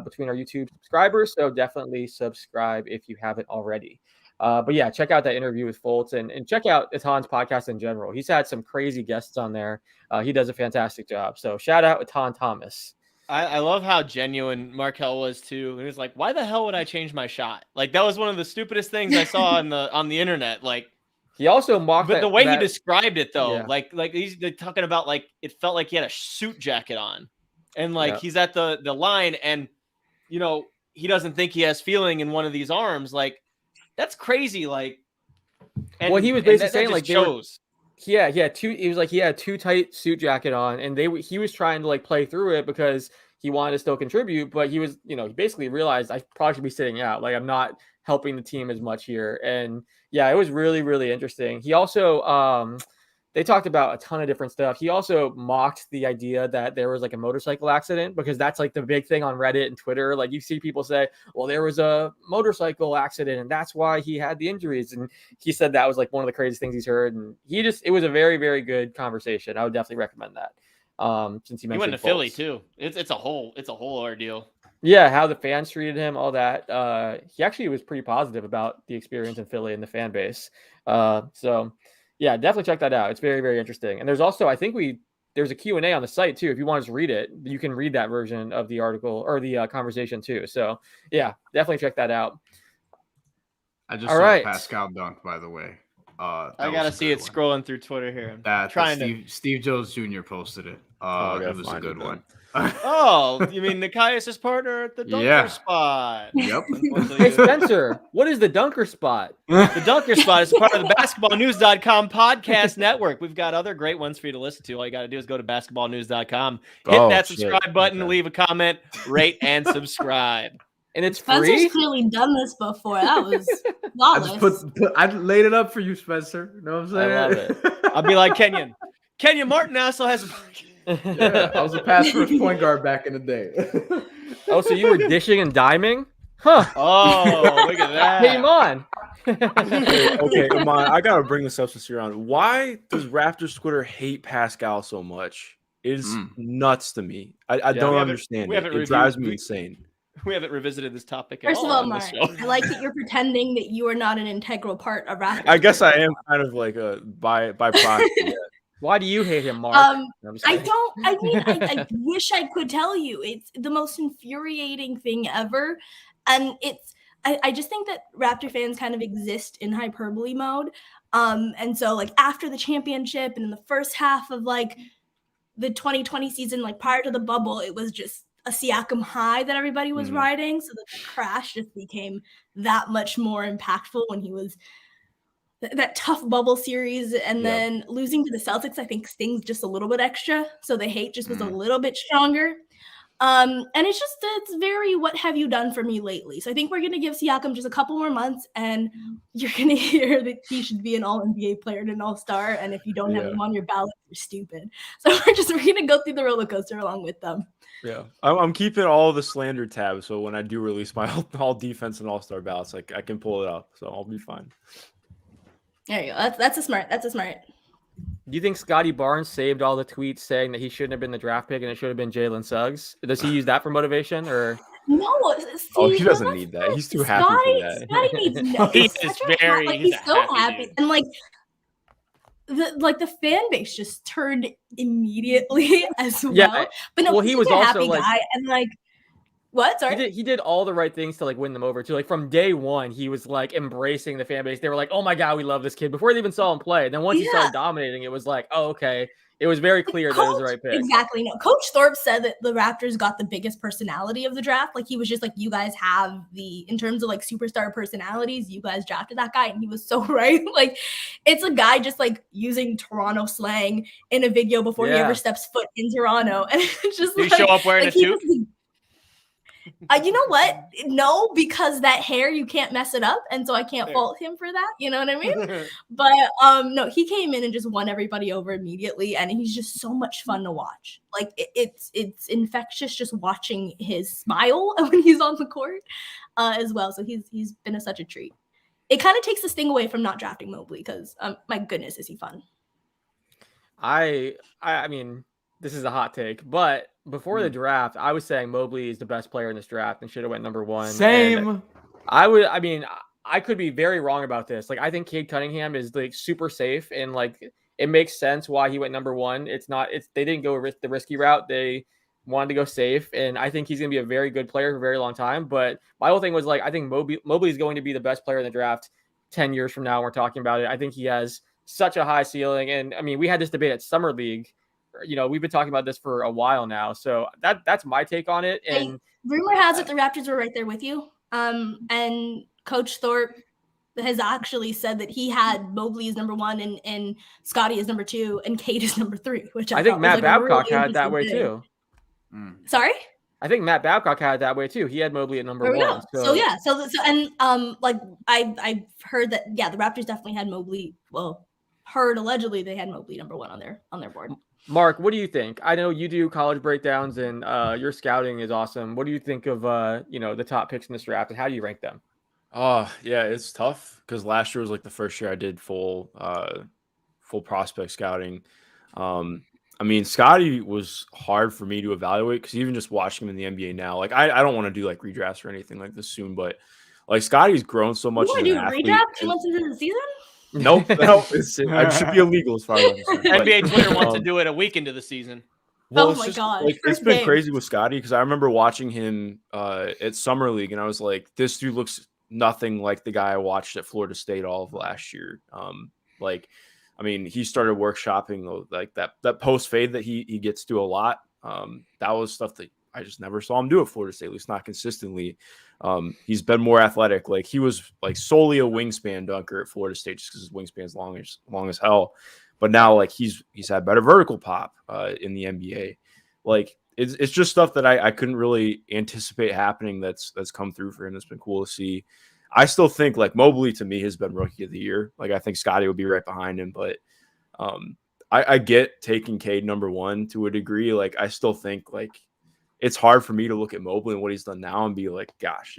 S1: between our YouTube subscribers. So definitely subscribe if you haven't already. But yeah, check out that interview with Fultz and check out Etan's podcast in general. He's had some crazy guests on there. He does a fantastic job. So shout out Etan Thomas.
S3: I love how genuine Markelle was too. He was like, "Why the hell would I change my shot?" Like that was one of the stupidest things I saw on the internet. Like
S1: he also mocked,
S3: but the way he described it though,
S1: yeah.
S3: like he's talking about like it felt like he had a suit jacket on, and like he's at the line, and he doesn't think he has feeling in one of these arms. Like that's crazy. Like,
S1: well, he was basically saying like
S3: shows.
S1: He had too tight suit jacket on, and he was trying to like play through it because he wanted to still contribute, but he was, he basically realized I probably should be sitting out. Like I'm not helping the team as much here. And yeah, it was really, really interesting. He also, they talked about a ton of different stuff. He also mocked the idea that there was like a motorcycle accident, because that's like the big thing on Reddit and Twitter. Like you see people say, well, there was a motorcycle accident and that's why he had the injuries. And he said that was like one of the craziest things he's heard. And it was a very, very good conversation. I would definitely recommend that. Since he
S3: went to
S1: Fultz.
S3: Philly too. It's a whole ordeal.
S1: Yeah, how the fans treated him, all that. He actually was pretty positive about the experience in Philly and the fan base. So yeah, definitely check that out. It's very, very interesting. And there's also, I think there's a Q&A on the site too. If you want to read it, you can read that version of the article or the conversation too. So yeah, definitely check that out.
S6: I just saw Pascal dunk, by the way.
S3: I gotta see it scrolling through Twitter here.
S6: Steve Jones Jr. posted it. It was a good one.
S3: Oh, you mean Nikias' partner at the dunker spot?
S6: Yep.
S1: Hey Spencer, what is the dunker spot?
S3: The dunker spot is part of the basketballnews.com podcast network. We've got other great ones for you to listen to. All you got to do is go to basketballnews.com, hit that subscribe button, leave a comment, rate, and subscribe.
S1: And it's
S7: Spencer's
S1: free?
S7: clearly done this before. That was flawless.
S6: I laid it up for you, Spencer. You know what I'm saying?
S1: I love it.
S3: I'll be like Kenyon. Kenyon Martin also has
S6: yeah, I was a pass first point guard back in the day.
S1: Oh, so you were dishing and diming? Huh.
S3: Oh, look at that.
S1: Came on.
S5: Okay, come on. I gotta bring this up since you're on. Why does Raptors Twitter hate Pascal so much? It is nuts to me. I don't understand it. It drives me insane.
S3: We haven't revisited this topic
S7: First of all, Mark, I like that you're pretending that you are not an integral part of Raptors.
S5: I guess I am kind of like a by proxy. Yeah.
S1: Why do you hate him, Mark?
S7: I wish I could tell you. It's the most infuriating thing ever. And I just think that Raptor fans kind of exist in hyperbole mode. And so like after the championship and in the first half of like the 2020 season, like prior to the bubble, it was just a Siakam high that everybody was riding. So the crash just became that much more impactful when he was that tough bubble series, and then losing to the Celtics, I think stings just a little bit extra. So the hate just was a little bit stronger. And it's very, what have you done for me lately? So I think we're going to give Siakam just a couple more months, and you're going to hear that he should be an all-NBA player and an all-star. And if you don't have him on your ballot, you're stupid. So we're going to go through the roller coaster along with them.
S5: Yeah, I'm keeping all the slander tabs, so when I do release my all defense and all-star ballots, like I can pull it up, so I'll be fine.
S7: There you go. That's a smart.
S1: Do you think Scotty Barnes saved all the tweets saying that he shouldn't have been the draft pick and it should have been Jalen Suggs? Does he use that for motivation, or?
S7: No, see,
S5: he doesn't need that. He's too happy for that.
S7: Scotty needs no.
S3: He's
S7: so happy, dude. And the fan base just turned immediately as well.
S1: Yeah,
S7: but no,
S1: he was
S7: a
S1: also
S7: happy guy, and what? Sorry,
S1: he did all the right things to win them over too. Like from day one, he was embracing the fan base. They were like, "Oh my god, we love this kid." Before they even saw him play, and then once he started dominating, it was like, "Oh, okay." It was very clear that it was the right pick.
S7: Exactly. No, Coach Thorpe said that the Raptors got the biggest personality of the draft. He was just you guys have in terms of superstar personalities, you guys drafted that guy, and he was so right. It's a guy just using Toronto slang in a video before he ever steps foot in Toronto, and it's just
S3: Did he show up wearing a suit?
S7: You know what? No, because that hair, you can't mess it up. And so I can't fault him for that. You know what I mean? But no, he came in and just won everybody over immediately. And he's just so much fun to watch. It's infectious just watching his smile when he's on the court as well. So he's been such a treat. It kind of takes the sting away from not drafting Mobley because my goodness, is he fun.
S1: I mean, this is a hot take, but before the draft, I was saying Mobley is the best player in this draft and should have went number one.
S6: Same.
S1: And I could be very wrong about this. I think Cade Cunningham is super safe, and it makes sense why he went number one. They didn't go the risky route. They wanted to go safe, and I think he's going to be a very good player for a very long time. But my whole thing was I think Mobley is going to be the best player in the draft 10 years from now. We're talking about it. I think he has such a high ceiling, and we had this debate at Summer League. We've been talking about this for a while now, so that's my take on it. And
S7: rumor has it the Raptors were right there with you. And Coach Thorpe has actually said that he had Mobley as number one and Scotty as number two and Cade is number three, which I
S1: think Matt Babcock had it that way too.
S7: Sorry?
S1: I think Matt Babcock had it that way too. He had Mobley at number one.
S7: So I've heard that the Raptors definitely had Mobley. Well, allegedly they had Mobley number one on their board.
S1: Mark, what do you think? I know you do college breakdowns and your scouting is awesome. What do you think of the top picks in this draft and how do you rank them?
S5: Yeah, it's tough because last year was the first year I did full prospect scouting. Scotty was hard for me to evaluate because even just watching him in the NBA now, I don't want to do redrafts or anything like this soon, but Scotty's grown so much.
S7: You want to do a redraft 2 months into the season?
S5: Nope. It should be illegal as far as I'm concerned.
S3: NBA Twitter wants to do it a week into the season.
S7: Well, my God.
S5: It's been crazy with Scotty because I remember watching him at Summer League and I was like, this dude looks nothing like the guy I watched at Florida State all of last year. He started workshopping that post fade that he gets to a lot. That was stuff that I just never saw him do at Florida State, at least not consistently. He's been more athletic. He was solely a wingspan dunker at Florida State just because his wingspan's long as hell. But now he's had better vertical pop in the NBA. It's just stuff that I couldn't really anticipate happening that's come through for him. It's been cool to see. I still think Mobley to me has been rookie of the year. I think Scotty would be right behind him, but I get taking Cade number one to a degree. I still think it's hard for me to look at Mobley and what he's done now and be gosh,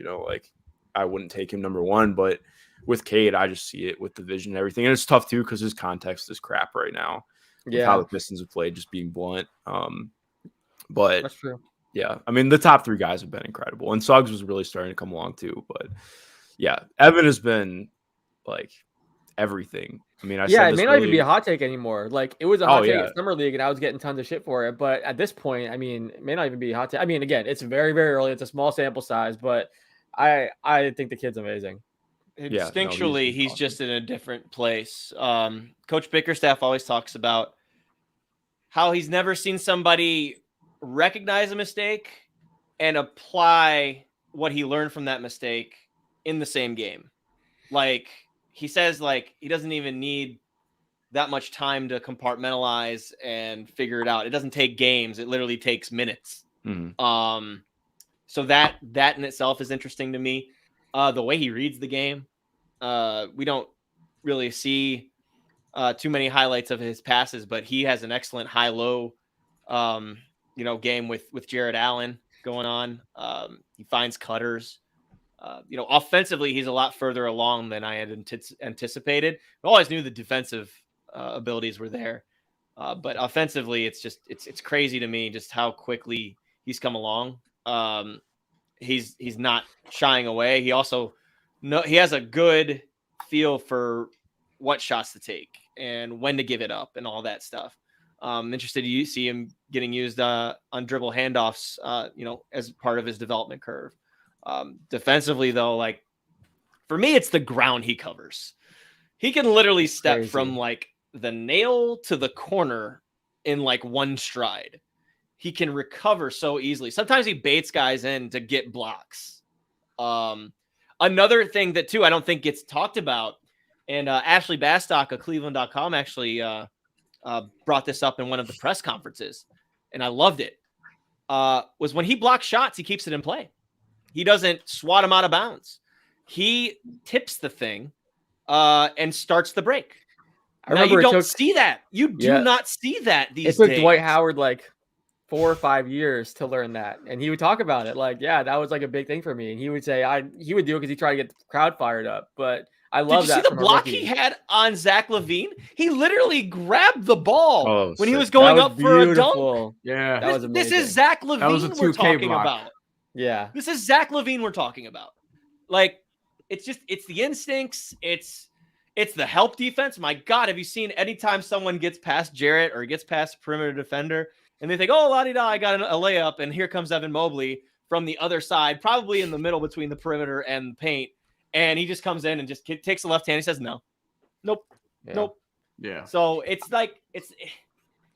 S5: I wouldn't take him number one. But with Cade, I just see it with the vision and everything. And it's tough too because his context is crap right now. Yeah, how the Pistons have played, just being blunt. But
S1: that's true.
S5: Yeah, the top three guys have been incredible, and Suggs was really starting to come along too. But yeah, Evan has been everything.
S1: It may not even be a hot take anymore. It was a hot take at Summer League, and I was getting tons of shit for it. But at this point, it may not even be a hot take. Again, it's very, very early. It's a small sample size, but I think the kid's amazing.
S3: Instinctually, he's awesome. Just in a different place. Coach Bickerstaff always talks about how he's never seen somebody recognize a mistake and apply what he learned from that mistake in the same game. He says he doesn't even need that much time to compartmentalize and figure it out. It doesn't take games. It literally takes minutes
S5: Mhm.
S3: So that in itself is interesting to me. The way he reads the game, we don't really see too many highlights of his passes, but he has an excellent high-low, game with Jared Allen going on. He finds cutters. Offensively, he's a lot further along than I had anticipated. I always knew the defensive abilities were there, but offensively, it's crazy to me just how quickly he's come along. He's not shying away. He also he has a good feel for what shots to take and when to give it up and all that stuff. Interested to see him getting used on dribble handoffs, as part of his development curve. Defensively, though, like for me, it's the ground he covers. He can literally step
S1: Crazy.
S3: from like the nail to the corner in like one stride. He can recover so easily. Sometimes he baits guys in to get blocks. Another thing that too I don't think gets talked about, and Ashley Bastock of Cleveland.com actually brought this up in one of the press conferences, and I loved it. Was when he blocks shots, he keeps it in play. He doesn't swat him out of bounds. He tips the thing and starts the break.
S1: I remember
S3: you
S1: it
S3: don't
S1: took-
S3: see that. You do not see that these
S1: It took
S3: days.
S1: Dwight Howard like 4 or 5 years to learn that, and he would talk about it like, yeah, that was like a big thing for me. And he would say he would do it because he tried to get the crowd fired up. But I love
S3: Did you
S1: that.
S3: see the
S1: from a
S3: block
S1: rookie.
S3: he had on Zach LaVine? He literally grabbed the ball
S5: Oh,
S3: when he
S5: sick.
S3: was going
S1: That was
S3: up for a dunk.
S1: beautiful.
S6: Yeah.
S1: That was
S3: This
S1: amazing.
S3: is Zach
S6: was a
S3: LaVine we're
S6: 2K
S3: talking
S6: block.
S3: about.
S1: Yeah.
S3: This is Zach LaVine we're talking about. Like, it's the instincts. It's the help defense. My God, have you seen anytime someone gets past Jarrett or gets past a perimeter defender and they think, oh, la-di-da, I got a layup, and here comes Evan Mobley from the other side, probably in the middle between the perimeter and the paint, and he just comes in and just takes the left hand. He says, no. Nope.
S1: Yeah.
S3: Nope.
S6: Yeah.
S3: So it's like, I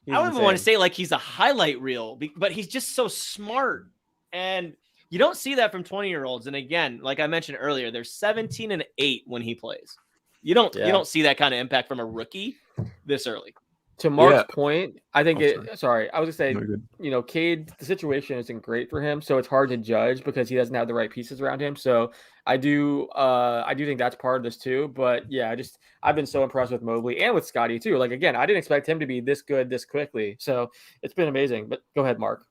S3: don't even want to
S1: insane.
S3: say like he's a highlight reel, but he's just so smart. And you don't see that from 20-year-olds. And again, like I mentioned earlier, they're 17 and 8 when he plays. You don't see that kind of impact from a rookie this early.
S1: To Mark's
S5: Yeah.
S1: point, I think
S5: Oh,
S1: sorry, I was gonna say,
S5: No, good.
S1: Cade, the situation isn't great for him, so it's hard to judge because he doesn't have the right pieces around him. So I do think that's part of this too. But yeah, I've been so impressed with Mobley and with Scotty too. Like again, I didn't expect him to be this good this quickly. So it's been amazing. But go ahead, Mark.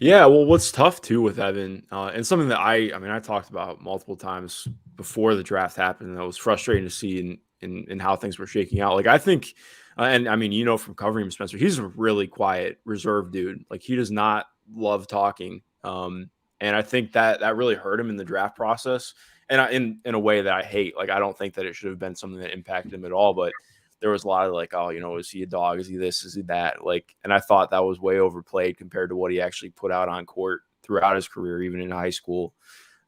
S5: Yeah, well, what's tough too with Evan, and something that I talked about multiple times before the draft happened, and that was frustrating to see in how things were shaking out. Like I think, and I mean, from covering him, Spencer, he's a really quiet, reserved dude. Like he does not love talking, and I think that really hurt him in the draft process, and in a way that I hate. Like I don't think that it should have been something that impacted him at all, but there was a lot of like, oh, is he a dog? Is he this? Is he that? Like, and I thought that was way overplayed compared to what he actually put out on court throughout his career, even in high school.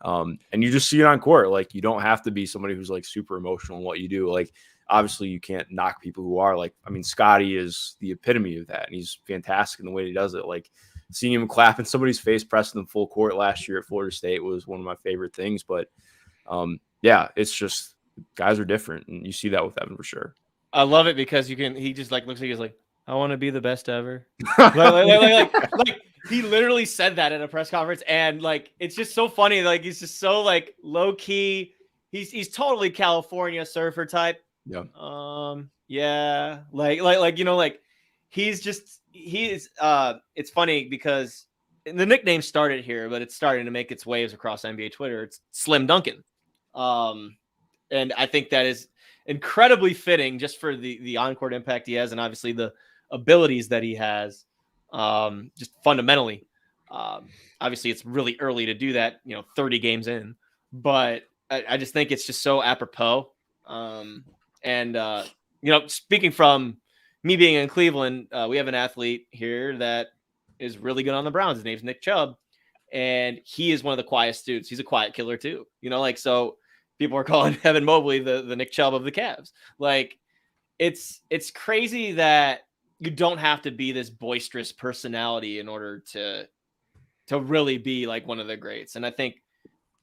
S5: And you just see it on court. Like, you don't have to be somebody who's like super emotional in what you do. Like, obviously you can't knock people who are like, Scotty is the epitome of that. And he's fantastic in the way he does it. Like seeing him clap in somebody's face, pressing them full court last year at Florida State was one of my favorite things. But yeah, it's just guys are different. And you see that with Evan for sure.
S3: I love it because he just like looks like he's like, I want to be the best ever. like he literally said that at a press conference, and like it's just so funny. Like he's just so like low key. He's totally California surfer type.
S5: Yeah.
S3: Yeah. Like he's it's funny because the nickname started here, but it's starting to make its waves across NBA Twitter. It's Slim Duncan. And I think that is incredibly fitting just for the on-court impact he has and obviously the abilities that he has just fundamentally. Obviously it's really early to do that, 30 games in, but I just think it's just so apropos. Speaking from me being in Cleveland, we have an athlete here that is really good on the Browns. His name's Nick Chubb, and he is one of the quietest dudes. He's a quiet killer too, so people are calling Evan Mobley the Nick Chubb of the Cavs. Like it's crazy that you don't have to be this boisterous personality in order to really be like one of the greats. And I think,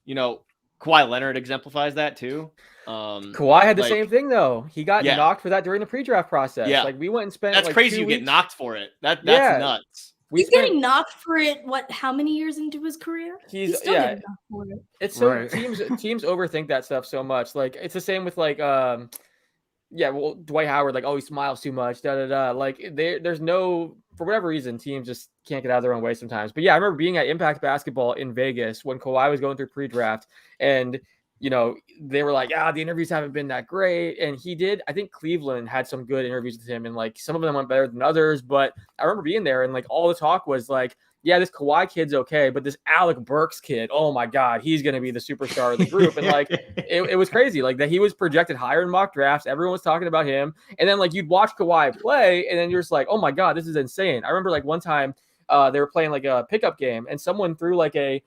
S3: Kawhi Leonard exemplifies that too.
S1: Kawhi had the same thing though. He got knocked for that during the pre-draft process.
S3: Yeah.
S1: Like we went and spent
S3: that's
S1: like
S3: crazy
S1: 2
S3: you
S1: weeks.
S3: get knocked for it. That's nuts.
S7: He's getting knocked for it. How many years into his career? He's still getting knocked for it.
S1: It's so right. teams overthink that stuff so much. Like it's the same with like Dwight Howard, like, oh, he smiles too much, Like there's no, for whatever reason, teams just can't get out of their own way sometimes. But yeah, I remember being at Impact Basketball in Vegas when Kawhi was going through pre-draft, and they were like, the interviews haven't been that great. And I think Cleveland had some good interviews with him, and like some of them went better than others. But I remember being there, and like all the talk was like, yeah, this Kawhi kid's okay, but this Alec Burks kid, oh my God, he's going to be the superstar of the group. And like, it was crazy. Like that he was projected higher in mock drafts. Everyone was talking about him. And then like you'd watch Kawhi play, and then you're just like, oh my God, this is insane. I remember like one time they were playing like a pickup game, and someone threw like a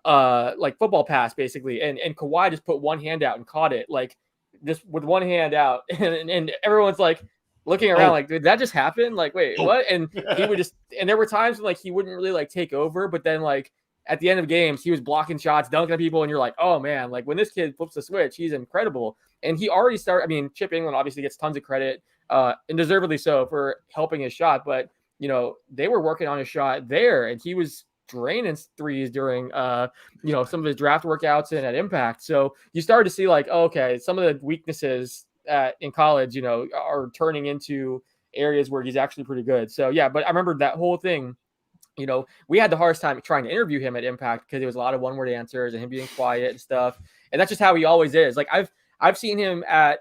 S1: like football pass basically. And Kawhi just put one hand out and caught it like just with one hand out. And everyone's like, looking around like, did that just happen? Like, wait, what? And he would just, and there were times when like he wouldn't really like take over, but then like at the end of games, he was blocking shots, dunking at people, and you're like, oh man, like when this kid flips the switch, he's incredible. And he already started. I mean, Chip England obviously gets tons of credit, and deservedly so, for helping his shot, but they were working on his shot there, and he was draining threes during some of his draft workouts and at Impact. So you started to see like, okay, some of the weaknesses in college, are turning into areas where he's actually pretty good. So yeah, but I remember that whole thing, we had the hardest time trying to interview him at Impact because it was a lot of one-word answers and him being quiet and stuff. And that's just how he always is. Like I've seen him at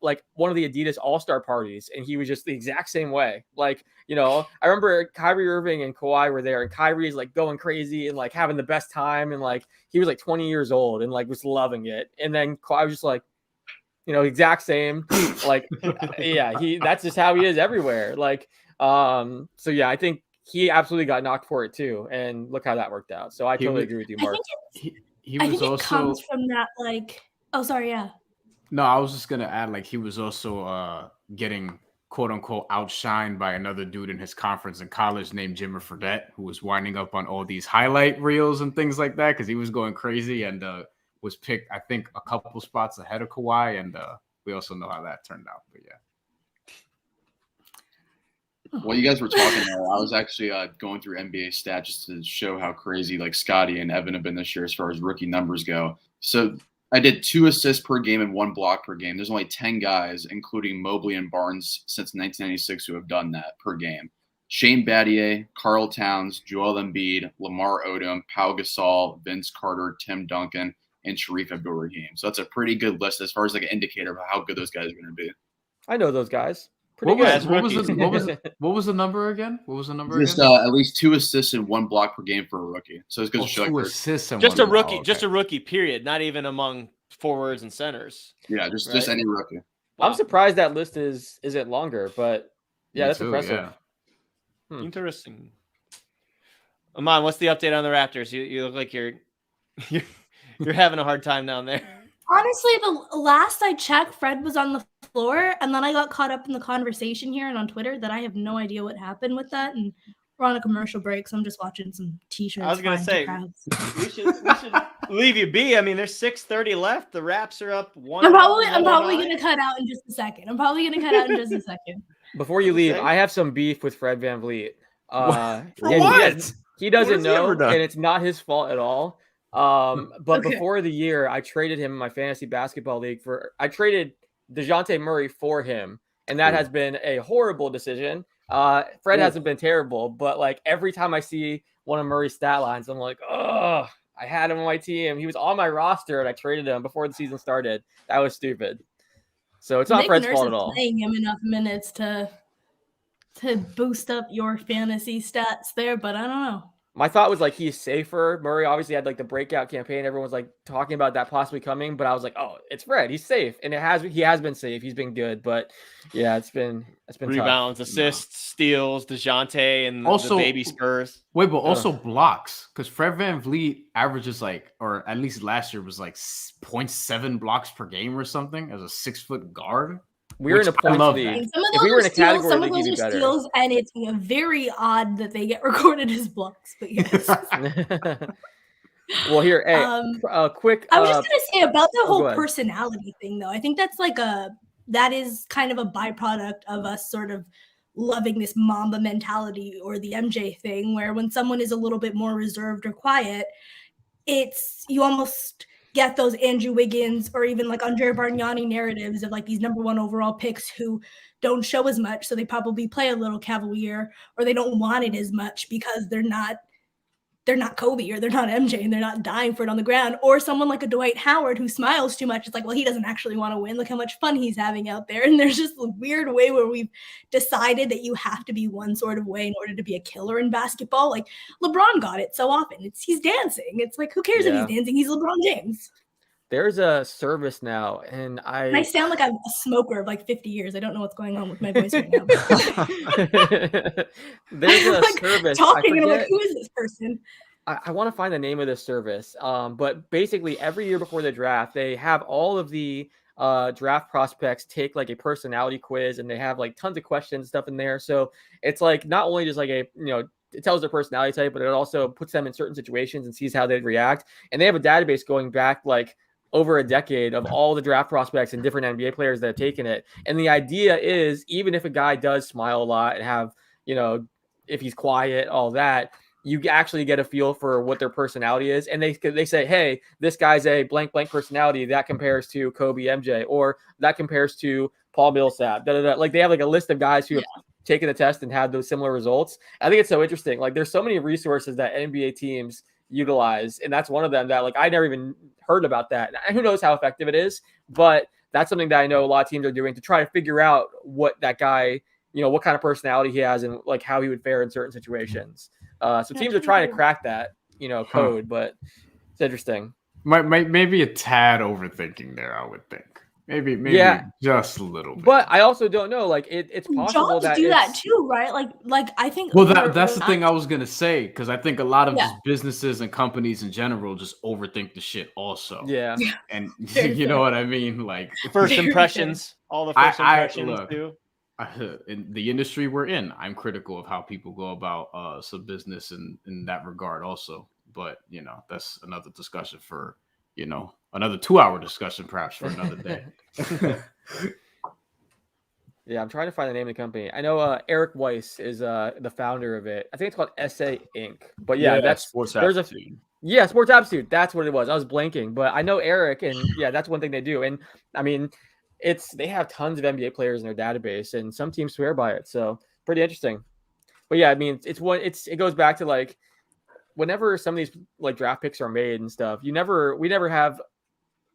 S1: like one of the Adidas All-Star parties, and he was just the exact same way. Like, I remember Kyrie Irving and Kawhi were there, and Kyrie is like going crazy and like having the best time, and like he was like 20 years old and like was loving it. And then Kawhi was just like, exact same, like, that's just how he is everywhere. Like, so yeah, I think he absolutely got knocked for it too. And look how that worked out. So I totally agree with you, Mark.
S7: I think it comes from that, like, oh, sorry. Yeah.
S6: No, I was just going to add, like, he was also getting quote unquote outshined by another dude in his conference in college named Jimmer Fredette, who was winding up on all these highlight reels and things like that, 'cause he was going crazy and, was picked, I think, a couple spots ahead of Kawhi, and we also know how that turned out. But yeah.
S4: While you guys were talking there, I was actually going through NBA stats just to show how crazy like Scotty and Evan have been this year as far as rookie numbers go. So I did 2 assists per game and 1 block per game. There's only 10 guys, including Mobley and Barnes, since 1996 who have done that per game. Shane Battier, Karl Towns, Joel Embiid, Lamar Odom, Pau Gasol, Vince Carter, Tim Duncan, and Sharif Abdul-Rahim. So that's a pretty good list as far as like an indicator of how good those guys are going to be.
S1: I know those guys.
S6: What was the number again? What was the number
S4: just,
S6: again?
S4: At least 2 assists and 1 block per game for a rookie. So it's good to show
S6: 2 assists and
S3: just
S6: 1
S3: a rookie,
S6: block.
S3: just a rookie. Period. Not even among forwards and centers.
S4: Yeah, just any rookie.
S1: I'm surprised that list isn't longer, but yeah, that's impressive.
S3: Yeah. Interesting. Aman, what's the update on the Raptors? You look like you're having a hard time down there.
S7: Honestly, the last I checked, Fred was on the floor, and then I got caught up in the conversation here and on Twitter that I have no idea what happened with that. And we're on a commercial break, so I'm just watching some t-shirts.
S3: I was gonna say we should leave you be. I mean, there's 6:30 left. The Raps are up 1.
S7: I'm probably gonna cut out in just a second.
S1: Before you leave, I have some beef with Fred VanVleet.
S6: What?
S1: He doesn't know, and it's not his fault at all. But before the year, I traded him in my fantasy basketball league I traded DeJounte Murray for him, and that has been a horrible decision. Fred hasn't been terrible, but like every time I see one of Murray's stat lines, I'm like, oh, I had him on my team. He was on my roster, and I traded him before the season started. That was stupid. So it's not Fred's fault at all.
S7: Playing him enough minutes to boost up your fantasy stats there, but I don't know.
S1: My thought was like he's safer. Murray obviously had like the breakout campaign. Everyone was like talking about that possibly coming, but I was like, oh, it's Fred. He's safe, and he has been safe. He's been good, but yeah, it's been
S3: rebounds,
S1: tough.
S3: Assists, steals, DeJounte, and also the baby Spurs.
S6: Wait, but also blocks, because Fred VanVleet averages like, or at least last year was like 0.7 blocks per game or something as a 6-foot guard.
S1: We're in a points league.
S7: If we were in a category, some of those are steals, and it's very odd that they get recorded as blocks. But yes.
S1: Well, here, hey, quick.
S7: I was just gonna say about the whole personality thing, though. I think that's that is kind of a byproduct of us sort of loving this Mamba mentality or the MJ thing, where when someone is a little bit more reserved or quiet, you almost get those Andrew Wiggins or even like Andre Bargnani narratives of like these number 1 overall picks who don't show as much. So they probably play a little cavalier, or they don't want it as much because they're not Kobe or they're not MJ and they're not dying for it on the ground. Or someone like a Dwight Howard who smiles too much. It's like, well, he doesn't actually want to win. Look how much fun he's having out there. And there's just a weird way where we've decided that you have to be one sort of way in order to be a killer in basketball. Like LeBron got it so often. He's dancing. It's like, who cares if he's dancing? He's LeBron James.
S1: There's a service now, and
S7: I sound like I'm a smoker of like 50 years. I don't know what's going on with my voice right now.
S1: There's a
S7: like
S1: service.
S7: Talking, and I'm like, who is this person?
S1: I want to find the name of this service. But basically, every year before the draft, they have all of the draft prospects take like a personality quiz, and they have like tons of questions and stuff in there. So it's like not only just like it tells their personality type, but it also puts them in certain situations and sees how they react. And they have a database going back like over a decade of all the draft prospects and different NBA players that have taken it. And the idea is, even if a guy does smile a lot and have, if he's quiet, all that, you actually get a feel for what their personality is. And they say, hey, this guy's a blank personality that compares to Kobe, MJ, or that compares to Paul Millsap. Like they have like a list of guys who have taken the test and had those similar results. I think it's so interesting. Like there's so many resources that NBA teams utilize, and that's one of them that like I never even heard about that. And who knows how effective it is, but that's something that I know a lot of teams are doing to try to figure out what that guy, what kind of personality he has and like how he would fare in certain situations. So teams are trying to crack that, code, but it's interesting.
S6: Maybe a tad overthinking there, I would think. Maybe just a little bit.
S1: But I also don't know. Like it's possible
S7: Jobs do that too, right? Like I think.
S6: Well, that's the thing I was gonna say, because I think a lot of just businesses and companies in general just overthink the shit also.
S1: Yeah.
S6: And you know what I mean? Like
S3: first impressions, all the first impressions too.
S6: In the industry we're in, I'm critical of how people go about some business in that regard also. But that's another discussion for another 2-hour discussion perhaps for another day.
S1: Yeah, I'm trying to find the name of the company. I know Eric Weiss is the founder of it. I think it's called SA Inc. But that's
S5: Sports Aptitude.
S1: Sports Aptitude. That's what it was. I was blanking, but I know Eric, and that's one thing they do. And I mean, they have tons of NBA players in their database, and some teams swear by it. So pretty interesting. But yeah, I mean, it goes back to like whenever some of these like draft picks are made and stuff, we never have.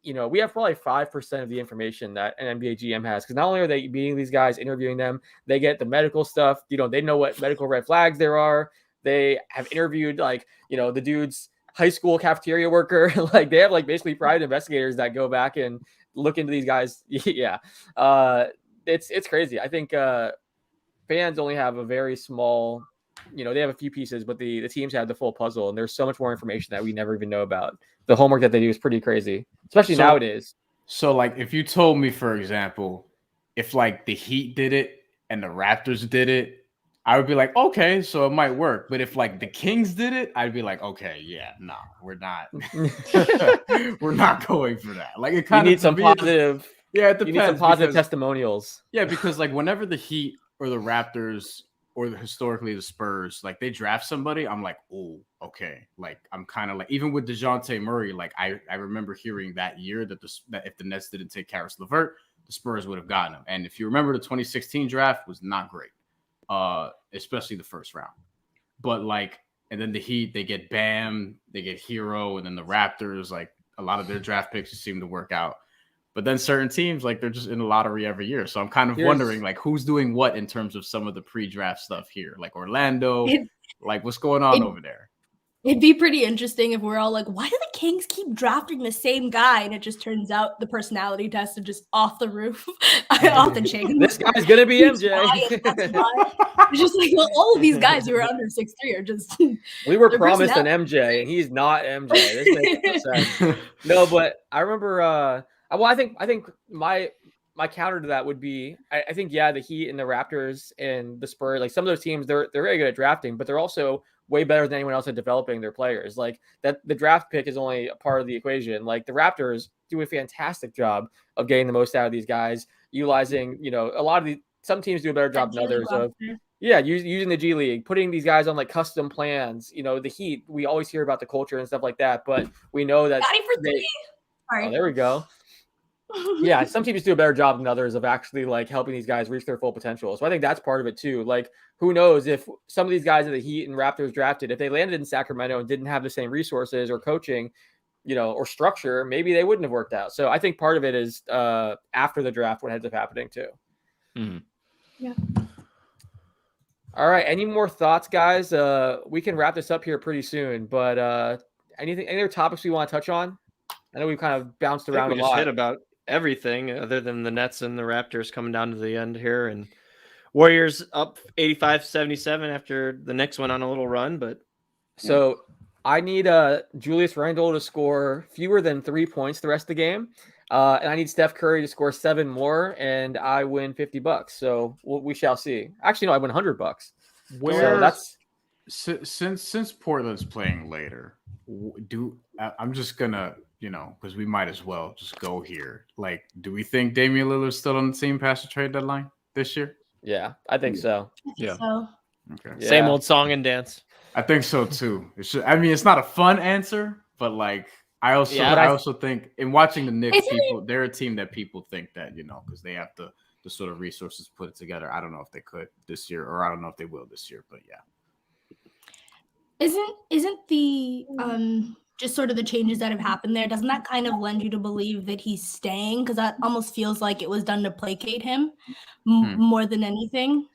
S1: We have probably 5% of the information that an NBA GM has, because not only are they meeting these guys, interviewing them, they get the medical stuff. They know what medical red flags there are. They have interviewed like, the dude's high school cafeteria worker. Like they have like basically private investigators that go back and look into these guys. Yeah. It's crazy. I think fans only have a very small, they have a few pieces, but the teams have the full puzzle, and there's so much more information that we never even know about. The homework that they do is pretty crazy, especially nowadays.
S6: So like if you told me, for example, if like the Heat did it and the Raptors did it, I would be like, okay, so it might work. But if like the Kings did it, I'd be like, okay, yeah, no, we're not. We're not going for that. Like it kind of
S1: need some positive.
S6: Yeah, it depends.
S1: You need some positive testimonials.
S6: Yeah, because like whenever the Heat or the Raptors or historically the Spurs, like they draft somebody, I'm like, oh, okay. Like I'm kind of like, even with DeJounte Murray, like I remember hearing that year that if the Nets didn't take Karis Levert, the Spurs would have gotten him. And if you remember, the 2016 draft was not great, especially the first round. But like, and then the Heat, they get Bam, they get Hero, and then the Raptors, like a lot of their draft picks just seem to work out. But then certain teams, like they're just in the lottery every year. So I'm kind of wondering, like, who's doing what in terms of some of the pre-draft stuff here? Like Orlando, like what's going on over there?
S7: It'd be pretty interesting if we're all like, why do the Kings keep drafting the same guy? And it just turns out the personality test is just off the roof, off the chain.
S1: This guy's going to be MJ.
S7: It's just like, well, all of these guys who are under 6'3" are just.
S1: We were promised an MJ, and he's not MJ. This makes no sense. No, but I remember. Well, I think my counter to that would be I think the Heat and the Raptors and the Spurs, like some of those teams, they're very good at drafting, but they're also way better than anyone else at developing their players. Like that, the draft pick is only a part of the equation. Like the Raptors do a fantastic job of getting the most out of these guys, utilizing a lot of the some teams do a better job than
S7: G League
S1: others of
S7: roster.
S1: using the G League, putting these guys on like custom plans. You know, the Heat, we always hear about the culture and stuff like that, but we know that
S7: Got it for three. Sorry.
S1: oh, there we go. Yeah, some teams do a better job than others of actually like helping these guys reach their full potential. So I think that's part of it too. Like, who knows if some of these guys that the Heat and Raptors drafted, if they landed in Sacramento and didn't have the same resources or coaching, you know, or structure, maybe they wouldn't have worked out. So I think part of it is after the draft, what ends up happening too.
S5: Mm-hmm.
S7: Yeah.
S1: All right. Any more thoughts, guys? We can wrap this up here pretty soon, but any other topics we want to touch on? I know we've kind of bounced around
S3: we
S1: a
S3: just
S1: lot.
S3: hit about everything other than the Nets and the Raptors coming down to the end here, and Warriors up 85-77 after the Knicks went on a little run. But
S1: so I need Julius Randle to score fewer than 3 points the rest of the game, and I need Steph Curry to score 7 more, and I win $50. So we shall see. Actually, no, I win $100. So that's
S6: since Portland's playing later. I'm just gonna, you know, because we might as well just go here. Like, do we think Damian Lillard's still on the team past the trade deadline this year?
S1: Yeah, I think so.
S6: Yeah.
S7: So.
S6: Okay.
S1: Yeah.
S3: Same old song and dance.
S6: I think so too. I mean, it's not a fun answer, but like I also think in watching the Knicks, they're a team that people think that, you know, because they have the sort of resources to put it together. I don't know if they could this year, or I don't know if they will this year, but yeah.
S7: Isn't the just sort of the changes that have happened there, doesn't that kind of lend you to believe that he's staying? Because that almost feels like it was done to placate him more than anything.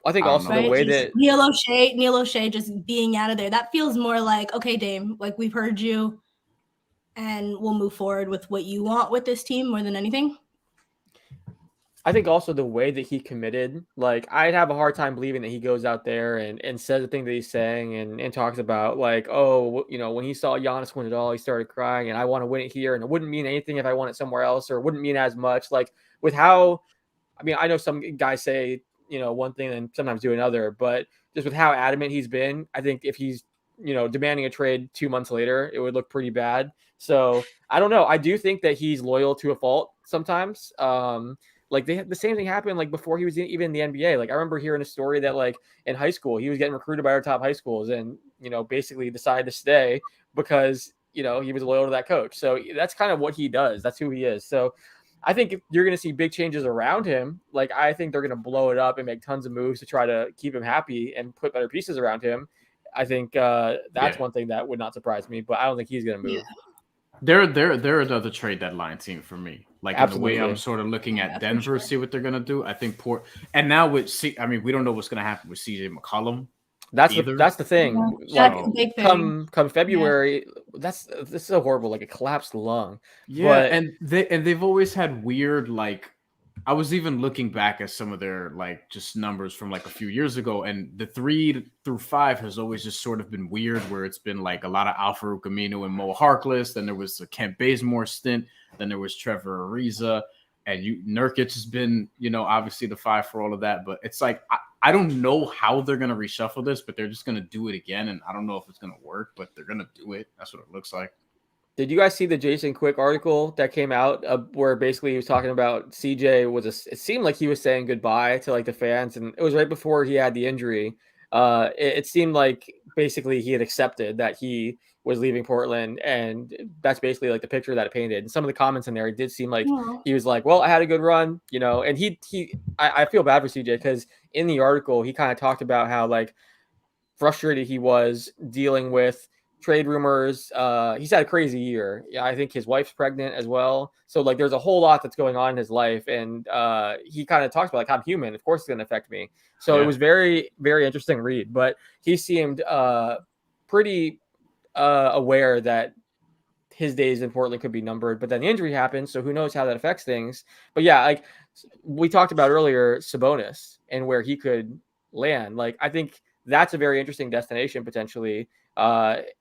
S1: I think also the way that
S7: Neil O'Shea just being out of there, that feels more like, okay, Dame, like we've heard you and we'll move forward with what you want with this team more than anything.
S1: I think also the way that he committed, like I'd have a hard time believing that he goes out there and says the thing that he's saying and talks about like, oh, you know, when he saw Giannis win it all, he started crying and I want to win it here. And it wouldn't mean anything if I won it somewhere else, or it wouldn't mean as much. Like with how, I mean, I know some guys say, you know, one thing and sometimes do another, but just with how adamant he's been, I think if he's, you know, demanding a trade 2 months later, it would look pretty bad. So I don't know. I do think that he's loyal to a fault sometimes. Like the same thing happened like before he was even in the NBA. Like I remember hearing a story that like in high school, he was getting recruited by our top high schools and, you know, basically decided to stay because, you know, he was loyal to that coach. So that's kind of what he does. That's who he is. So I think if you're going to see big changes around him, like I think they're going to blow it up and make tons of moves to try to keep him happy and put better pieces around him. I think that's one thing that would not surprise me, but I don't think he's going to move.
S6: Yeah. They're another trade deadline team for me. Like Absolutely. In the way I'm sort of looking at Denver, see what they're gonna do. I think and now with we don't know what's gonna happen with CJ McCollum.
S1: That's the thing.
S7: Yeah,
S1: like
S7: that's a big thing.
S1: Come February, this is so horrible. Like a collapsed lung.
S6: Yeah, and they've always had weird like. I was even looking back at some of their like just numbers from like a few years ago, and the 3 through 5 has always just sort of been weird, where it's been like a lot of Al-Farouq Aminu and Mo Harkless. Then there was a Kent Bazemore stint. Then there was Trevor Ariza, and Nurkic has been, you know, obviously the 5 for all of that. But it's like I don't know how they're gonna reshuffle this, but they're just gonna do it again, and I don't know if it's gonna work, but they're gonna do it. That's what it looks like.
S1: Did you guys see the Jason Quick article that came out where basically he was talking about CJ it seemed like he was saying goodbye to like the fans, and it was right before he had the injury. It seemed like basically he had accepted that he was leaving Portland, and that's basically like the picture that it painted. And some of the comments in there, it did seem like he was like, well, I had a good run, you know, and I feel bad for CJ because in the article, he kind of talked about how like frustrated he was dealing with trade rumors. He's had a crazy year. Yeah, I think his wife's pregnant as well. So like there's a whole lot that's going on in his life. And he kind of talks about like, I'm human. Of course it's going to affect me. So It was very, very interesting read. But he seemed pretty aware that his days in Portland could be numbered. But then the injury happened. So who knows how that affects things. But yeah, like we talked about earlier, Sabonis and where he could land. Like I think that's a very interesting destination potentially.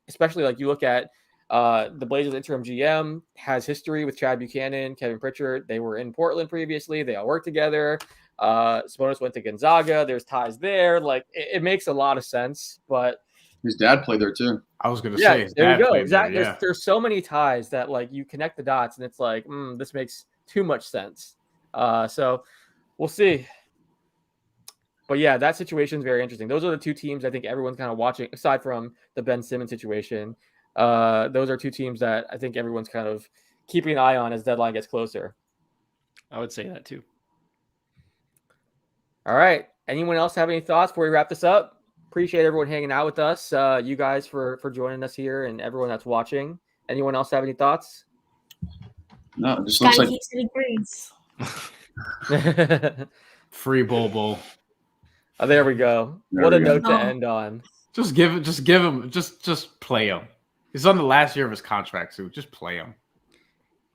S1: Especially like you look at the Blazers interim GM has history with Chad Buchanan, Kevin Pritchard. They were in Portland previously. They all worked together. Sabonis went to Gonzaga. There's ties there. Like it makes a lot of sense, but
S4: his dad played there too.
S6: I was going to say,
S1: there you go. Exactly. There's so many ties that like you connect the dots and it's like, this makes too much sense. So we'll see. But yeah, that situation is very interesting. Those are the two teams I think everyone's kind of watching, aside from the Ben Simmons situation. Those are two teams that I think everyone's kind of keeping an eye on as deadline gets closer.
S3: I would say that too.
S1: All right. Anyone else have any thoughts before we wrap this up? Appreciate everyone hanging out with us. You guys for joining us here, and everyone that's watching. Anyone else have any thoughts?
S4: No, it just looks
S7: Gotta
S4: like
S7: keep sitting grades.
S6: Free Bobo.
S1: Oh, there we go.
S4: There
S1: What
S4: we
S1: a
S4: go.
S1: note to end on.
S6: Just give him, just play him. He's on the last year of his contract, so just play him.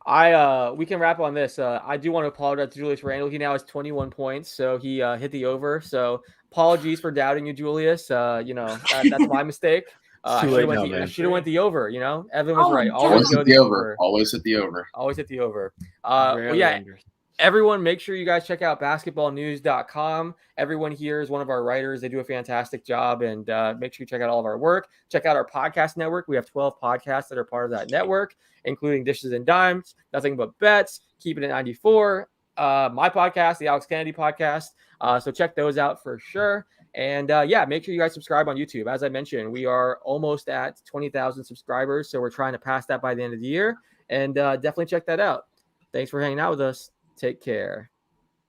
S1: We can wrap on this. I do want to apologize to Julius Randle. He now has 21 points, so he hit the over. So apologies for doubting you, Julius. That's my mistake. I should have went the over. Evan was right. Always go the over.
S4: Always hit the over.
S1: Always hit the over.
S3: Rarely under.
S1: Everyone, make sure you guys check out basketballnews.com. Everyone here is one of our writers. They do a fantastic job, and make sure you check out all of our work. Check out our podcast network. We have 12 podcasts that are part of that network, including Dishes and Dimes, Nothing But Bets, Keeping It 94, my podcast, the Alex Kennedy podcast. So check those out for sure. And make sure you guys subscribe on YouTube. As I mentioned, we are almost at 20,000 subscribers, so we're trying to pass that by the end of the year. And definitely check that out. Thanks for hanging out with us. Take care.